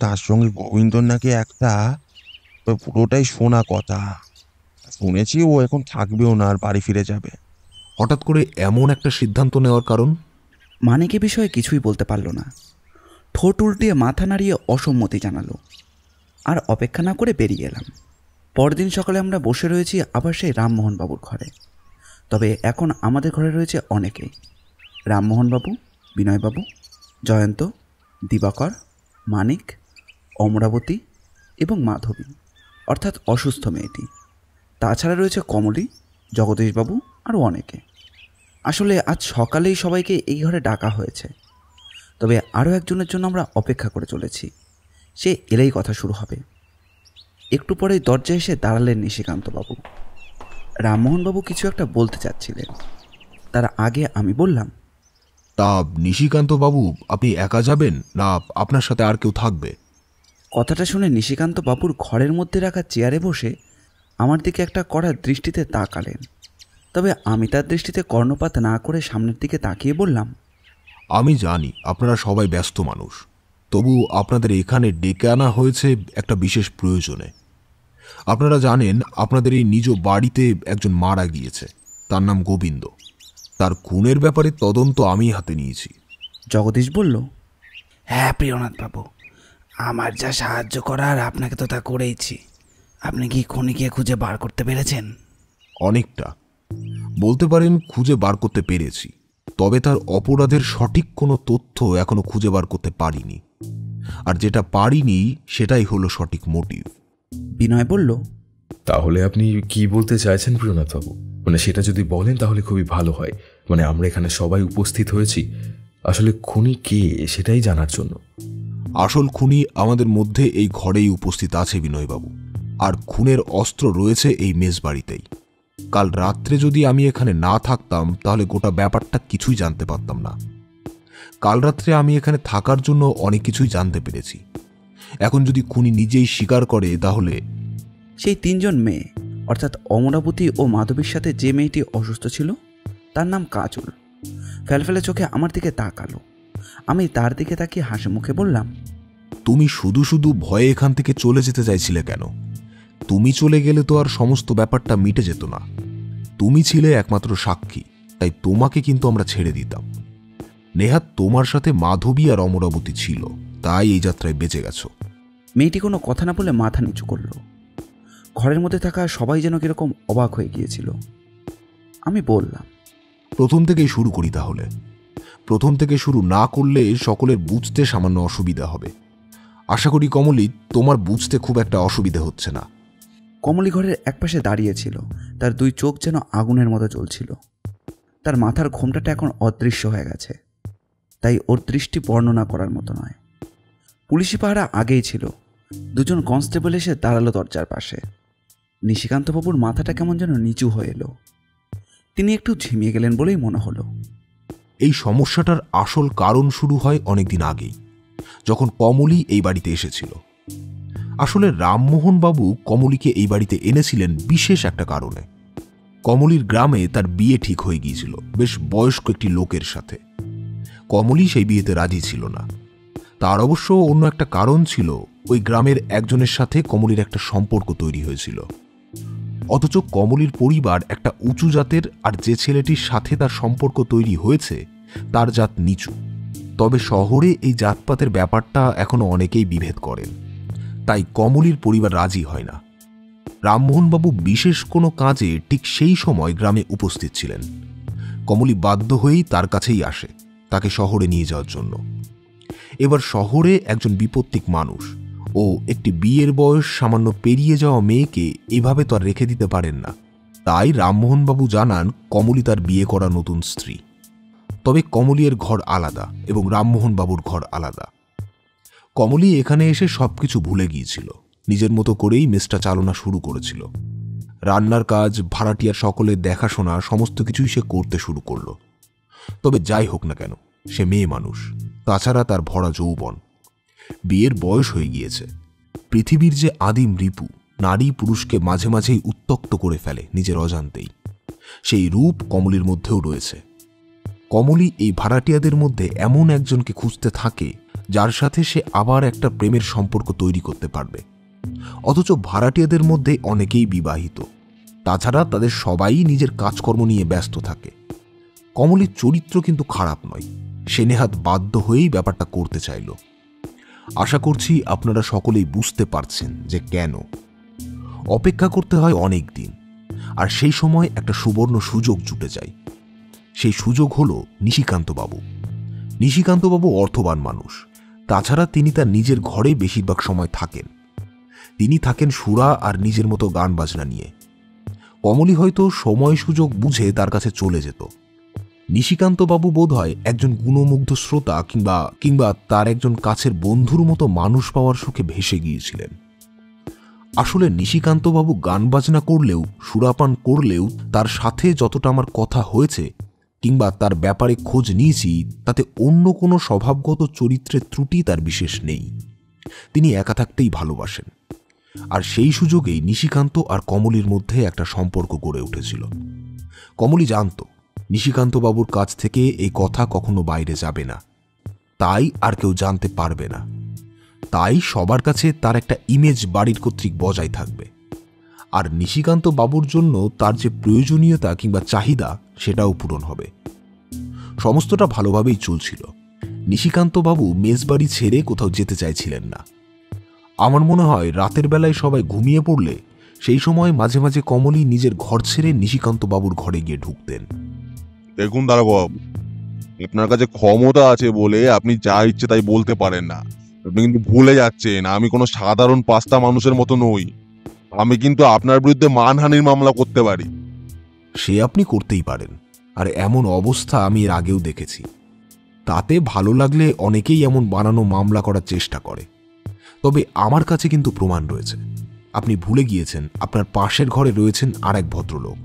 তার সঙ্গে গোবিন্দর নাকি একটা পুরোটাই শোনা কথা, শুনেছি ও এখন থাকবেও না, আর বাড়ি ফিরে যাবে। হঠাৎ করে এমন একটা সিদ্ধান্ত নেওয়ার কারণ? মানিক এ বিষয়ে কিছুই বলতে পারল না। ঠোঁট উল্টিয়ে মাথা নাড়িয়ে অসম্মতি জানালো। আর অপেক্ষা না করে বেরিয়ে এলাম। পরদিন সকালে আমরা বসে রয়েছি আবার সেই রামমোহনবাবুর ঘরে। তবে এখন আমাদের ঘরে রয়েছে অনেকেই। রামমোহনবাবু, বিনয়বাবু, জয়ন্ত, দিবাকর, মানিক, অমরাবতী এবং মাধবী, অর্থাৎ অসুস্থ মেয়েটি। তাছাড়া রয়েছে কমলী, জগদীশবাবু আরও অনেকে। আসলে আজ সকালেই সবাইকে এই ঘরে ডাকা হয়েছে। তবে আরও একজনের জন্য আমরা অপেক্ষা করে চলেছি। সে এলেই কথা শুরু হবে। একটু পরেই দরজায় এসে দাঁড়ালেন নিশিকান্তবাবু। রামমোহনবাবু কিছু একটা বলতে চাচ্ছিলেন। তার আগে আমি বললাম, তা নিশিকান্ত বাবু, আপনি একা যাবেন না আপনার সাথে আর কেউ থাকবে? কথাটা শুনে নিশিকান্তবাবুর ঘরের মধ্যে রাখা চেয়ারে বসে আমার দিকে একটা কড়া দৃষ্টিতে তাকালেন। তবে আমি তার দৃষ্টিতে কর্ণপাত না করে সামনের দিকে তাকিয়ে বললাম, আমি জানি আপনারা সবাই ব্যস্ত মানুষ, তবু আপনাদের এখানে ডেকে আনা হয়েছে একটা বিশেষ প্রয়োজনে। আপনারা জানেন আপনাদের এই নিজ বাড়িতে একজন মারা গিয়েছে, তার নাম গোবিন্দ। তার খুনের ব্যাপারে তদন্ত আমি হাতে নিয়েছি। জগদীশ বলল, হ্যাঁ প্রিয়নাথবাবু, আমার যা সাহায্য করার আপনাকে তো তা করেইছি। আপনি কি খুনিকে খুঁজে বার করতে পেরেছেন? অনেকটা বলতে পারেন খুঁজে বার করতে পেরেছি, তবে তার অপরাধের সঠিক কোনো তথ্য এখনো খুঁজে বার করতে পারিনি। আর যেটা পারিনি সেটাই হলো সঠিক মোটিভ। বিনয় বলল, তাহলে আপনি কি বলতে চাইছেন প্রিয়নাথবাবু? মানে সেটা যদি বলেন তাহলে খুবই ভালো হয়। মানে আমরা এখানে সবাই উপস্থিত হয়েছি আসলে খুনি কে সেটাই জানার জন্য। আসল খুনি আমাদের মধ্যে এই ঘরেই উপস্থিত আছে বিনয়বাবু, আর খুনের অস্ত্র রয়েছে এই মেজবাড়িতেই। কাল রাত্রে যদি আমি এখানে না থাকতাম তাহলে গোটা ব্যাপারটা কিছুই জানতে পারতাম না। কাল রাত্রে আমি এখানে থাকার জন্য অনেক কিছুই জানতে পেরেছি। এখন যদি খুনি নিজেই স্বীকার করে তাহলে সেই তিনজন মেয়ে অর্থাৎ অমরাবতী ও মাধবীর সাথে যে মেয়েটি অসুস্থ ছিল তার নাম কাজল ফেলফেলে চোখে আমার দিকে তাকালো। আমি তার দিকে তাকিয়ে হাসি মুখে বললাম, তুমি শুধু শুধু ভয়ে এখান থেকে চলে যেতে চাইছিলে কেন? তুমি চলে গেলে তো আর সমস্ত ব্যাপারটা মিটে যেত না। তুমি ছিলে একমাত্র সাক্ষী, তাই তোমাকে কিন্তু আমরা ছেড়ে দিতাম। নেহাত তোমার সাথে মাধবী আর অমরাবতী ছিল, তাই এই যাত্রায় বেঁচে গেছো। মেয়েটি কোনো কথা না বলে মাথা নিচু করল। ঘরের মধ্যে থাকা সবাই যেন কিরকম অবাক হয়ে গিয়েছিল। আমি বললাম, প্রথম থেকেই শুরু করি তাহলে। প্রথম থেকে শুরু না করলে সকলের বুঝতে সামান্য অসুবিধা হবে। আশা করি কমলী, তোমার বুঝতে খুব একটা অসুবিধা হচ্ছে না। কমলী ঘরের একপাশে দাঁড়িয়েছিল। তার দুই চোখ যেন আগুনের মতো জ্বলছিল। তার মাথার ঘোমটাটা এখন অদৃশ্য হয়ে গেছে, তাই ওর দৃষ্টি বর্ণনা করার মতো নয়। পুলিশি পাহারা আগেই ছিল। দুজন কনস্টেবল এসে দাঁড়ালো দরজার পাশে। নিশিকান্তবাবুর মাথাটা কেমন যেন নিচু হয়ে এলো। তিনি একটু ঝিমিয়ে গেলেন বলেই মনে হলো। এই সমস্যাটার আসল কারণ শুরু হয় অনেকদিন আগেই, যখন কমলী এই বাড়িতে এসেছিল। আসলে রামমোহনবাবু কমলীকে এই বাড়িতে এনেছিলেন বিশেষ একটা কারণে। কমলীর গ্রামে তার বিয়ে ঠিক হয়ে গিয়েছিল বেশ বয়স্ক একটি লোকের সাথে। কমলী সেই বিয়েতে রাজি ছিল না। তার অবশ্য অন্য একটা কারণ ছিল। ওই গ্রামের একজনের সাথে কমলীর একটা সম্পর্ক তৈরি হয়েছিল। অথচ কমলীর পরিবার একটা উঁচু জাতের, আর যে ছেলেটির সাথে তার সম্পর্ক তৈরি হয়েছে তার জাত নিচু। তবে শহরে এই জাতপাতের ব্যাপারটা এখনো অনেকেই বিভেদ করেন, তাই কমলীর পরিবার রাজি হয় না। রামমোহনবাবু বিশেষ কোনো কাজে ঠিক সেই সময় গ্রামে উপস্থিত ছিলেন। কমলী বাধ্য হয়েই তার কাছেই আসে, তাকে শহরে নিয়ে যাওয়ার জন্য। এবার শহরে একজন বিপত্তিক মানুষ ও একটি বিয়ের বয়স সামান্য পেরিয়ে যাওয়া মেয়েকে এভাবে তো আর রেখে দিতে পারেন না। তাই রামমোহনবাবু জানান কমলী তার বিয়ে করা নতুন স্ত্রী। তবে কমলীর ঘর আলাদা এবং রামমোহনবাবুর ঘর আলাদা। কমলী এখানে এসে সবকিছু ভুলে গিয়েছিল। নিজের মতো করেই মেসটা চালনা শুরু করেছিল। রান্নার কাজ, ভাড়াটিয়ার সকলের দেখাশোনা সমস্ত কিছুই সে করতে শুরু করলো। তবে যাই হোক না কেন, সে মেয়ে মানুষ, তাছাড়া তার ভরা যৌবন। বিয়ের বয়স হয়ে গিয়েছে। পৃথিবীর যে আদিম রিপু নারী পুরুষকে মাঝে মাঝেই উত্তক্ত করে ফেলে নিজের অজান্তেই, সেই রূপ কমলীর মধ্যেও রয়েছে। কমলী এই ভাড়াটিয়াদের মধ্যে এমন একজনকে খুঁজতে থাকে যার সাথে সে আবার একটা প্রেমের সম্পর্ক তৈরি করতে পারবে। অথচ ভাড়াটিয়াদের মধ্যে অনেকেই বিবাহিত, তাছাড়া তাদের সবাই নিজের কাজকর্ম নিয়ে ব্যস্ত থাকে। কমলীর চরিত্র কিন্তু খারাপ নয়, সে নেহাত বাধ্য হয়েই ব্যাপারটা করতে চাইল। আশা করছি আপনারা সকলেই বুঝতে পারছেন যে কেন। অপেক্ষা করতে হয় অনেক দিন, আর সেই সময় একটা সুবর্ণ সুযোগ জুটে যায়। সেই সুযোগ হলো নিশিকান্তবাবু। নিশিকান্তবাবু অর্থবান মানুষ, তাছাড়া তিনি তার নিজের ঘরে বেশিরভাগ সময় থাকেন। তিনি থাকেন সুরা আর নিজের মতো গান বাজনা নিয়ে। কমলি হয়তো সময় সুযোগ বুঝে তার কাছে চলে যেত। নিশিকান্তবাবু বোধ হয় একজন গুণমুগ্ধ শ্রোতা কিংবা তার একজন কাছের বন্ধুর মতো মানুষ পাওয়ার সুখে ভেসে গিয়েছিলেন। আসলে নিশিকান্তবাবু গান বাজনা করলেও, সুরাপান করলেও তার সাথে যতটা আমার কথা হয়েছে কিংবা তার ব্যাপারে খোঁজ নিয়েছি, তাতে অন্য কোনো স্বভাবগত চরিত্রের ত্রুটি তার বিশেষ নেই। তিনি একা থাকতেই ভালোবাসেন। আর সেই সুযোগেই নিশিকান্ত আর কমলির মধ্যে একটা সম্পর্ক গড়ে উঠেছিল। কমলি জানত নিশিকান্তবাবুর কাছ থেকে এই কথা কখনো বাইরে যাবে না, তাই আর কেউ জানতে পারবে না। তাই সবার কাছে তার একটা ইমেজ বাড়ির কর্তৃক বজায় থাকবে। আর নিশিকান্ত বাবুর জন্য তার যে প্রয়োজনীয়তা কিংবা চাহিদা, সেটাও পূরণ হবে। সমস্তটা ভালোভাবেই চলছিল। নিশিকান্ত বাবু মেজবাড়ি ছেড়ে কোথাও যেতে চাইছিলেন না। আমার মনে হয় রাতের বেলায় সবাই ঘুমিয়ে পড়লে সেই সময় মাঝে মাঝে কমলি নিজের ঘর ছেড়ে নিশিকান্ত বাবুর ঘরে গিয়ে ঢুকতেন। দেখুন দারোগাবাবু, আপনার কাছে ক্ষমতা আছে বলে আপনি যা ইচ্ছে তাই বলতে পারেন না। আপনি কিন্তু ভুলে যাচ্ছেন, আমি কোনো সাধারণ পাস্তা মানুষের মতো নই। আমি কিন্তু আপনার বিরুদ্ধে মানহানির মামলা করতে পারি। সে আপনি করতেই পারেন, আর এমন অবস্থা আমি এর আগেও দেখেছি। তাতে ভালো লাগলে অনেকেই এমন বানানো মামলা করার চেষ্টা করে। তবে আমার কাছে কিন্তু প্রমাণ রয়েছে। আপনি ভুলে গিয়েছেন আপনার পাশের ঘরে রয়েছেন আর এক ভদ্রলোক।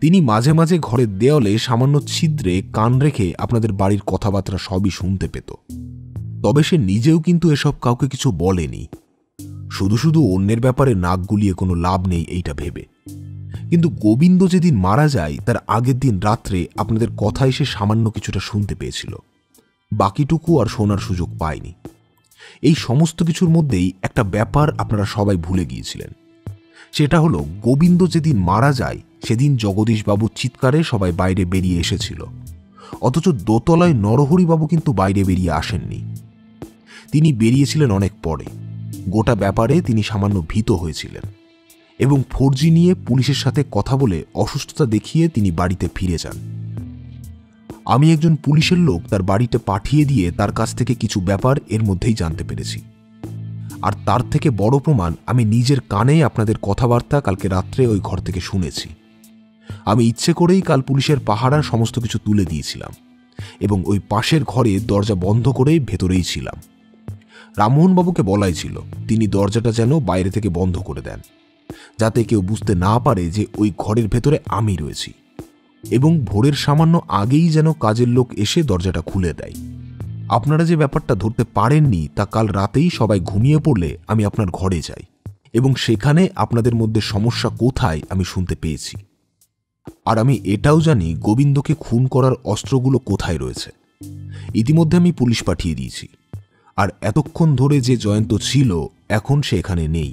তিনি মাঝে মাঝে ঘরের দেওয়ালে সামান্য ছিদ্রে কান রেখে আপনাদের বাড়ির কথাবার্তা সবই শুনতে পেত। তবে সে নিজেও কিন্তু এসব কাউকে কিছু বলেনি। শুধু শুধু অন্যের ব্যাপারে নাক গুলিয়ে কোনো লাভ নেই এইটা ভেবে। কিন্তু গোবিন্দ যেদিন মারা যায় তার আগের দিন রাত্রে আপনাদের কথা এসে সামান্য কিছুটা শুনতে পেয়েছিল, বাকিটুকু আর শোনার সুযোগ পায়নি। এই সমস্ত কিছুর মধ্যেই একটা ব্যাপার আপনারা সবাই ভুলে গিয়েছিলেন। সেটা হলো, গোবিন্দ যেদিন মারা যায় সেদিন জগদীশবাবুর চিৎকারে সবাই বাইরে বেরিয়ে এসেছিল, অথচ দোতলায় নরহরিবাবু কিন্তু বাইরে বেরিয়ে আসেননি। তিনি বেরিয়েছিলেন অনেক পরে। গোটা ব্যাপারে তিনি সামান্য ভীত হয়েছিলেন এবং ফর্জি নিয়ে পুলিশের সাথে কথা বলে অসুস্থতা দেখিয়ে তিনি বাড়িতে ফিরে যান। আমি একজন পুলিশের লোক তার বাড়িতে পাঠিয়ে দিয়ে তার কাছ থেকে কিছু ব্যাপার এর মধ্যেই জানতে পেরেছি। আর তার থেকে বড় প্রমাণ, আমি নিজের কানে আপনাদের কথাবার্তা কালকে রাত্রে ওই ঘর থেকে শুনেছি। আমি ইচ্ছে করেই কাল পুলিশের পাহারার সমস্ত কিছু তুলে দিয়েছিলাম এবং ওই পাশের ঘরে দরজা বন্ধ করেই ভেতরেই ছিলাম। রামমোহনবাবুকে বলাই ছিল তিনি দরজাটা যেন বাইরে থেকে বন্ধ করে দেন, যাতে কেউ বুঝতে না পারে যে ওই ঘরের ভেতরে আমি রয়েছি, এবং ভোরের সামান্য আগেই যেন কাজের লোক এসে দরজাটা খুলে দেয়। আপনারা যে ব্যাপারটা ধরতে পারেননি তা কাল রাতেই সবাই ঘুমিয়ে পড়লে আমি আপনার ঘরে যাই এবং সেখানে আপনাদের মধ্যে সমস্যা কোথায় আমি শুনতে পেয়েছি। আর আমি এটাও জানি গোবিন্দকে খুন করার অস্ত্রগুলো কোথায় রয়েছে। ইতিমধ্যে আমি পুলিশ পাঠিয়ে দিয়েছি। আর এতক্ষণ ধরে যে জয়ন্ত ছিল এখন সে এখানে নেই।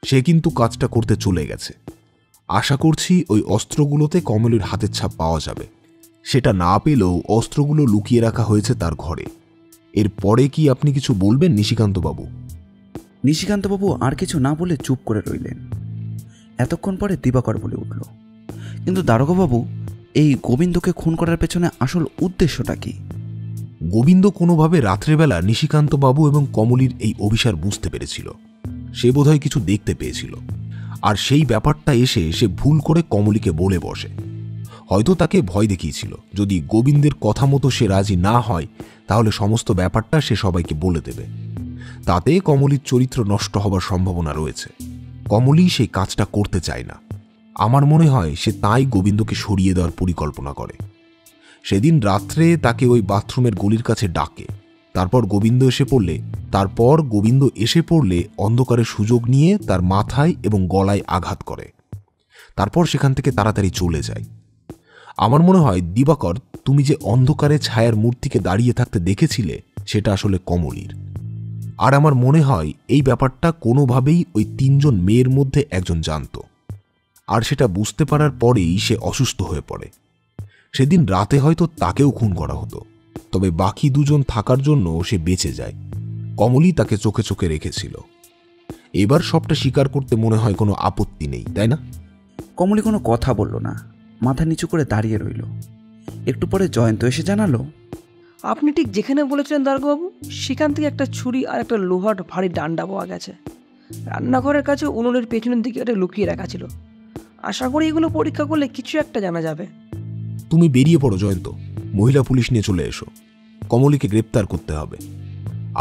সে কিন্তু কাজটা করতে চলে গেছে। আশা করছি ওই অস্ত্রগুলোতে কমলের হাতের ছাপ পাওয়া যাবে। সেটা না পেলেও অস্ত্রগুলো লুকিয়ে রাখা হয়েছে তার ঘরে। এরপরে কি আপনি কিছু বলবেন নিশিকান্তবাবু? নিশিকান্তবাবু আর কিছু না বলে চুপ করে রইলেন। এতক্ষণ পরে দিবাকর বলে উঠল, কিন্তু দারোগাবাবু, এই গোবিন্দকে খুন করার পেছনে আসল উদ্দেশ্যটা কি? গোবিন্দ কোনোভাবে রাত্রেবেলা নিশিকান্তবাবু এবং কমলির এই অভিসার বুঝতে পেরেছিল। সে বোধহয় কিছু দেখতে পেয়েছিল, আর সেই ব্যাপারটা এসে সে ভুল করে কমলিকে বলে বসে। হয়তো তাকে ভয় দেখিয়েছিল যদি গোবিন্দের কথা মতো সে রাজি না হয় তাহলে সমস্ত ব্যাপারটা সে সবাইকে বলে দেবে। তাতে কমলির চরিত্র নষ্ট হবার সম্ভাবনা রয়েছে। কমলি সেই কাজটা করতে চায় না। আমার মনে হয় সে তাই গোবিন্দকে সরিয়ে দেওয়ার পরিকল্পনা করে। সেদিন রাত্রে তাকে ওই বাথরুমের গলির কাছে ডাকে। তারপর গোবিন্দ এসে পড়লে অন্ধকারের সুযোগ নিয়ে তার মাথায় এবং গলায় আঘাত করে। তারপর সেখান থেকে তাড়াতাড়ি চলে যায়। আমার মনে হয় দিবাকর, তুমি যে অন্ধকারে ছায়ার মূর্তিকে দাঁড়িয়ে থাকতে দেখেছিলে সেটা আসলে কমলির। আর আমার মনে হয় এই ব্যাপারটা কোনোভাবেই ওই তিনজন মেয়ের মধ্যে একজন জানত, আর সেটা বুঝতে পারার পরেই সে অসুস্থ হয়ে পড়ে। সেদিন রাতে হয়তো তাকেও খুন করা হতো, তবে বাকি দুজন থাকার জন্য সে বেঁচে যায়। কমলি তাকে চোখে চোখে রেখেছিল। এবার সবটা স্বীকার করতে মনে হয় কোনো আপত্তি নেই, তাই না? কমলি কোনো কথা বলল না, মাথা নিচু করে দাঁড়িয়ে রইল। একটু পরে জয়ন্ত এসে জানালো, আপনি ঠিক যেখানে বলেছিলেন দারোগাবাবু, সেখান থেকে একটা ছুরি আর একটা লোহার ভারী ডান্ডা পাওয়া গেছে। রান্নাঘরের কাছে উনুনের পেছনের দিকে এটা লুকিয়ে রাখা ছিল। আশা করি এগুলো পরীক্ষা করলে কিছু একটা জানা যাবে। তুমি বেরিয়ে পড়ো জয়ন্ত, মহিলা পুলিশ নিয়ে চলে এসো। কমলিকে গ্রেপ্তার করতে হবে।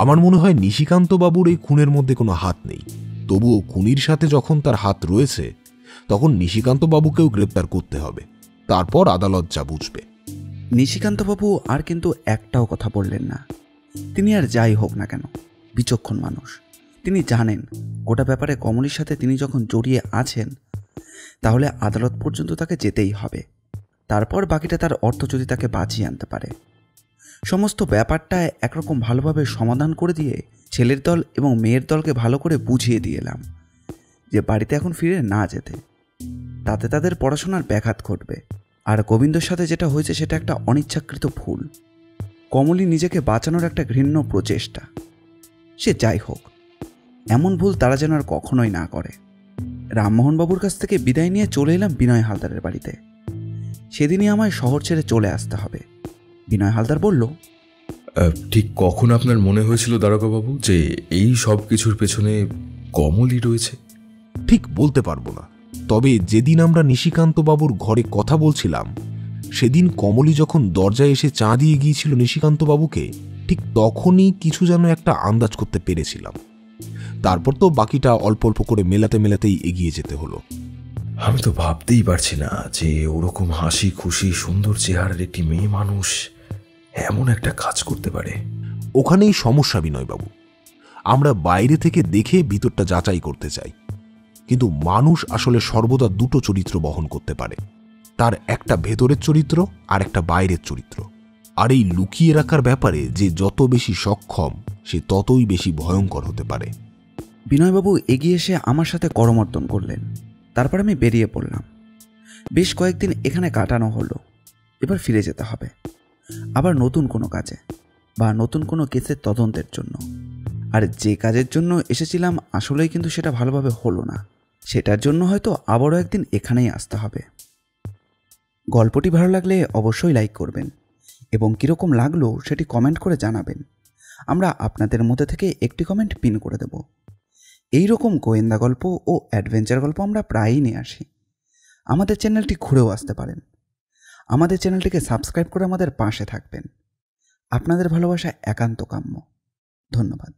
আমার মনে হয় নিশিকান্ত বাবুর এই খুনের মধ্যে কোনো হাত নেই, তবুও খুনির সাথে যখন তার হাত রয়েছে তখন নিশিকান্ত বাবুকেও গ্রেপ্তার করতে হবে, তারপর আদালত যা বুঝবে। নিশিকান্তবাবু আর কিন্তু একটাও কথা বললেন না। তিনি আর যাই হোক না কেন বিচক্ষণ মানুষ। তিনি জানেন গোটা ব্যাপারে কমলির সাথে তিনি যখন জড়িয়ে আছেন তাহলে আদালত পর্যন্ত তাকে যেতেই হবে। তারপর বাকিটা তার অর্থ যদি তাকে বাঁচিয়ে আনতে পারে। সমস্ত ব্যাপারটা একরকম ভালোভাবে সমাধান করে দিয়ে ছেলের দল এবং মেয়ের দলকে ভালো করে বুঝিয়ে দিয়ে এলাম যে বাড়িতে এখন ফিরে না যেতে, তাতে তাদের পড়াশোনার ব্যাঘাত ঘটবে। আর গোবিন্দর সাথে যেটা হয়েছে সেটা একটা অনিচ্ছাকৃত ভুল, কমলি নিজেকে বাঁচানোর একটা ঘৃণ্য প্রচেষ্টা। সে যাই হোক, এমন ভুল তারা যেন আর কখনোই না করে। রামমোহনবাবুর কাছ থেকে বিদায় নিয়ে চলে এলাম বিনয় হালদারের বাড়িতে। সেদিনই আমায় শহর ছেড়ে চলে আসতে হবে। বিনয় হালদার বলল, ঠিক কখন আপনার মনে হয়েছিল দারোগাবাবু যে এই সব কিছুর পেছনে কমলই রয়েছে? ঠিক বলতে পারবো না, তবে যেদিন আমরা নিশিকান্ত বাবুর ঘরে কথা বলছিলাম সেদিন কমলি যখন দরজায় এসে চা দিয়ে গিয়েছিল নিশিকান্ত বাবুকে, ঠিক তখনই কিছু যেন একটা আন্দাজ করতে পেরেছিলাম। তারপর তো বাকিটা অল্প অল্প করে মেলাতে মেলাতেই এগিয়ে যেতে হলো। আমি তো ভাবতেই পারছি না যে ওরকম হাসি খুশি সুন্দর চেহারার একটি মেয়ে মানুষ এমন একটা কাজ করতে পারে। ওখানেই সমস্যা বিনয়বাবু, আমরা বাইরে থেকে দেখে ভিতরটা যাচাই করতে চাই, কিন্তু মানুষ আসলে সর্বদা দুটো চরিত্র বহন করতে পারে, তার একটা ভেতরের চরিত্র আর একটা বাইরের চরিত্র। আর এই লুকিয়ে রাখার ব্যাপারে যে যত বেশি সক্ষম সে ততই বেশি ভয়ঙ্কর হতে পারে। বিনয়বাবু এগিয়ে এসে আমার সাথে করমর্দন করলেন। তারপর আমি বেরিয়ে পড়লাম। বেশ কয়েকদিন এখানে কাটানো হলো, এবার ফিরে যেতে হবে আবার নতুন কোনো কাজে বা নতুন কোনো কেসের তদন্তের জন্য। আর যে কাজের জন্য এসেছিলাম আসলেই কিন্তু সেটা ভালোভাবে হলো না, সেটার জন্য হয়তো আবারও একদিন এখানেই আসতে হবে। গল্পটি ভালো লাগলে অবশ্যই লাইক করবেন এবং কীরকম লাগলো সেটি কমেন্ট করে জানাবেন। আমরা আপনাদের মধ্যে থেকে একটি কমেন্ট পিন করে দেব। এই রকম গোয়েন্দা গল্প ও অ্যাডভেঞ্চার গল্প আমরা প্রায়ই নিয়ে আসি। আমাদের চ্যানেলটি ঘুরেও আসতে পারেন। আমাদের চ্যানেলটিকে সাবস্ক্রাইব করে আমাদের পাশে থাকবেন। আপনাদের ভালোবাসা একান্ত কাম্য। ধন্যবাদ।